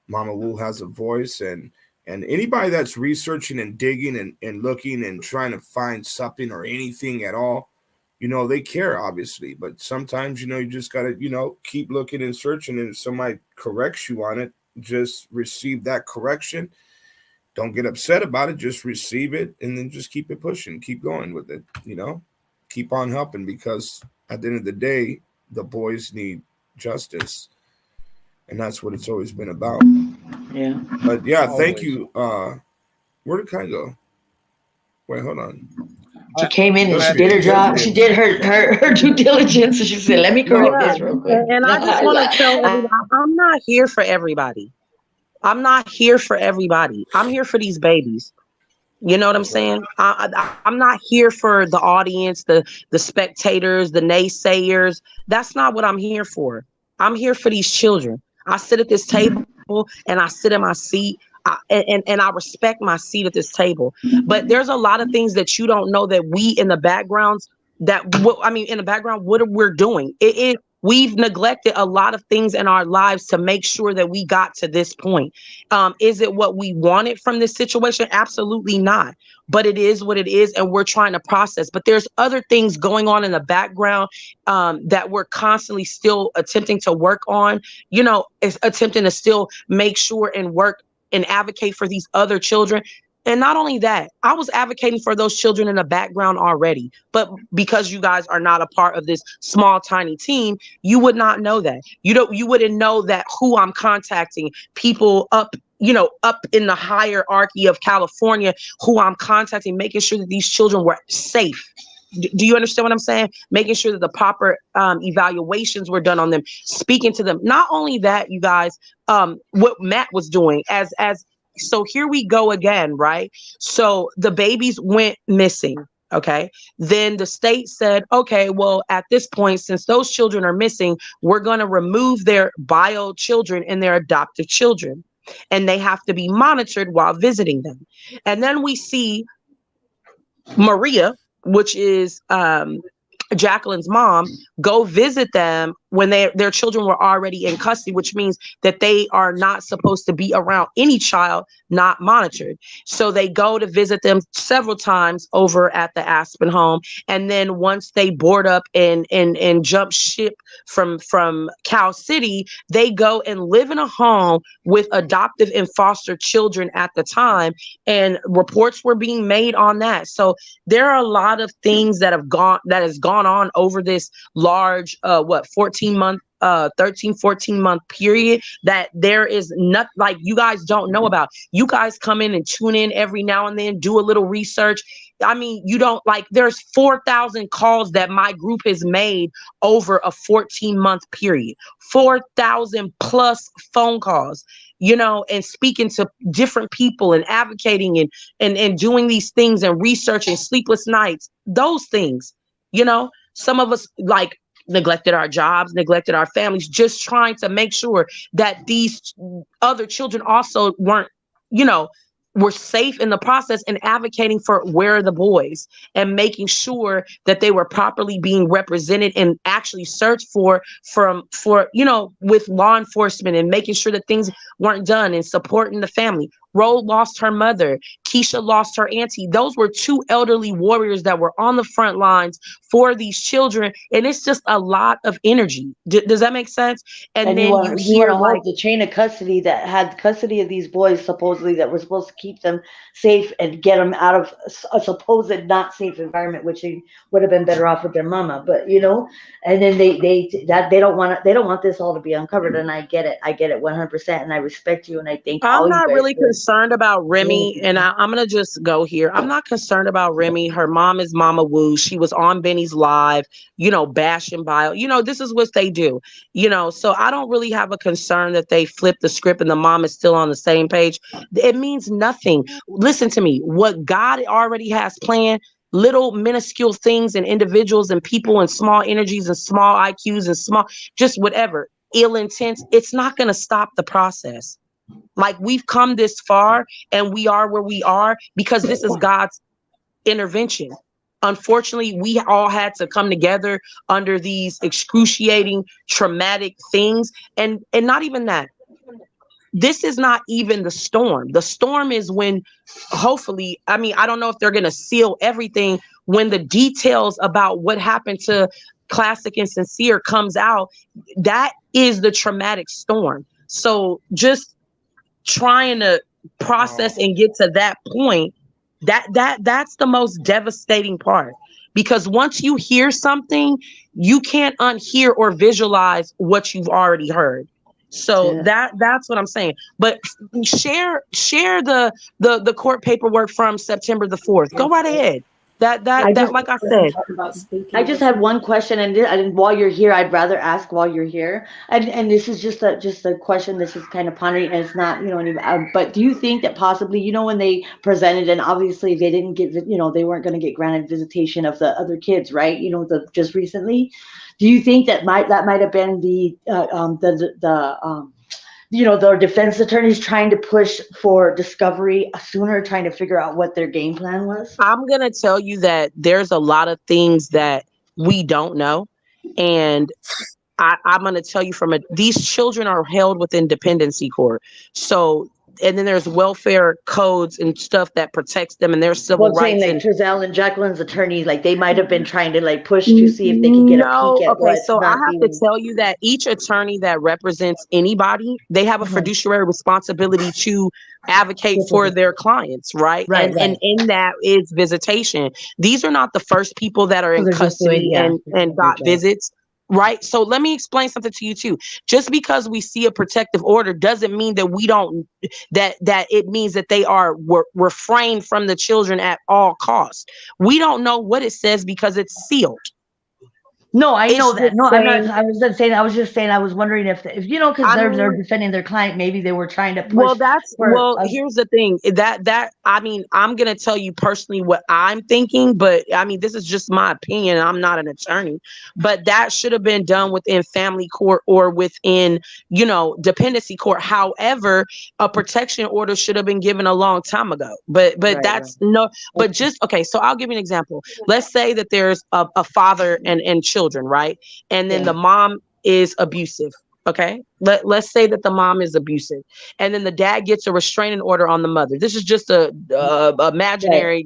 Mama Wu has a voice, and anybody that's researching and digging and looking and trying to find something or anything at all, you know, they care obviously, but sometimes, you know, you just gotta, you know, keep looking and searching, and if somebody corrects you on it, just receive that correction. Don't get upset about it, just receive it, and then just keep it pushing, keep going with it, you know, keep on helping, because at the end of the day, the boys need justice, and that's what it's always been about. Yeah. But yeah, thank Always. you. Where did Kai go? Wait, hold on. She came in and There she she did her is. There job. she She is. did her due diligence. And she said, "Let me correct Yeah, this real quick." and I just want to tell everybody, I'm not here for everybody. I'm not here for everybody. I'm here for these babies. You know what I'm saying? I'm not here for the audience, the spectators, the naysayers. That's not what I'm here for. I'm here for these children. I sit at this table and I sit in my seat. And I respect my seat at this table. But there's a lot of things that you don't know that we in the backgrounds in the background, what we're doing. We've neglected a lot of things in our lives to make sure that we got to this point. Is it what we wanted from this situation? Absolutely not. But it is what it is, and we're trying to process. But there's other things going on in the background that we're constantly still attempting to work on, you know, is attempting to still make sure and work and advocate for these other children. And not only that, I was advocating for those children in the background already. But because you guys are not a part of this small, tiny team, you would not know that. You wouldn't know that who I'm contacting, people up, you know, up in the hierarchy of California, who I'm contacting, making sure that these children were safe. Do you understand what I'm saying? Making sure that the proper evaluations were done on them, speaking to them. Not only that, you guys, what Matt was doing as so here we go again, right? So the babies went missing. Okay. Then the state said, okay, well, at this point, since those children are missing, we're going to remove their bio children and their adoptive children, and they have to be monitored while visiting them. And then we see Maria, which is Jacqueline's mom, go visit them when their children were already in custody, which means that they are not supposed to be around any child not monitored. So they go to visit them several times over at the Aspen home. And then once they board up and jump ship from Cal City, they go and live in a home with adoptive and foster children at the time. And reports were being made on that. So there are a lot of things that has gone on over this large 14-month period that there is not, like, you guys don't know about. You guys come in and tune in every now and then, do a little research. I mean, you don't, like, there's 4,000 calls that my group has made over a 14-month period, 4,000 plus phone calls, you know, and speaking to different people and advocating and doing these things and researching, sleepless nights, those things, you know. Some of us, like, neglected our jobs, neglected our families, just trying to make sure that these other children also weren't, you know, were safe in the process, and advocating for where are the boys and making sure that they were properly being represented and actually searched for, you know, with law enforcement, and making sure that things weren't done, and supporting the family. Roll lost her mother. Keisha lost her auntie. Those were two elderly warriors that were on the front lines for these children. And it's just a lot of energy. Does that make sense? And You then want you to hear, like, hold the chain of custody that had custody of these boys, supposedly, that were supposed to keep them safe and get them out of a supposed not safe environment, which they would have been better off with their mama. But you know, and then they don't want this all to be uncovered, and I get it 100%, and I respect you, and I thank all I'm you not guys really for concerned about doing Remy, and I'm gonna just go here. I'm not concerned about Remy. Her mom is Mama Wu. She was on Benny's live, you know, bashing bio. You know, this is what they do. You know, so I don't really have a concern that they flip the script and the mom is still on the same page. It means nothing. Listen to me. What God already has planned, little minuscule things and individuals and people and small energies and small IQs and small, just whatever, ill intents, it's not going to stop the process. Like, we've come this far and we are where we are because this is God's intervention. Unfortunately, we all had to come together under these excruciating, traumatic things. And not even that. This is not even the storm. The storm is when, hopefully, I mean, I don't know if they're going to seal everything when the details about what happened to Classic and Sincere comes out. That is the traumatic storm. So just trying to process and get to that point, that's the most devastating part. Because once you hear something, you can't unhear or visualize what you've already heard. So that's what I'm saying. But share the court paperwork from September the 4th. Go right ahead. That like I said. I just had one question, and while you're here, I'd rather ask while you're here, and this is just a question. This is kind of pondering, and it's not, but do you think that possibly, when they presented, and obviously they didn't get, they weren't going to get granted visitation of the other kids, right? Just recently, do you think that might have been the defense attorneys trying to push for discovery sooner, trying to figure out what their game plan was? I'm going to tell you that there's a lot of things that we don't know. And I'm going to tell you these children are held within dependency court. So, and then there's welfare codes and stuff that protects them and their civil rights. Saying, like, Trezell and Jacqueline's attorneys, like, they might have been trying to push to see if they could get a peek at what's so I not have to tell you that each attorney that represents anybody, they have a fiduciary responsibility to advocate for their clients, right? And in that is visitation. These are not the first people that are in custody and got visits. Right. So let me explain something to you too. Just because we see a protective order doesn't mean that we don't, that it means that they are refrained from the children at all costs. We don't know what it says because it's sealed. No, I know that. No, I'm not. I was just saying. I was wondering if because they're defending their client. Maybe they were trying to push. Here's the thing. I mean, I'm gonna tell you personally what I'm thinking, but I mean, this is just my opinion. I'm not an attorney, but that should have been done within family court or within, dependency court. However, a protection order should have been given a long time ago. But just okay. So I'll give you an example. Let's say that there's a father and children, right? And then the mom is abusive. Okay. Let's say that the mom is abusive and then the dad gets a restraining order on the mother. This is just a imaginary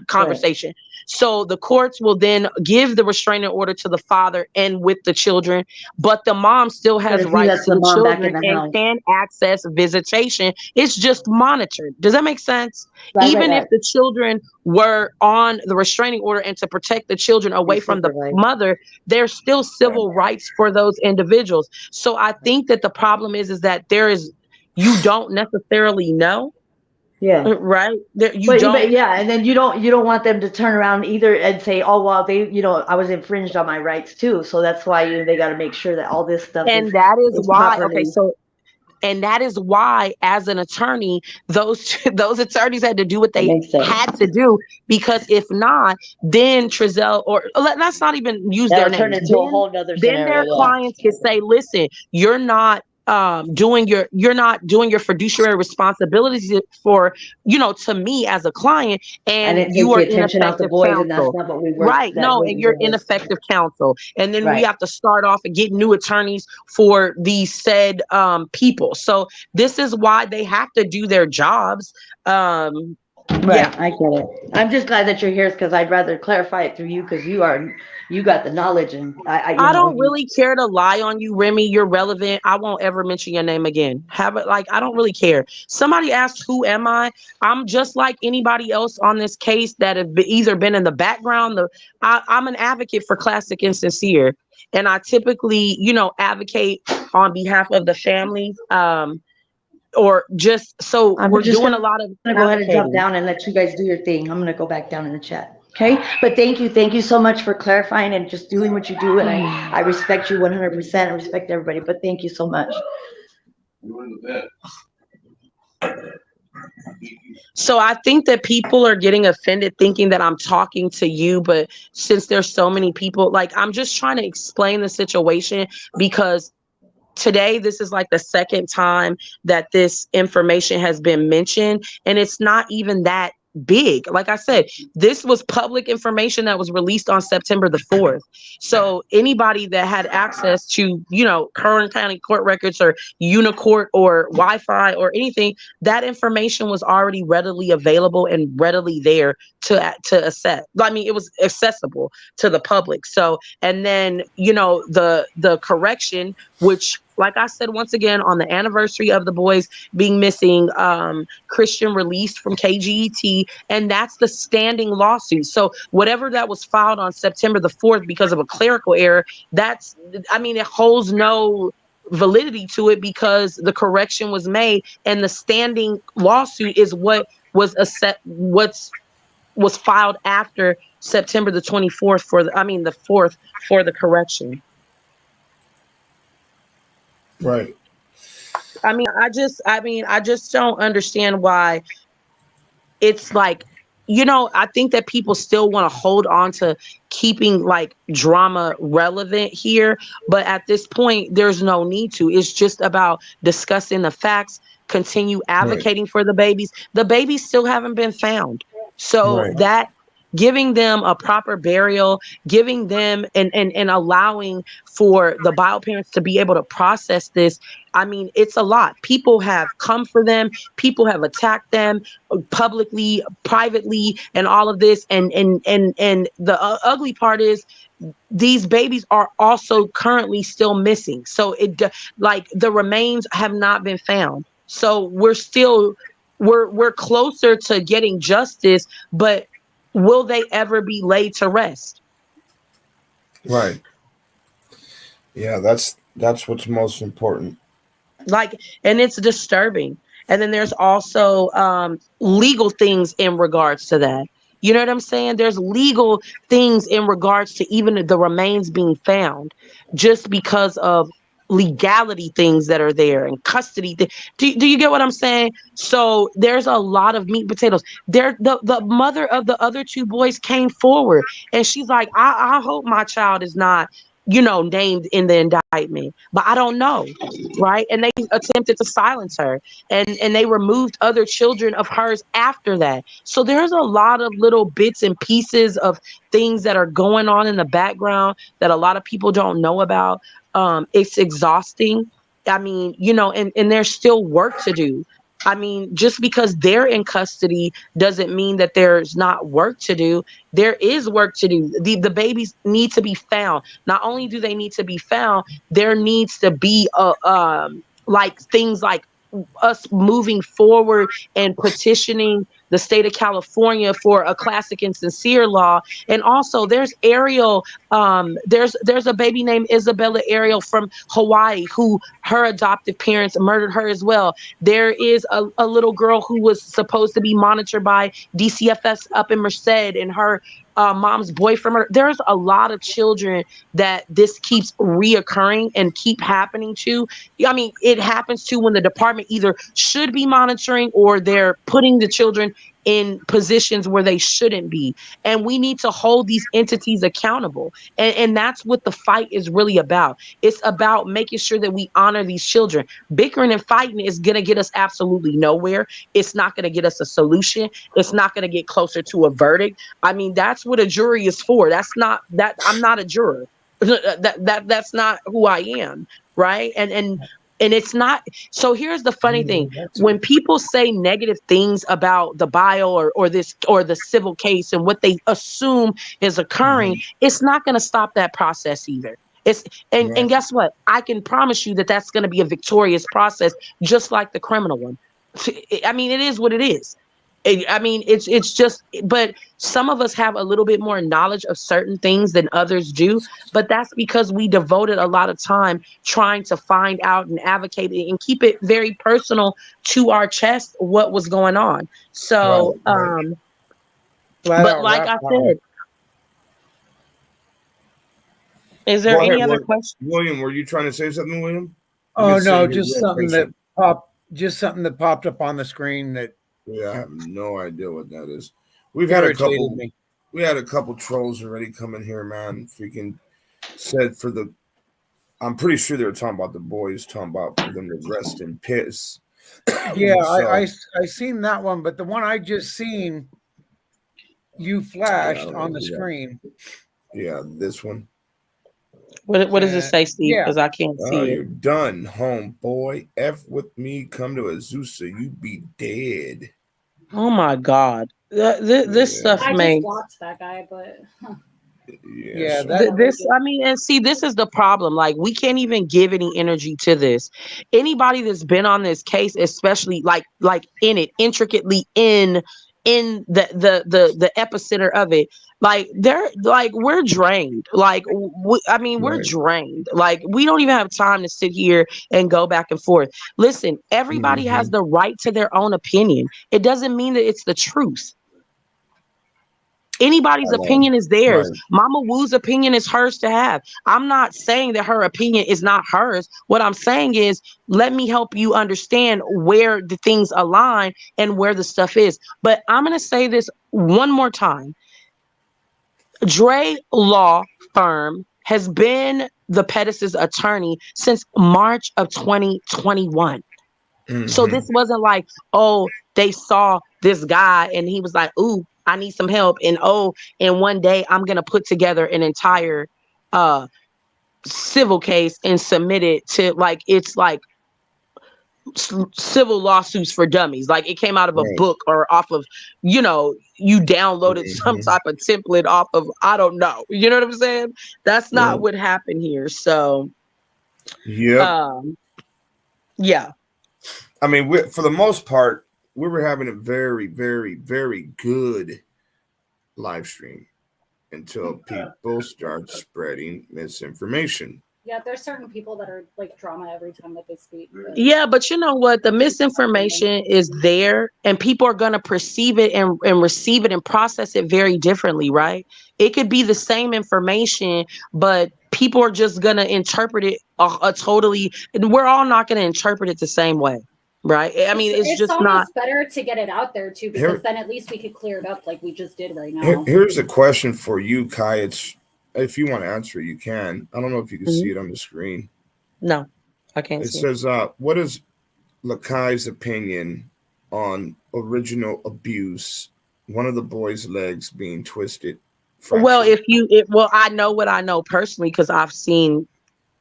conversation. Right. So the courts will then give the restraining order to the father and with the children, but the mom still has rights to the children and can access visitation. It's just monitored. Does that make sense? Even if the children were on the restraining order and to protect the children away from the mother, there's still civil rights for those individuals. So I think that the problem is that you don't necessarily know. Yeah. Right. But and then you don't want them to turn around either and say, oh, well, they, I was infringed on my rights too. So that's why they got to make sure that all this stuff is why. Properly. Okay. So, and that is why, as an attorney, those attorneys had to do what they had to do, because if not, then Trezell, or let's not even use their name. Into a whole nother then scenario, their clients can say, listen, you're not doing your fiduciary responsibilities for, to me as a client, and you are ineffective counsel. Right. No, and you're ineffective counsel. And then we have to start off and get new attorneys for these said people. So this is why they have to do their jobs. Right. Yeah. I get it. I'm just glad that you're here because I'd rather clarify it through you because you got the knowledge, and I don't really care to lie on you, Remy. You're relevant. I won't ever mention your name again. I don't really care. Somebody asked, who am I? I'm just like anybody else on this case that have either been in the background. I'm an advocate for Classic and Sincere, and I typically, advocate on behalf of the family. Or just so we're doing a lot of. I'm gonna go ahead and jump down and let you guys do your thing. I'm gonna go back down in the chat. Okay, but thank you so much for clarifying and just doing what you do, and I respect you 100%. I respect everybody, but thank you so much. So I think that people are getting offended thinking that I'm talking to you, but since there's so many people, I'm just trying to explain the situation because today, this is like the second time that this information has been mentioned, and it's not even that big. Like I said, this was public information that was released on September the 4th. So anybody that had access to, Kern County court records or Unicourt or Wi-Fi or anything, that information was already readily available and readily there to assess. I mean, it was accessible to the public. So, and then, the correction, which, like I said, once again, on the anniversary of the boys being missing, Christian released from KGET, and that's the standing lawsuit. So whatever that was filed on September the 4th because of a clerical error, it holds no validity to it because the correction was made, and the standing lawsuit is what was was filed after September the 24th the 4th for the correction. Right. I just don't understand why it's like, I think that people still want to hold on to keeping like drama relevant here. But at this point, there's no need to. It's just about discussing the facts, continue advocating for the babies. The babies still haven't been found. So that giving them a proper burial, giving them and allowing for the bio parents to be able to process this. I mean, it's a lot. People have come for them. People have attacked them publicly, privately, and all of this. And the ugly part is these babies are also currently still missing. So like the remains have not been found. So we're closer to getting justice, but will they ever be laid to rest? Right. Yeah, that's what's most important. And it's disturbing. And then there's also legal things in regards to that. You know what I'm saying? There's legal things in regards to even the remains being found just because of legality things that are there and custody. Do you get what I'm saying? So there's a lot of meat and potatoes. The mother of the other two boys came forward and she's like, I hope my child is not, named in the indictment, but I don't know. Right. And they attempted to silence her and they removed other children of hers after that. So there's a lot of little bits and pieces of things that are going on in the background that a lot of people don't know about. It's exhausting. I mean, and there's still work to do. I mean, just because they're in custody doesn't mean that there's not work to do. There is work to do. The babies need to be found. Not only do they need to be found, there needs to be like things like us moving forward and petitioning the state of California for a classic and sincere law. And also there's Ariel, there's a baby named Isabella Ariel from Hawaii who her adoptive parents murdered her as well. There is a little girl who was supposed to be monitored by DCFS up in Merced, and her mom's boyfriend. There's a lot of children that this keeps reoccurring and keep happening to. I mean, it happens to when the department either should be monitoring or they're putting the children in positions where they shouldn't be. And we need to hold these entities accountable. And that's what the fight is really about. It's about making sure that we honor these children. Bickering and fighting is going to get us absolutely nowhere. It's not going to get us a solution. It's not going to get closer to a verdict. I mean, that's what a jury is for. I'm not a juror. That's not who I am. Right. And it's not. So here's the funny thing. When people say negative things about the bio or the civil case and what they assume is occurring, it's not going to stop that process either. And guess what? I can promise you that that's going to be a victorious process, just like the criminal one. I mean, it is what it is. It's just, but some of us have a little bit more knowledge of certain things than others do, but that's because we devoted a lot of time trying to find out and advocate it and keep it very personal to our chest what was going on. So, but like I said, is there any other question? William, were you trying to say something, William? Oh no, just something that popped up on the screen that. Yeah, I have no idea what that is. We had a couple trolls already come in here, man. Freaking said for the I'm pretty sure they were talking about the boys, talking about for them to rest in piss. Yeah, So, I seen that one, but the one I just seen, you yeah, I flashed don't know on the who that. screen. Yeah, this one. What does it say, Steve? Yeah. Because I can't Oh, see you're it. done, homeboy. F with me, come to Azusa, you be dead. Oh my God. This Yeah, stuff I just makes blocked that guy, but yeah. Yeah, So that this, I mean, and see, this is the problem. Like, we can't even give any energy to this. Anybody that's been on this case, especially like in it, intricately in the epicenter of it, like they're like we're drained. Like I mean, we're right. drained. Like we don't even have time to sit here and go back and forth. Listen, everybody has Mm-hmm. the right to their own opinion. It doesn't mean that it's the truth. I Anybody's know. opinion is theirs. Right. Mama Woo's opinion is hers to have. I'm not saying that her opinion is not hers. What I'm saying is, let me help you understand where the things align and where the stuff is. But I'm going to say this one more time. Dre Law Firm has been the Pettis' attorney since March of 2021. So Mm-hmm. this wasn't like, oh, they saw this guy and he was like, ooh, I need some help. And oh, and one day I'm gonna put together an entire civil case and submit it to like it's like civil lawsuits for dummies. Like it came out of a Right. book or off of, you downloaded some Mm-hmm. type of template off of, I don't know. You know what I'm saying? That's not Right. what happened here. So Yep. yeah. I mean, for the most part, we were having a very, very, very good live stream until people start spreading misinformation. yeah, there's certain people that are like drama every time that they speak. But Yeah, but you know what? The misinformation is there, and people are going to perceive it and receive it and process it very differently, right? It could be the same information, but people are just going to interpret it a totally, and we're all not going to interpret it the same way, right? I mean, it's it's just not. almost better to get it out there too, because Here, then at least we could clear it up like we just did right now. here's a question for you, Kai. It's if you want to answer, you can. I don't know if you can see Mhm. it on the screen. No, I can't It see it. says, "What is Lakai's opinion on original abuse? One of the boy's legs being twisted, Well, fractured." well, I know what I know personally because I've seen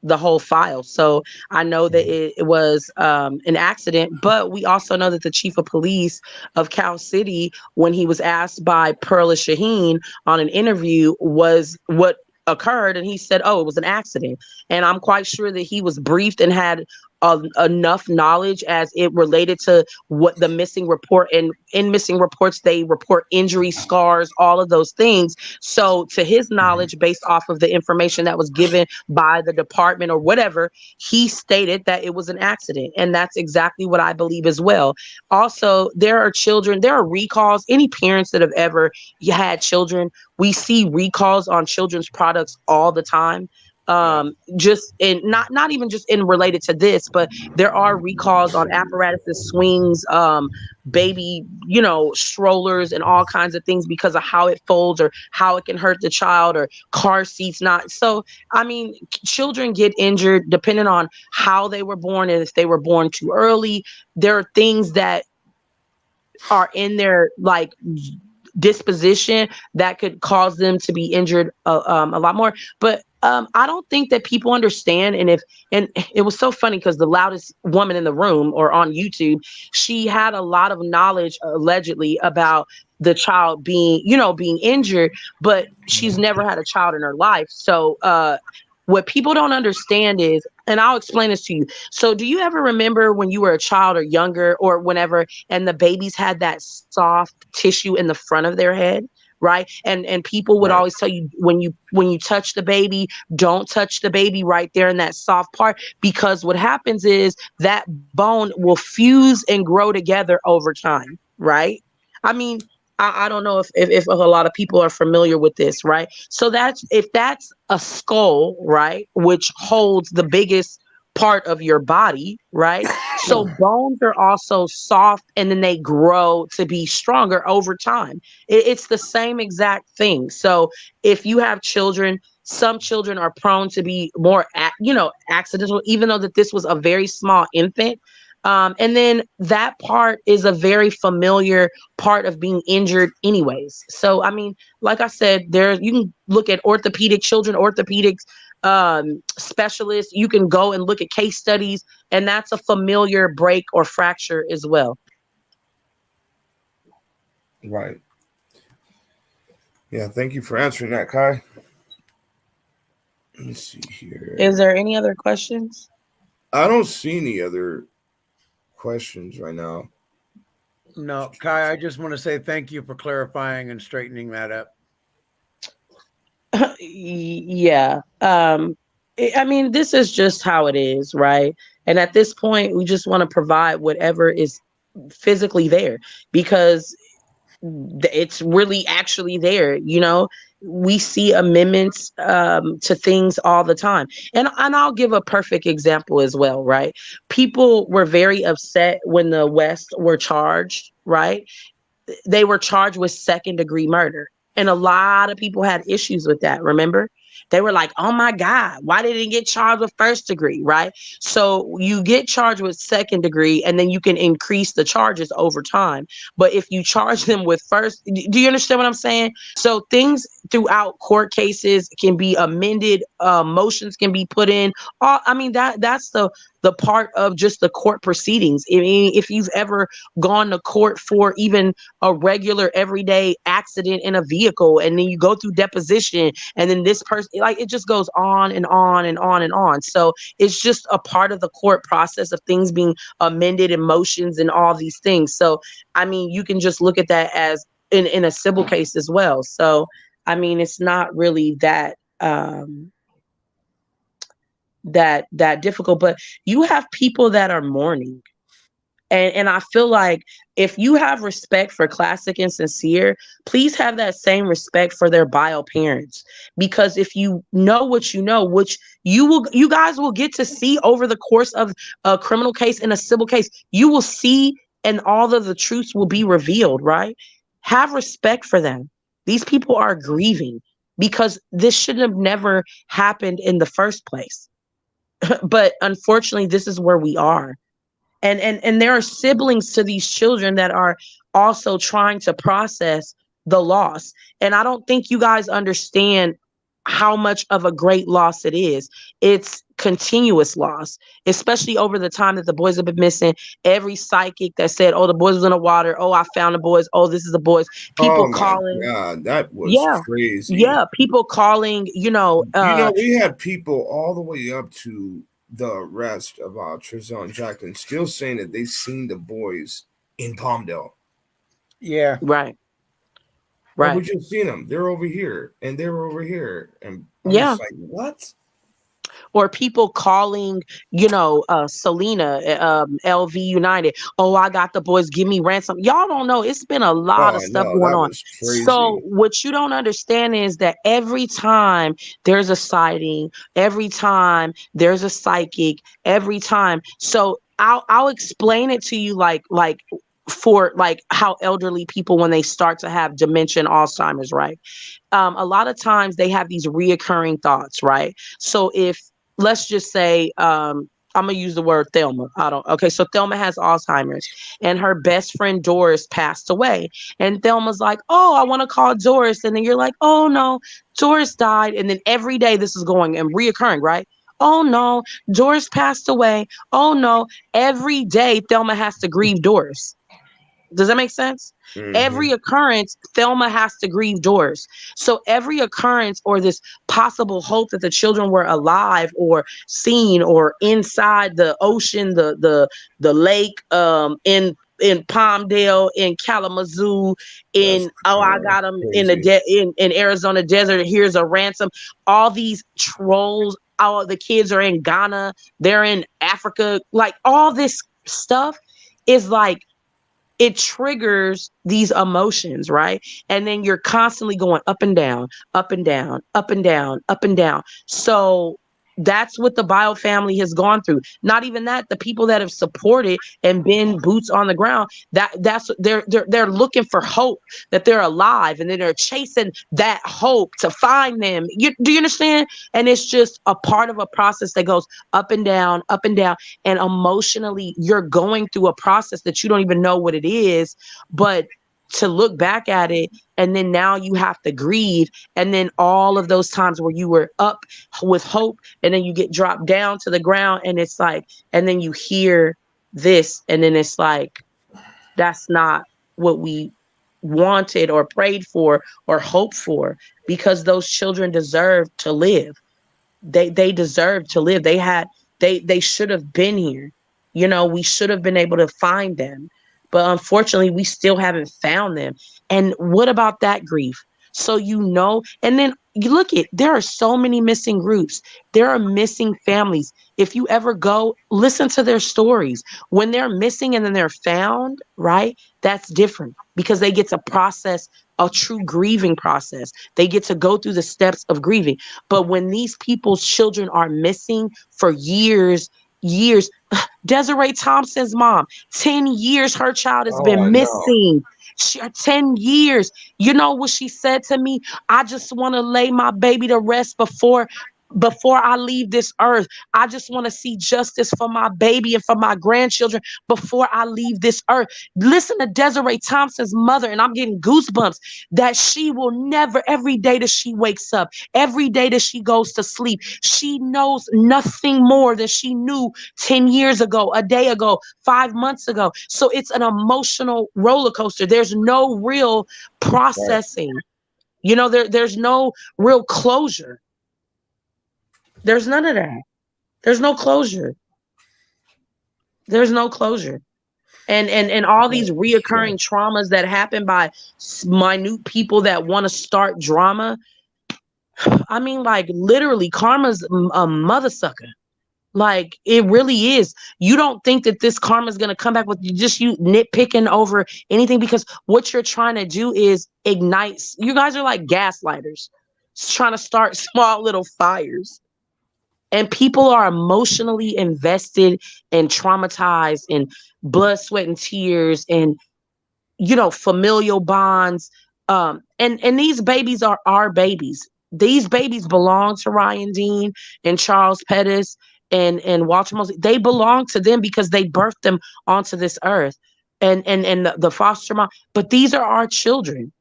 the whole file. So I know that it was an accident, but we also know that the chief of police of Cal City, when he was asked by Perla Shaheen on an interview, was what occurred, and he said, "Oh, it was an accident." And I'm quite sure that he was briefed and had enough knowledge as it related to what the missing report, and in missing reports they report injury scars, all of those things. So to his knowledge, based off of the information that was given by the department or whatever, he stated that it was an accident, and that's exactly what I believe as well. Also, there are recalls. Any parents that have ever had children, we see recalls on children's products all the time. Just in not even just in related to this, but there are recalls on apparatuses, swings, baby, strollers and all kinds of things because of how it folds or how it can hurt the child, or car seats not. So I mean, children get injured depending on how they were born, and if they were born too early. There are things that are in their like disposition that could cause them to be injured a lot more. But I don't think that people understand. And it was so funny because the loudest woman in the room or on YouTube, she had a lot of knowledge allegedly about the child being injured, but she's never had a child in her life. So what people don't understand is, and I'll explain this to you. So do you ever remember when you were a child or younger or whenever, and the babies had that soft tissue in the front of their head? Right. And people would Right. always tell you, when you touch the baby, don't touch the baby right there in that soft part, because what happens is that bone will fuse and grow together over time. Right. I mean, I don't know if a lot of people are familiar with this, right? So if that's a skull, right, which holds the biggest part of your body, right? So bones are also soft, and then they grow to be stronger over time. It's the same exact thing. So if you have children, some children are prone to be more, accidental, even though that this was a very small infant. And then that part is a very familiar part of being injured anyways. So, I mean, like I said, you can look at orthopedics, specialists. You can go and look at case studies, and that's a familiar break or fracture as well. Right. Yeah, thank you for answering that, Kai. Let me see here. Is there any other questions? I don't see any other questions right now. No, Kai, I just want to say thank you for clarifying and straightening that up. Yeah. I mean, this is just how it is, right? And at this point, we just want to provide whatever is physically there, because it's really actually there. We see amendments to things all the time. And I'll give a perfect example as well, right? People were very upset when the West were charged, right? They were charged with second-degree murder. And a lot of people had issues with that, remember? They were like, oh my God, why didn't it get charged with first degree, right? So you get charged with second degree, and then you can increase the charges over time. But if you charge them with first, do you understand what I'm saying? So things throughout court cases can be amended, motions can be put in. That's the part of just the court proceedings. I mean, if you've ever gone to court for even a regular everyday accident in a vehicle, and then you go through deposition, and then this person, like, it just goes on and on and on and on. So it's just a part of the court process of things being amended and motions and all these things. So, I mean, you can just look at that as in a civil case as well. So, I mean, it's not really that that difficult, but you have people that are mourning. And I feel like if you have respect for Classic and Sincere, please have that same respect for their bio parents. Because if you know what you know, which you guys will get to see over the course of a criminal case and a civil case, you will see, and all of the truths will be revealed, right? Have respect for them. These people are grieving because this should have never happened in the first place. But unfortunately, this is where we are. And there are siblings to these children that are also trying to process the loss. And I don't think you guys understand how much of a great loss it is. It's continuous loss, especially over the time that the boys have been missing. Every psychic that said, oh, the boys was in the water. Oh, I found the boys. Oh, this is the boys. People calling. God, that was crazy. Yeah. People calling, we had people all the way up to the arrest of Trezor and Jacqueline still saying that they seen the boys in Palmdale. Yeah. Right. We just seen them. They're over here and they're over here. And I'm just like, what? Or people calling, Selena, LV United. Oh, I got the boys. Give me ransom. Y'all don't know. It's been a lot of stuff going on. So what you don't understand is that every time there's a sighting, every time there's a psychic, every time. So I'll explain it to you like for like how elderly people, when they start to have dementia and Alzheimer's, right? A lot of times they have these reoccurring thoughts, right? So if, let's just say, I'm gonna use the word Thelma. So Thelma has Alzheimer's, and her best friend Doris passed away. And Thelma's like, oh, I want to call Doris. And then you're like, oh no, Doris died. And then every day this is going and reoccurring, right? Oh no, Doris passed away. Oh no, every day Thelma has to grieve Doris. Does that make sense? Mm-hmm. Every occurrence, Thelma has to grieve Doris. So every occurrence, or this possible hope that the children were alive or seen or inside the ocean, the lake, in Palmdale, in Kalamazoo, I got them in the in Arizona desert. Here's a ransom. All these trolls. All the kids are in Ghana. They're in Africa. Like, all this stuff is like, it triggers these emotions, right? And then you're constantly going up and down, up and down, up and down, up and down. So That's what the bio family has gone through. Not even that, the people that have supported and been boots on the ground, that's they're looking for hope that they're alive, and then they're chasing that hope to find them. Do you understand? And it's just a part of a process that goes up and down, and emotionally you're going through a process that you don't even know what it is, but to look back at it, and then now you have to grieve, and then all of those times where you were up with hope, and then you get dropped down to the ground, and it's like, and then you hear this, and then it's like, that's not what we wanted or prayed for or hoped for, because those children deserve to live. They deserve to live. They should have been here. You know, we should have been able to find them. But unfortunately, we still haven't found them. And what about that grief? So you know, and then you look at, there are so many missing groups. There are missing families. If you ever go listen to their stories, when they're missing and then they're found, right? That's different, because they get to process a true grieving process. They get to go through the steps of grieving. But when these people's children are missing for years, Desiree Thompson's mom, 10 years her child has Oh, I been know. missing. 10 years. You know what she said to me? I just want to lay my baby to rest before I leave this earth. I just want to see justice for my baby and for my grandchildren before I leave this earth. Listen to Desiree Thompson's mother, and I'm getting goosebumps, that she will never, every day that she wakes up, every day that she goes to sleep, she knows nothing more than she knew 10 years ago, a day ago, 5 months ago. So it's an emotional roller coaster. There's no real Right. processing. You know, there's no real closure. There's none of that. There's no closure. There's no closure. And all these reoccurring traumas that happen by minute people that want to start drama. I mean, like, literally, karma's a mother sucker. Like, it really is. You don't think that this karma is going to come back with you nitpicking over anything, because what you're trying to do is ignite. You guys are like gaslighters, trying to start small little fires. And people are emotionally invested and traumatized, and blood, sweat, and tears, and, you know, familial bonds. And these babies are our babies. These babies belong to Ryan Dean and Charles Pettis and Walter Mosley. They belong to them because they birthed them onto this earth. And the foster mom. But these are our children.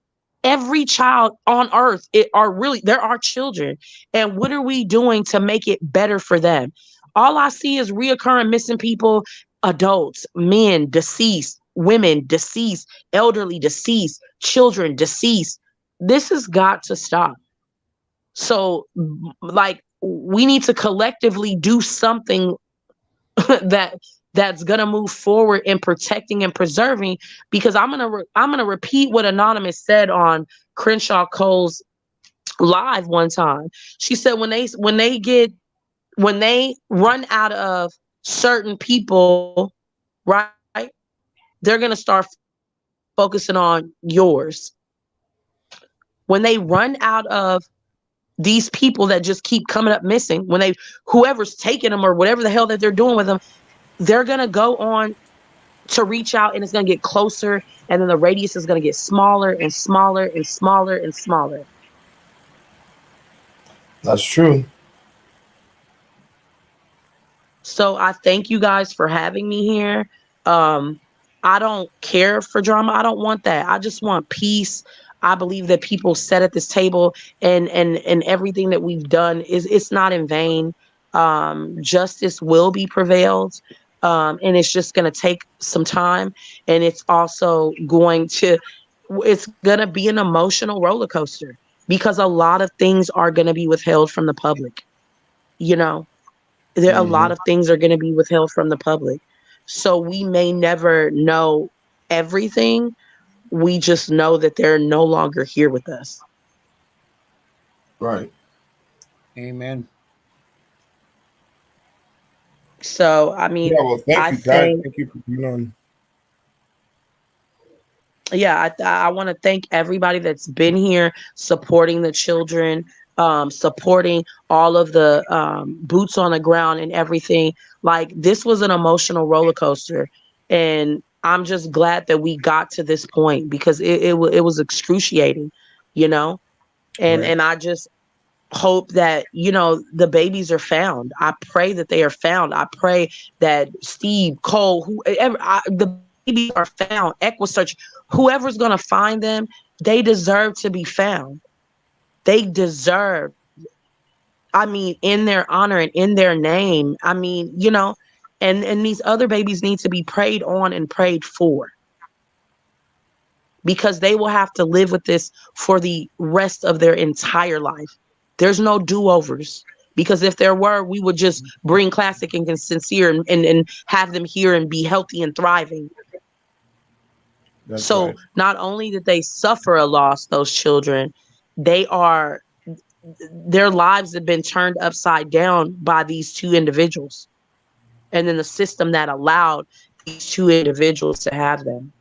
Every child on earth, they're our children. And what are we doing to make it better for them? All I see is reoccurring missing people, adults, men deceased, women deceased, elderly deceased, children deceased. This has got to stop. So, like, we need to collectively do something that's gonna move forward in protecting and preserving. Because I'm gonna repeat what Anonymous said on Crenshaw Cole's live one time. She said when they run out of certain people, right, they're gonna start focusing on yours. When they run out of these people that just keep coming up missing, whoever's taking them or whatever the hell that they're doing with them, they're gonna go on to reach out, and it's going to get closer, and then the radius is going to get smaller and smaller and smaller and smaller. That's true. So I thank you guys for having me here. I don't care for drama. I don't want that. I just want peace. I believe that people sat at this table, and everything that we've done it's not in vain. Justice will be prevailed. And it's just going to take some time, and it's also going to be an emotional roller coaster, because a lot of things are going to be withheld from the public. You know, a lot of things are going to be withheld from the public. So we may never know everything. We just know that they're no longer here with us. Right. Amen. So, I mean, yeah, well, thank you, Kat. Thank you for being on. Yeah, I want to thank everybody that's been here supporting the children. supporting all of the boots on the ground and everything. Like, this was an emotional roller coaster, and I'm just glad that we got to this point, because it was excruciating, you know. And I just hope that, you know, the babies are found. I pray that they are found. I pray that Steve, Cole, whoever, the babies are found. Equisearch, whoever's gonna find them, they deserve to be found. They deserve, I mean, in their honor and in their name. I mean, you know, and these other babies need to be prayed on and prayed for, because they will have to live with this for the rest of their entire life. There's no do-overs, because if there were, we would just bring Classic and Sincere and have them here and be healthy and thriving. That's So right. not only did they suffer a loss, those children, they are, their lives have been turned upside down by these two individuals, and then the system that allowed these two individuals to have them.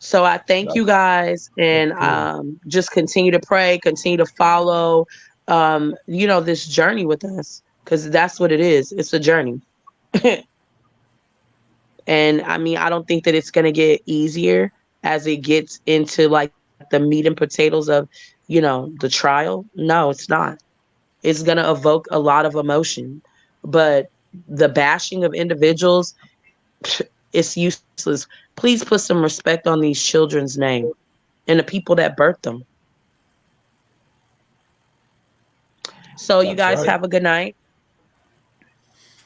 So I thank you guys, and just continue to pray, continue to follow, you know, this journey with us, because that's what it is. It's a journey. And I mean, I don't think that it's going to get easier as it gets into like the meat and potatoes of, you know, the trial. No, it's not. It's going to evoke a lot of emotion, but the bashing of individuals, it's useless. Please put some respect on these children's name and the people that birthed them. So you That's guys right. have a good night.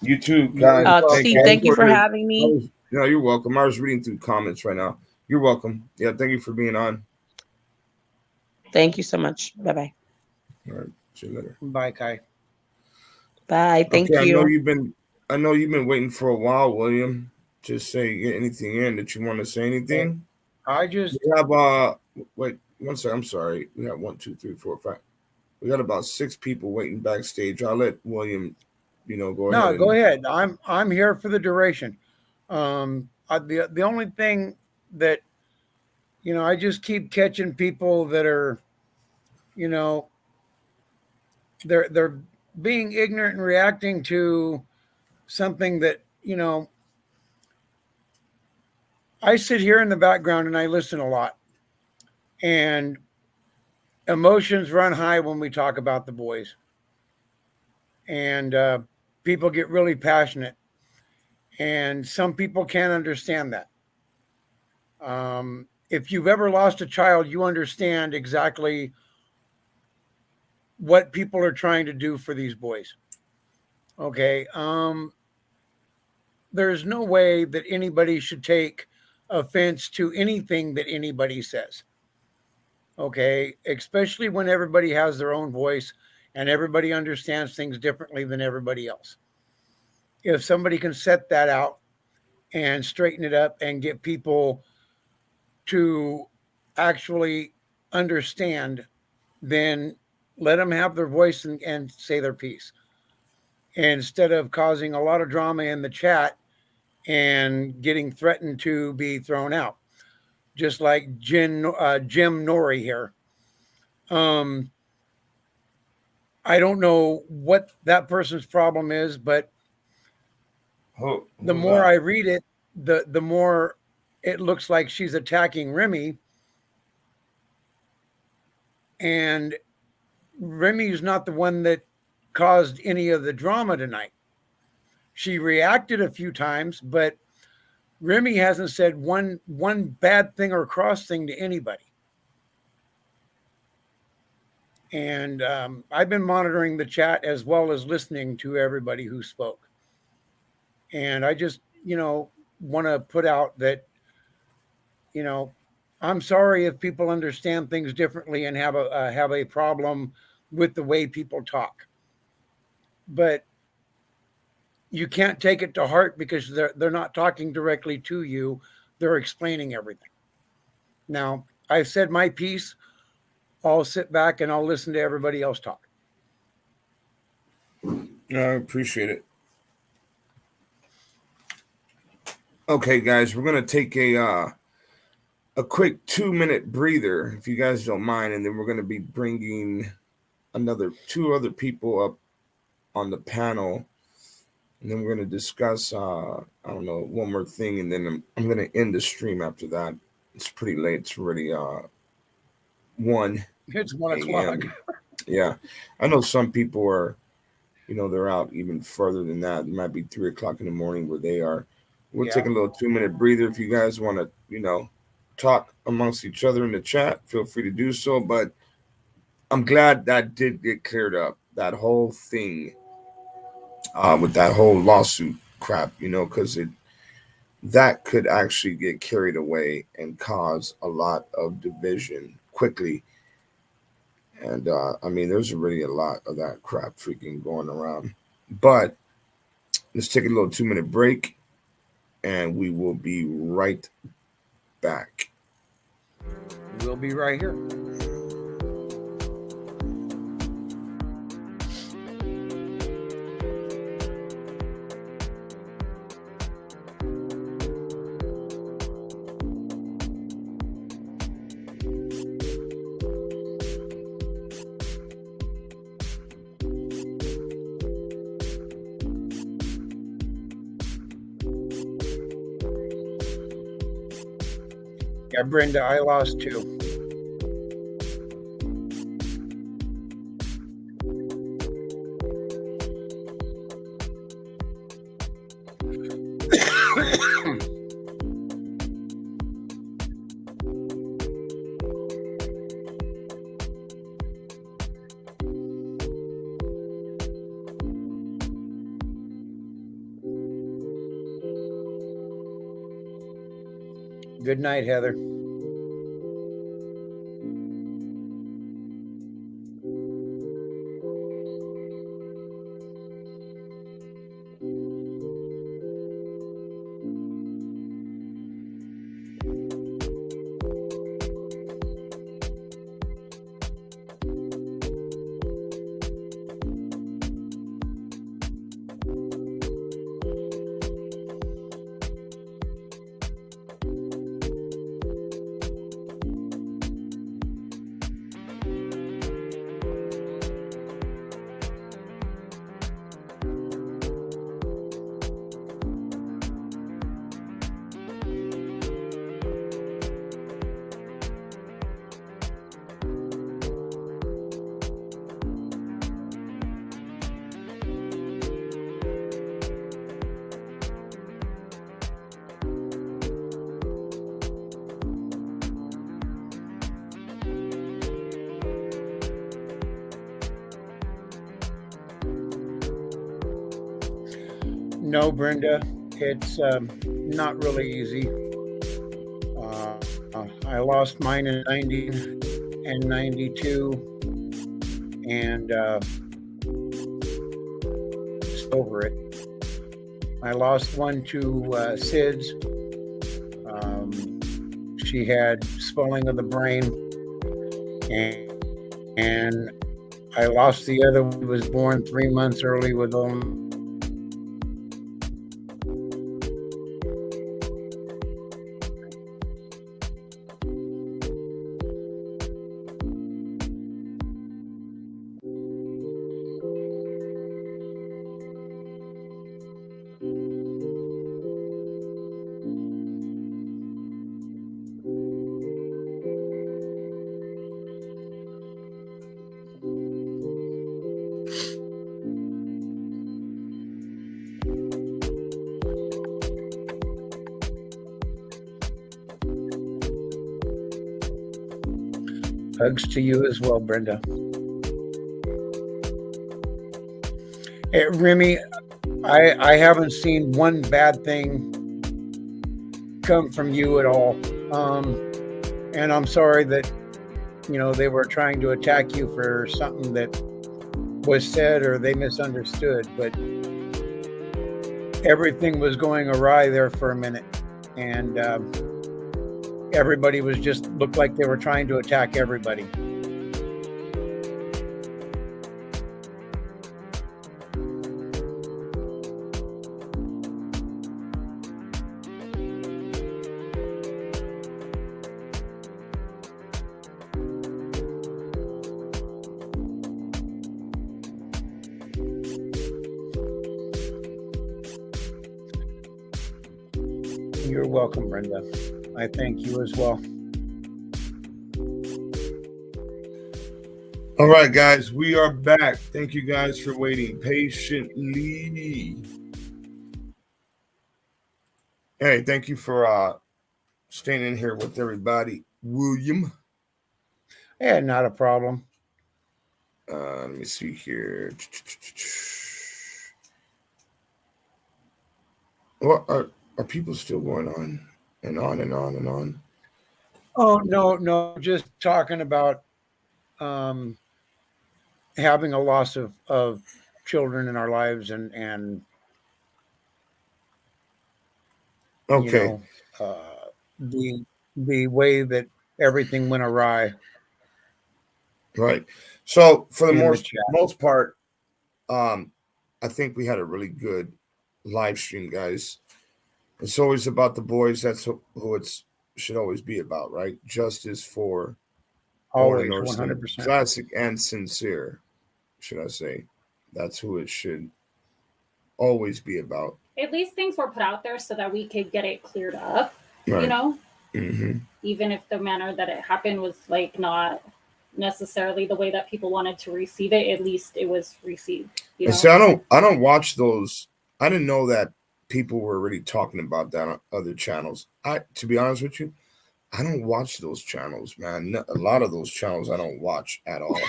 You too, guys. Steve, thank you for having me. No, you're welcome. I was reading through comments right now. You're welcome. Yeah, thank you for being on. Thank you so much. Bye-bye. All right, see you later. Bye, Kai. Bye. Thank Okay, you. I know you've been waiting for a while, William. Just say get anything in that you want to say anything. I just we have wait one second. I'm sorry. We have 1, 2, 3, 4, 5. We got about 6 people waiting backstage. I'll let William, go ahead. No, go ahead. I'm here for the duration. The only thing that, I just keep catching people that are, they're being ignorant and reacting to something that, I sit here in the background and I listen a lot, and emotions run high when we talk about the boys, and people get really passionate, and some people can't understand that. If you've ever lost a child, you understand exactly what people are trying to do for these boys. Okay. There's no way that anybody should take offense to anything that anybody says. Okay. Especially when everybody has their own voice and everybody understands things differently than everybody else. If somebody can set that out and straighten it up and get people to actually understand, then let them have their voice and say their piece, instead of causing a lot of drama in the chat and getting threatened to be thrown out, just like Jim Nori here. I don't know what that person's problem is, but the more I read it, the more it looks like she's attacking Remy. And Remy's not the one that caused any of the drama tonight. She reacted a few times, but Remy hasn't said one bad thing or cross thing to anybody. And I've been monitoring the chat as well as listening to everybody who spoke. And I just, want to put out that, I'm sorry if people understand things differently and have a problem with the way people talk. But you can't take it to heart, because they're not talking directly to you. They're explaining everything. Now, I've said my piece. I'll sit back and I'll listen to everybody else talk. I appreciate it. Okay, guys, we're gonna take a a quick 2 minute breather, if you guys don't mind, and then we're going to be bringing two other people up on the panel, and then we're going to discuss I don't know, one more thing, and then I'm going to end the stream after that. It's pretty late. It's already 1 It's 1 o'clock. a.m. Yeah, I know some people are, they're out even further than that. It might be 3 o'clock in the morning where they are. We'll take a little 2 minute breather. If you guys want to, talk amongst each other in the chat, feel free to do so. But I'm glad that did get cleared up. That whole thing with that whole lawsuit crap, because that could actually get carried away and cause a lot of division quickly. And I mean, there's already a lot of that crap freaking going around. But let's take a little 2 minute break, and we will be right back. We'll be right here. Yeah, Brenda, I lost 2. Good night, Heather. No, Brenda, it's not really easy. I lost mine in 90 and 92, and it's over it. I lost one to SIDS. She had swelling of the brain, and I lost the other one. Was born 3 months early with only hugs to you as well, Brenda. Hey, Remy, I haven't seen one bad thing come from you at all. And I'm sorry that, they were trying to attack you for something that was said or they misunderstood, but everything was going awry there for a minute. And everybody was just looked like they were trying to attack everybody. You're welcome, Brenda. I thank you as well. All right, guys, we are back. Thank you guys for waiting patiently. Hey, thank you for staying in here with everybody. William. Yeah, not a problem. Let me see here. What are people still going on and on and on and on? Oh, no, just talking about having a loss of children in our lives and Okay. The way that everything went awry. Right. So for the In the most part, I think we had a really good live stream, guys. It's always about the boys. That's who it's should always be about, right? Justice for Always, Orson, 100%. classic and sincere, should I say? That's who it should always be about. At least things were put out there so that we could get it cleared up. Right. You know, Mm-hmm. even if the manner that it happened was like not necessarily the way that people wanted to receive it, at least it was received. You know? And see, I don't watch those. I didn't know that people were already talking about that on other channels. To be honest with you, I don't watch those channels, man. A lot of those channels I don't watch at all.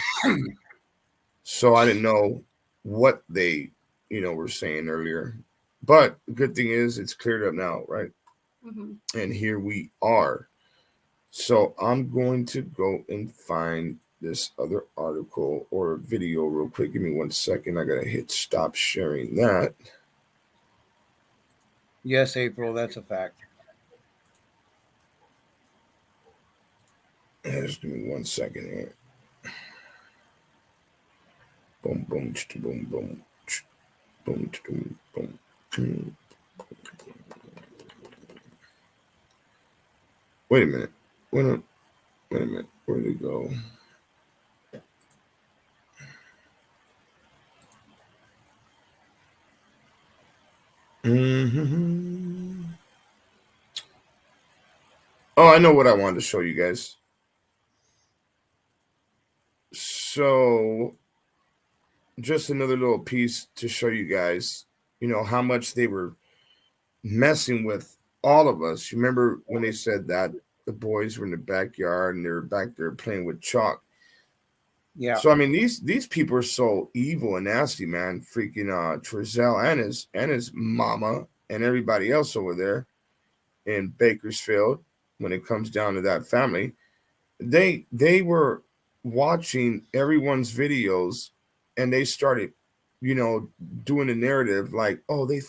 So I didn't know what they, were saying earlier. But the good thing is it's cleared up now, right? Mhm. And here we are. So I'm going to go and find this other article or video real quick. Give me 1 second. I gotta hit stop sharing that. Yes, April, that's a fact. Just give me 1 second here. Boom, boom, boom, boom, boom, boom, boom. Wait a minute. Wait a minute. Where'd it go? Mm-hmm. Oh, I know what I wanted to show you guys. So, just another little piece to show you guys, how much they were messing with all of us. You remember when they said that the boys were in the backyard and they were back there playing with chalk? Yeah. So I mean, these people are so evil and nasty, man. Freaking Trezell and his mama and everybody else over there in Bakersfield. When it comes down to that family, they were watching everyone's videos, and they started, doing a narrative like, oh, they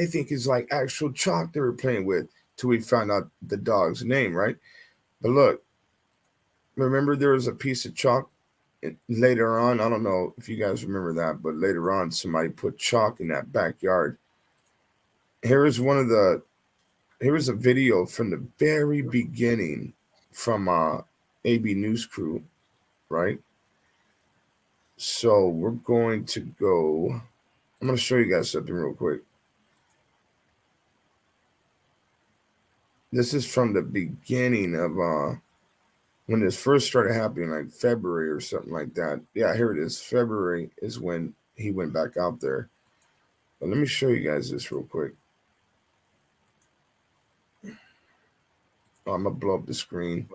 think it's like actual chalk they were playing with, till we found out the dog's name, right? But look, remember there was a piece of chalk later on. I don't know if you guys remember that, but later on, somebody put chalk in that backyard. Here is a video from the very beginning from AB News Crew, right? So we're going to go. I'm going to show you guys something real quick. This is from the beginning of when this first started happening, like February or something like that. Yeah, here it is. February is when he went back out there. But let me show you guys this real quick. I'm gonna blow up the screen.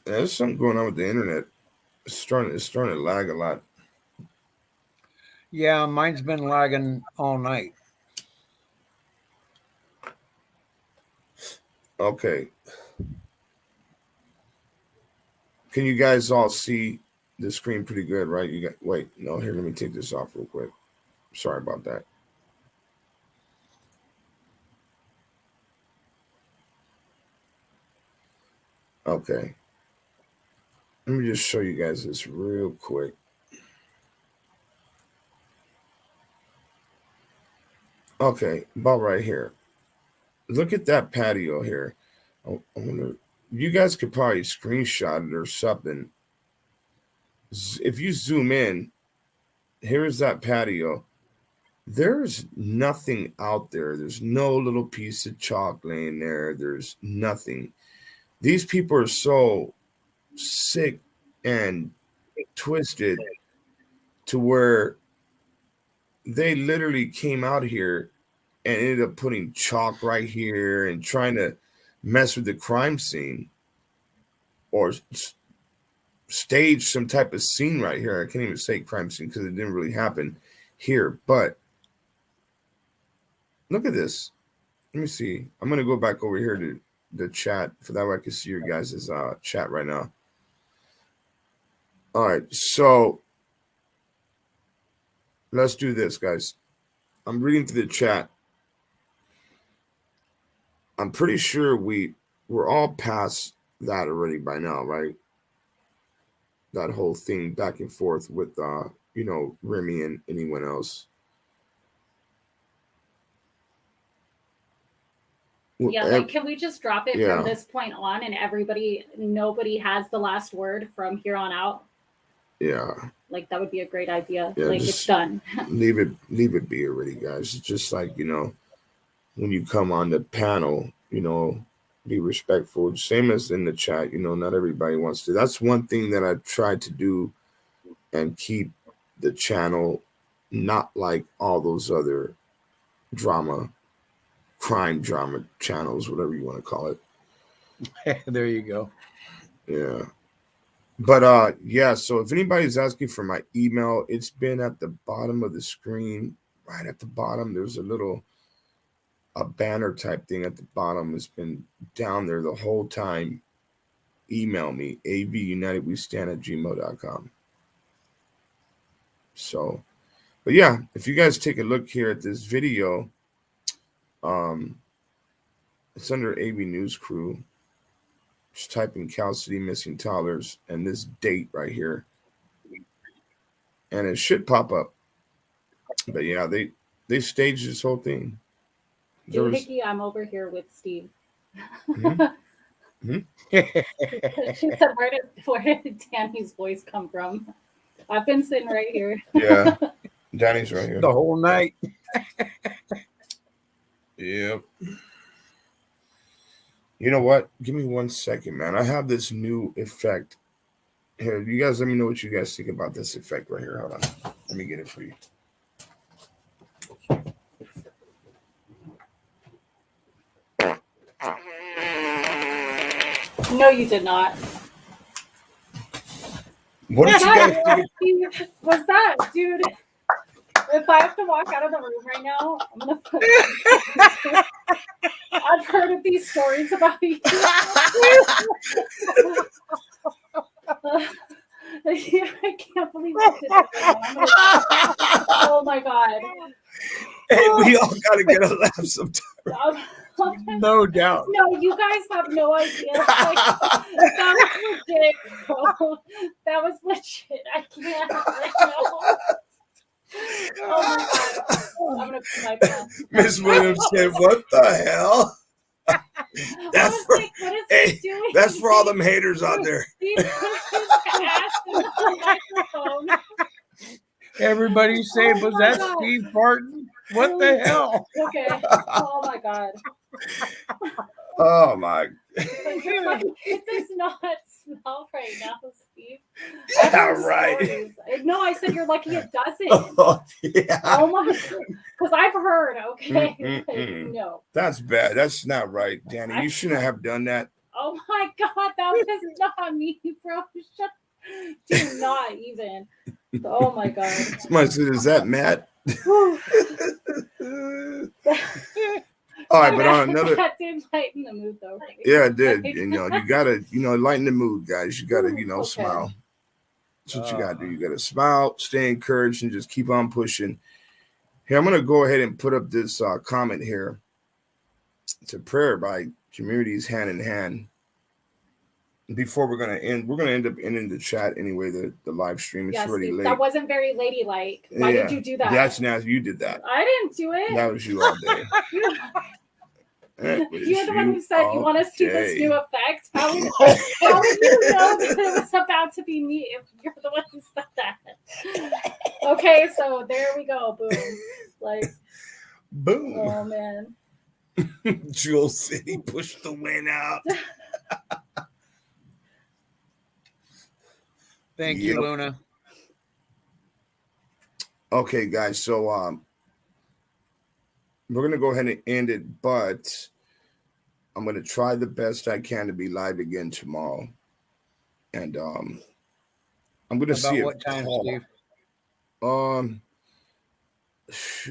There's something going on with the internet. It's starting to lag a lot. Yeah, mine's been lagging all night. Okay. Can you guys all see the screen pretty good, right? Wait, no, here, let me take this off real quick. Sorry about that. Okay. Let me just show you guys this real quick. Okay, about right here. Look at that patio here. I wonder, you guys could probably screenshot it or something. If you zoom in, here is that patio. there's nothing out there. There's no little piece of chalk laying there. There's nothing. These people are so sick and twisted to where they literally came out here and ended up putting chalk right here and trying to mess with the crime scene or stage some type of scene right here. I can't even say crime scene because it didn't really happen here. But look at this. Let me see. I'm going to go back over here to the chat for that way I can see your guys' chat right now. All right. So let's do this, guys. I'm reading through the chat. I'm pretty sure we're all past that already by now, right? That whole thing back and forth with Remy and anyone else. Yeah, like can we just drop it from this point on and nobody has the last word from here on out? Yeah. Like that would be a great idea. Yeah, like it's done. leave it be already, guys. It's just like, when you come on the panel, be respectful. Same as in the chat, not everybody wants to. That's one thing that I tried to do and keep the channel not like all those other crime drama channels, whatever you want to call it. There you go. Yeah. But yeah, so if anybody's asking for my email, it's been at the bottom of the screen, right at the bottom. There's a banner type thing at the bottom. It's been down there the whole time. Email me, avunitedwestand@gmail.com. So, but yeah, if you guys take a look here at this video, it's under AV News Crew. Just type in Cal City missing toddlers and this date right here, and it should pop up. But yeah, they staged this whole thing. Hickey, I'm over here with Steve. Mm-hmm. She said, where did Danny's voice come from? I've been sitting right here. Yeah, Danny's right here the whole night. Yep. You know what? Give me 1 second, man. I have this new effect. Here, you guys let me know what you guys think about this effect right here. Hold on. Let me get it for you. No, you did not. What did you guys think? Was that, dude? If I have to walk out of the room right now, I'm gonna put. I've heard of these stories about you. I can't believe I did that. Oh my god! Hey, we all gotta get a laugh sometimes. No doubt. No, you guys have no idea. Like, that was legit, bro. That was legit. I can't right now. Oh my god. I'm gonna put my pants. Miss Williams said, "What the hell?" That's for, like, what is hey, he doing? that's for all them haters out there. He put his ass in the microphone. Everybody say, was that God. Steve Barton? What the hell? Okay. Oh my god. Oh my. You're like, it does not smell right now, Steve. Yeah, right. Stories. No, I said you're lucky it doesn't. Oh, yeah. Oh my, because I've heard. Okay, like, no. That's bad. That's not right, Danny. You shouldn't have done that. Oh my god, that was not me, bro. Shut. Do not even. Oh my god. Somebody said, "Is that Matt?" All right, but on another. That did lighten the mood, though. Right? Yeah, it did. And, you gotta, lighten the mood, guys. You gotta, Okay. smile. That's what you gotta do. You gotta smile, stay encouraged, and just keep on pushing. Here, I'm gonna go ahead and put up this comment here. It's a prayer by Communities Hand in Hand. Before we're gonna end up ending the chat anyway. The live stream. It's already Steve, late. that wasn't very ladylike. Why did you do that? That's now you did that. I didn't do it. That was you all day. You're the one who said you want to see this new day. effect. How would you know that it was about to be me if you're the one who said that? Okay, so there we go. Boom. Like, Boom. oh man. Jewel City pushed the win out. Thank you, Luna. Okay, guys. So we're gonna go ahead and end it, but I'm gonna try the best I can to be live again tomorrow. And I'm gonna see About if what time, Steve?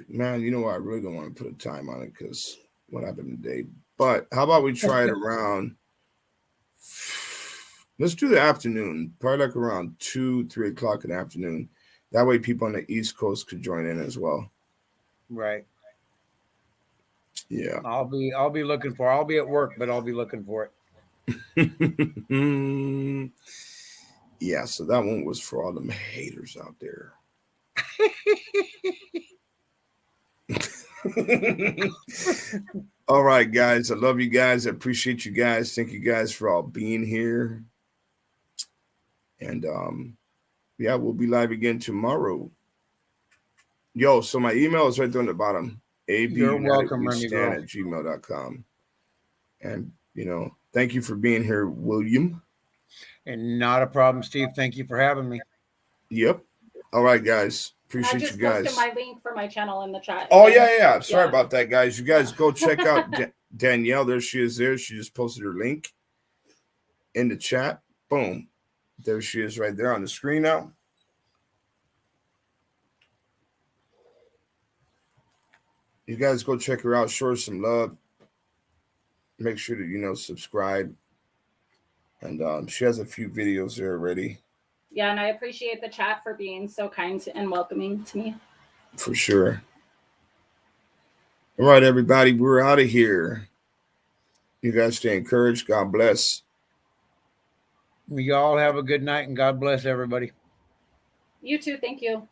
Man, you know what? I really don't want to put a time on it because what happened today. But how about we try it around? Let's do the afternoon, probably like around 2-3 o'clock in the afternoon. That way, people on the East Coast could join in as well. Right. Yeah. I'll be looking for. I'll be at work, but I'll be looking for it. Yeah. So that one was for all them haters out there. All right, guys. I love you guys. I appreciate you guys. Thank you guys for all being here. And yeah, we'll be live again tomorrow. Yo, so my email is right there on the bottom. You're welcome, Remy girl. AV.WATCHMEN@gmail.com. And thank you for being here, William. And not a problem, Steve. Thank you for having me. Yep. All right, guys. Appreciate you guys. I just posted my link for my channel in the chat. Oh, yeah. Sorry about that, guys. You guys go check out Danielle. There she is there. She just posted her link in the chat. Boom. There she is right there on the screen now. You guys go check her out. Show her some love. Make sure to, subscribe. And she has a few videos there already. Yeah, and I appreciate the chat for being so kind and welcoming to me. For sure. All right, everybody, we're out of here. You guys stay encouraged. God bless. You all have a good night, and God bless everybody. You too. Thank you.